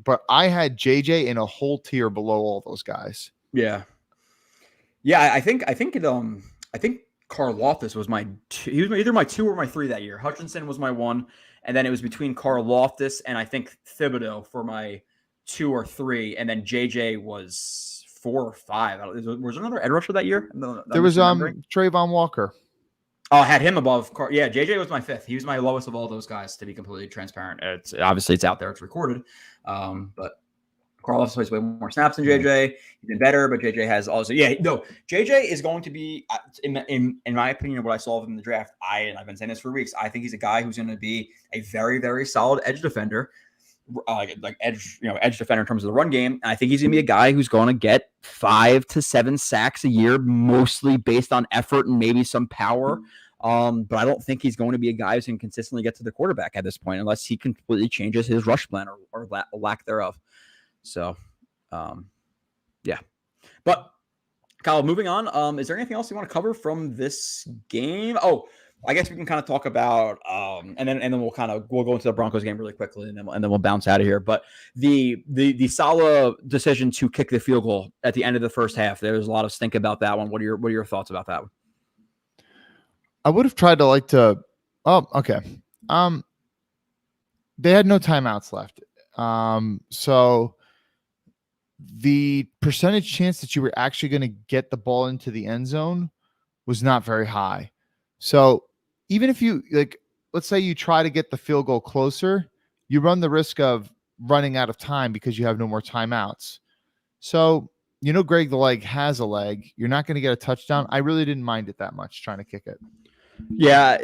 But I had JJ in a whole tier below all those guys. Yeah. I think Karlaftis was he was either my 2 or my 3 that year. Hutchinson was my 1, and then it was between Karlaftis and I think Thibodeau for my 2 or 3, and then JJ was 4 or 5. Was there another edge rusher that year? There was Trayvon Walker. Oh, I had him above. JJ was my 5th. He was my lowest of all those guys, to be completely transparent. It's out there. It's recorded. But Karlaftis plays way more snaps than JJ. He's been better, but JJ has also. Yeah, no. JJ is going to be, in my opinion, what I saw of him in the draft. I've been saying this for weeks. I think he's a guy who's going to be a very, very solid edge defender, edge defender in terms of the run game. And I think he's going to be a guy who's going to get 5 to 7 sacks a year, mostly based on effort and maybe some power. But I don't think he's going to be a guy who can consistently get to the quarterback at this point, unless he completely changes his rush plan or lack thereof. So, yeah. But Kyle, moving on. Is there anything else you want to cover from this game? Oh, I guess we can kind of talk about, and then we'll go into the Broncos game really quickly, and then we'll bounce out of here. But the Saleh decision to kick the field goal at the end of the first half, there's a lot of stink about that one. What are your thoughts about that one? I would have tried to oh, okay. They had no timeouts left. So the percentage chance that you were actually going to get the ball into the end zone was not very high. So even if you, like, let's say you try to get the field goal closer, you run the risk of running out of time because you have no more timeouts. So, Greg the leg has a leg. You're not going to get a touchdown. I really didn't mind it that much trying to kick it. Yeah,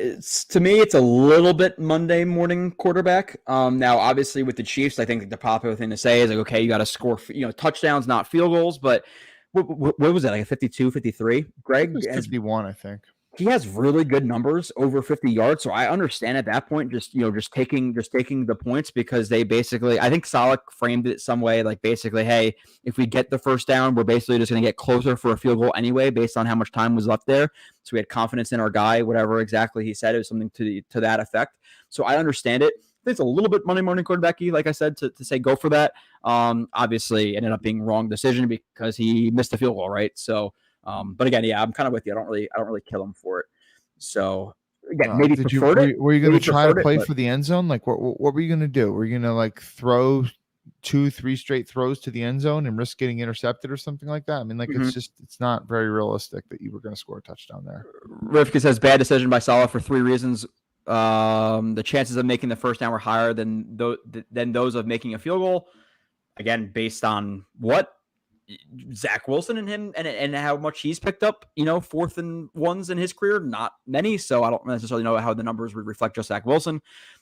to me, it's a little bit Monday morning quarterback. Now, obviously, with the Chiefs, I think the popular thing to say is like, okay, you got to score, touchdowns, not field goals. But what was that, like a 52, 53? Greg? It was 51, I think. he has really good numbers over 50 yards. So I understand at that point, just taking the points, because they basically, I think Saleh framed it some way, like basically, hey, if we get the first down, we're basically just going to get closer for a field goal anyway, based on how much time was left there. So we had confidence in our guy, whatever exactly he said. It was something to that effect. So I understand it. I think it's a little bit Monday morning quarterbacky, like I said, to say go for that. Obviously, it ended up being wrong decision because he missed the field goal, right? So. But again, yeah, I'm kind of with you. I don't really kill him for it. So again, maybe preferred it. Were you going to try to play for the end zone? Like, what were you going to do? Were you going to like throw 2-3 straight throws to the end zone and risk getting intercepted or something like that? I mean, like, it's not very realistic that you were going to score a touchdown there. Rivka says bad decision by Saleh for 3 reasons. The chances of making the first down were higher than those of making a field goal. Again, based on what? Zach Wilson and him and how much he's picked up, 4th and 1s in his career, not many. So I don't necessarily know how the numbers would reflect just Zach Wilson.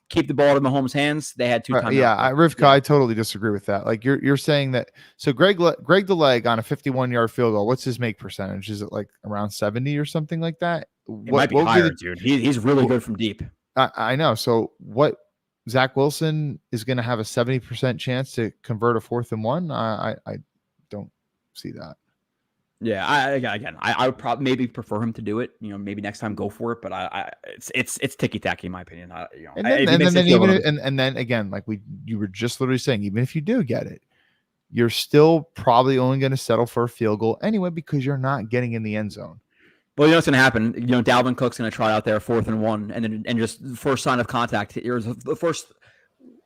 Keep the ball out of Mahomes' hands. They had 2 timeouts. Rivka, I totally disagree with that. Like you're saying that. So Greg the leg on a 51-yard field goal. What's his make percentage? Is it like around 70 or something like that? It might be higher, dude. He's really good from deep. I know. So what? Zach Wilson is going to have a 70% chance to convert a 4th and 1. I don't see that. Yeah, I would probably maybe prefer him to do it. Maybe next time go for it. But it's ticky tacky in my opinion. And then again, like you were just literally saying, even if you do get it, you're still probably only going to settle for a field goal anyway because you're not getting in the end zone. Well, what's going to happen? Dalvin Cook's going to try out there 4th and 1, and just first sign of contact, the first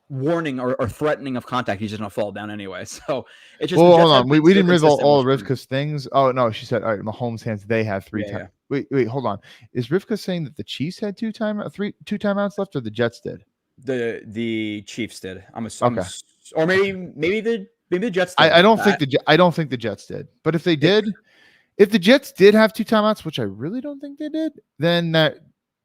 warning or threatening of contact, he's just gonna fall down anyway. So it's just hold on. We didn't read all of Rivka's things. Oh no, she said all right, Mahomes' hands, they have 3 times. Yeah. Wait, hold on. Is Rivka saying that the Chiefs had 2 timeouts left, or the Jets did? The Chiefs did. I'm assuming, okay. Or maybe the Jets did. I don't think the Jets did. But if they did, if the Jets did have 2 timeouts, which I really don't think they did, then that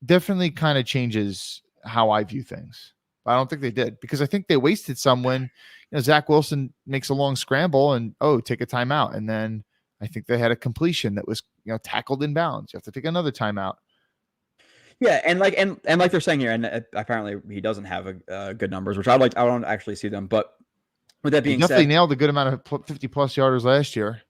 definitely kind of changes how I view things. I don't think they did, because I think they wasted some when Zach Wilson makes a long scramble and take a timeout, and then I think they had a completion that was tackled in bounds. You have to take another timeout. Yeah, and like they're saying here, and apparently he doesn't have a good numbers, which I don't actually see them. But with that being said, definitely nailed a good amount of 50+ yarders last year,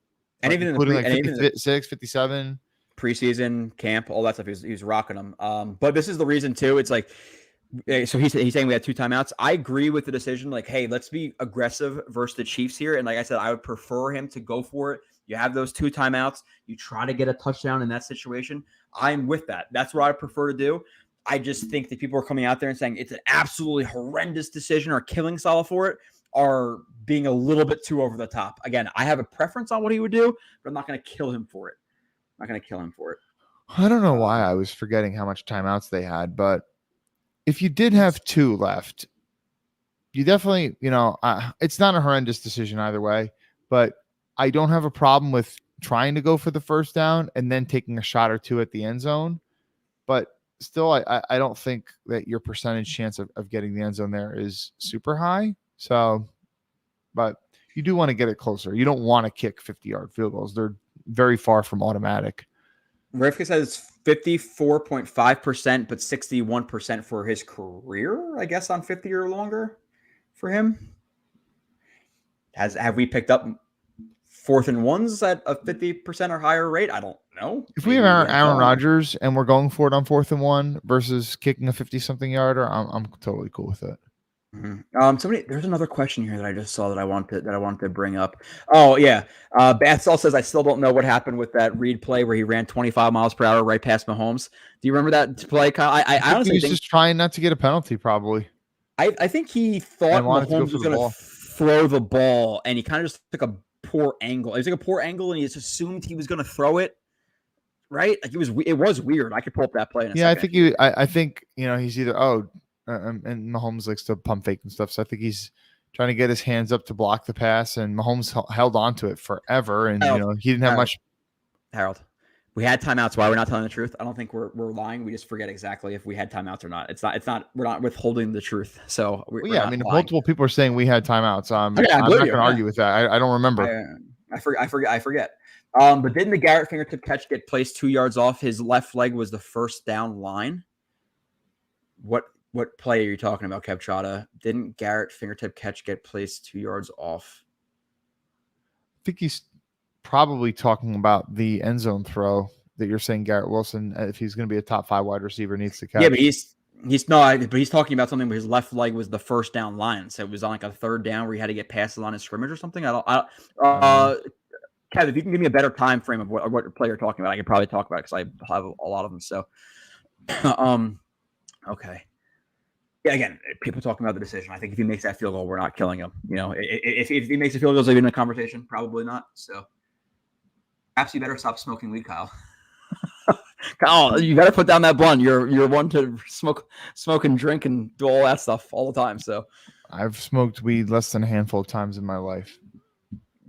and even including 56, 57 preseason camp, all that stuff. He's rocking them. But this is the reason too. It's like. So he's saying we had 2 timeouts. I agree with the decision. Like, hey, let's be aggressive versus the Chiefs here. And like I said, I would prefer him to go for it. You have those 2 timeouts. You try to get a touchdown in that situation. I'm with that. That's what I prefer to do. I just think that people are coming out there and saying it's an absolutely horrendous decision or killing Saleh for it are being a little bit too over the top. Again, I have a preference on what he would do, but I'm not going to kill him for it. I'm not going to kill him for it. I don't know why I was forgetting how much timeouts they had, but if you did have 2 left, you definitely, it's not a horrendous decision either way, but I don't have a problem with trying to go for the first down and then taking a shot or 2 at the end zone. But still, I don't think that your percentage chance of getting the end zone there is super high. So, but you do want to get it closer. You don't want to kick 50-yard field goals. They're very far from automatic. Rivka says 54.5%, but 61% for his career, I guess, on 50 or longer for him. Have we picked up 4th and 1s at a 50% or higher rate? I don't know. If we have Aaron Rodgers and we're going for it on 4th and 1 versus kicking a 50-something yarder, I'm totally cool with it. Mm-hmm. There's another question here that I just saw that I wanted to bring up. Oh yeah. Bathsall says, I still don't know what happened with that Reed play where he ran 25 miles per hour right past Mahomes. Do you remember that play, Kyle? I honestly think just trying not to get a penalty, probably. I think he thought Mahomes was going to throw the ball, and he kind of just took a poor angle. It was like a poor angle, and he just assumed he was going to throw it. Right? Like it was weird. I could pull up that play in a second. I think he's either and Mahomes likes to pump fake and stuff. So I think he's trying to get his hands up to block the pass, and Mahomes held on to it forever. And he didn't have much. Harold, we had timeouts. Why we're not telling the truth? I don't think we're lying. We just forget exactly if we had timeouts or not. It's not. We're not withholding the truth. So multiple people are saying we had timeouts. I'm not going to argue with that. I don't remember. I forget. But didn't the Garrett fingertip catch get placed 2 yards off? His left leg was the first down line. What play are you talking about, Kevchada? Didn't Garrett fingertip catch get placed 2 yards off? I think he's probably talking about the end zone throw that you're saying Garrett Wilson, if he's going to be a top 5 wide receiver, needs to catch. Yeah, but he's not. But he's talking about something where his left leg was the first down line, so it was on like a third down where he had to get past the line of scrimmage or something. Kev, if you can give me a better time frame of what play you're talking about, I could probably talk about it because I have a lot of them. So, okay. Yeah, again, people talking about the decision. I think if he makes that field goal, we're not killing him. You know, if he makes a field goal, is he in a conversation? Probably not. So, perhaps you better stop smoking weed, Kyle. Kyle, you got to put down that blunt. You're one to smoke and drink and do all that stuff all the time. So, I've smoked weed less than a handful of times in my life.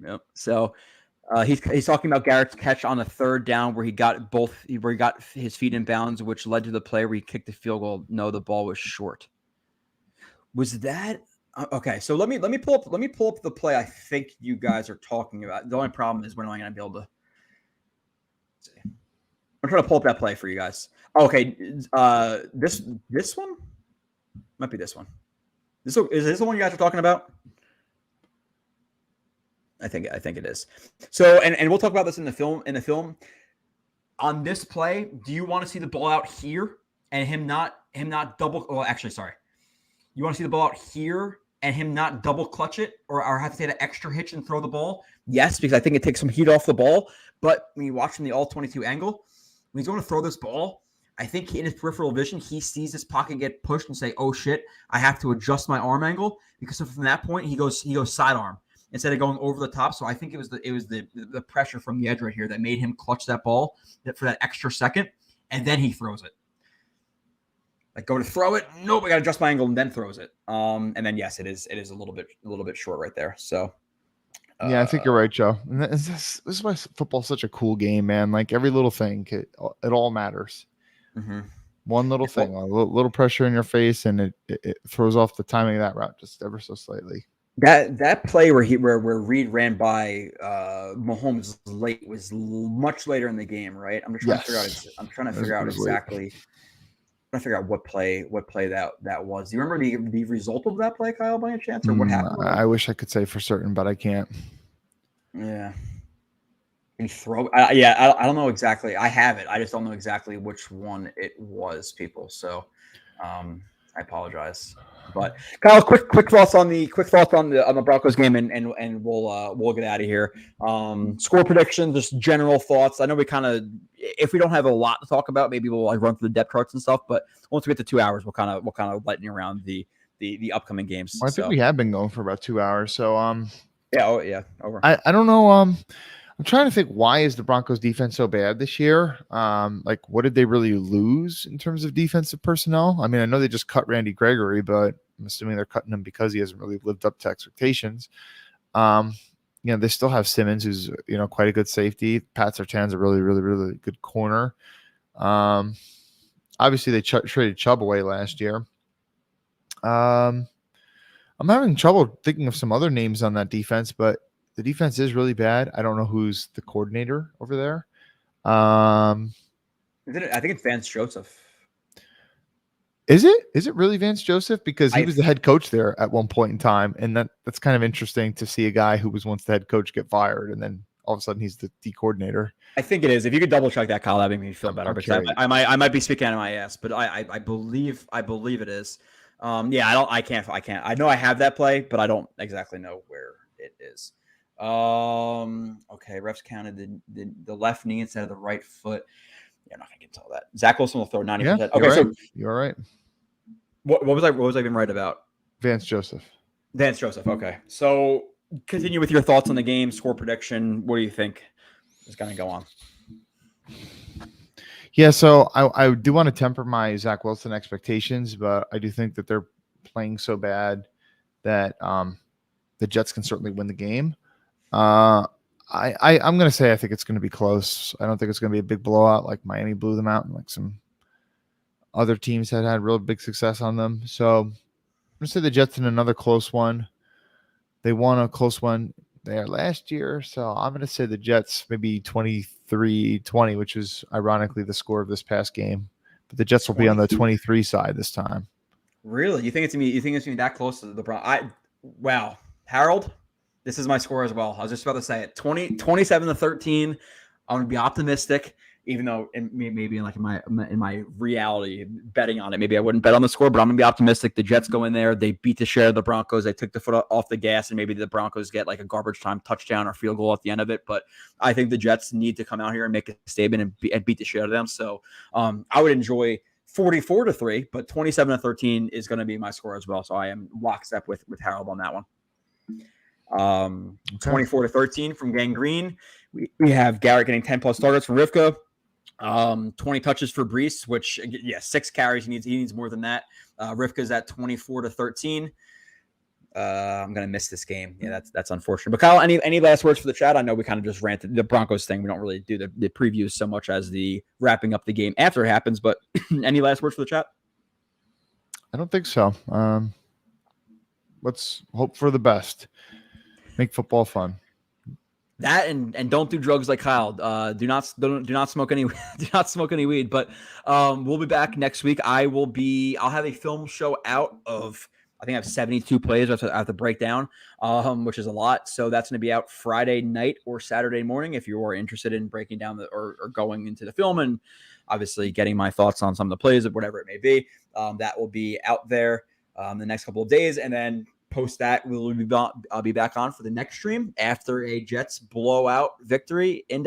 Yep. So. He's talking about Garrett's catch on a third down where he got his feet in bounds, which led to the play where he kicked the field goal. No, the ball was short. Was that okay? So let me pull up the play I think you guys are talking about. The only problem is when am I going to be able to see? I'm trying to pull up that play for you guys. Okay, this one might be this one. Is this the one you guys are talking about? I think it is. So, and we'll talk about this in the film. On this play, do you want to see the ball out here and him not double? Well, actually, sorry. You want to see the ball out here and him not double clutch it, or have to take an extra hitch and throw the ball? Yes, because I think it takes some heat off the ball. But when you watch from the all 22 angle, when he's going to throw this ball, I think in his peripheral vision, he sees this pocket get pushed and say, "Oh shit, I have to adjust my arm angle." Because from that point, he goes sidearm instead of going over the top. So I think it was the pressure from the edge right here that made him clutch that ball for that extra second, and then he throws it. Like go to throw it, nope, I got to adjust my angle and then throws it. And then yes, it is a little bit short right there. So yeah, I think you're right, Joe. And this is why football's such a cool game, man. Like every little thing, it all matters. Mm-hmm. One little thing, a little pressure in your face, and it throws off the timing of that route just ever so slightly. That play where Reed ran by Mahomes late was much later in the game, right? I'm trying to figure out exactly. I'm trying to figure out what play that was. Do you remember the result of that play, Kyle, by any chance, or what happened? I wish I could say for certain, but I can't. Yeah. And throw. I don't know exactly. I have it. I just don't know exactly which one it was, people. So, I apologize. But Kyle, quick thoughts on the Broncos game, and we'll get out of here. Score predictions, just general thoughts. I know we kind of, if we don't have a lot to talk about, maybe we'll like run through the depth charts and stuff. But once we get to 2 hours, we'll kind of lighten you around the upcoming games. Well, I think we have been going for about 2 hours. So over. I don't know. I'm trying to think, why is the Broncos defense so bad this year? Like, what did they really lose in terms of defensive personnel? I mean, I know they just cut Randy Gregory, but I'm assuming they're cutting him because he hasn't really lived up to expectations. They still have Simmons, who's, quite a good safety. Pat Surtain's a really, really, really good corner. Obviously they traded Chubb away last year. I'm having trouble thinking of some other names on that defense, but the defense is really bad. I don't know who's the coordinator over there. I think it's Vance Joseph. Is it really Vance Joseph? Because he was the head coach there at one point in time, and that's kind of interesting to see a guy who was once the head coach get fired, and then all of a sudden he's the D coordinator. I think it is. If you could double check that, Kyle, that'd make me feel better. Because I might be speaking out of my ass, but I believe it is. I can't. I know I have that play, but I don't exactly know where it is. Okay, refs counted the left knee instead of the right foot. You're not gonna get to all that. Zach Wilson will throw 90%. Yeah, okay, so you're right. What was I even right about? Vance Joseph. Okay, so continue with your thoughts on the game, score prediction. What do you think is going to go on? Yeah, so I do want to temper my Zach Wilson expectations, but I do think that they're playing so bad that the Jets can certainly win the game. I'm going to say I think it's going to be close. I don't think it's going to be a big blowout like Miami blew them out and like some other teams had real big success on them. So I'm going to say the Jets in another close one. They won a close one there last year. So I'm going to say the Jets maybe 23-20, which is ironically the score of this past game. But the Jets will be on the 23 side this time. Really? You think it's gonna be that close to the Broncos? Wow. Harold, this is my score as well. I was just about to say it. 27-13. I'm gonna be optimistic, even though maybe like in my reality betting on it, maybe I wouldn't bet on the score, but I'm gonna be optimistic. The Jets go in there, they beat the share of the Broncos, they took the foot off the gas, and maybe the Broncos get like a garbage time touchdown or field goal at the end of it. But I think the Jets need to come out here and make a statement and beat the shit out of them. So I would enjoy 44-3, but 27-13 is going to be my score as well. So I am lockstep with Harold on that one. 24-13 from Gangrene. We have Garrett getting 10 plus targets from Rivka. 20 touches for Brees, which 6 carries. He needs more than that. Rivka's at 24-13. I'm gonna miss this game. Yeah, that's unfortunate. But Kyle, any last words for the chat? I know we kind of just ranted the Broncos thing. We don't really do the previews so much as the wrapping up the game after it happens. But any last words for the chat? I don't think so. Let's hope for the best. Make football fun. That and don't do drugs like Kyle. Do not smoke any weed. But we'll be back next week. I'll have a film show out of. I think I have 72 plays I have to break down, which is a lot. So that's going to be out Friday night or Saturday morning. If you are interested in breaking down or going into the film and obviously getting my thoughts on some of the plays or whatever it may be, that will be out there the next couple of days. And then post that, I'll be back on for the next stream after a Jets blowout victory in Denver.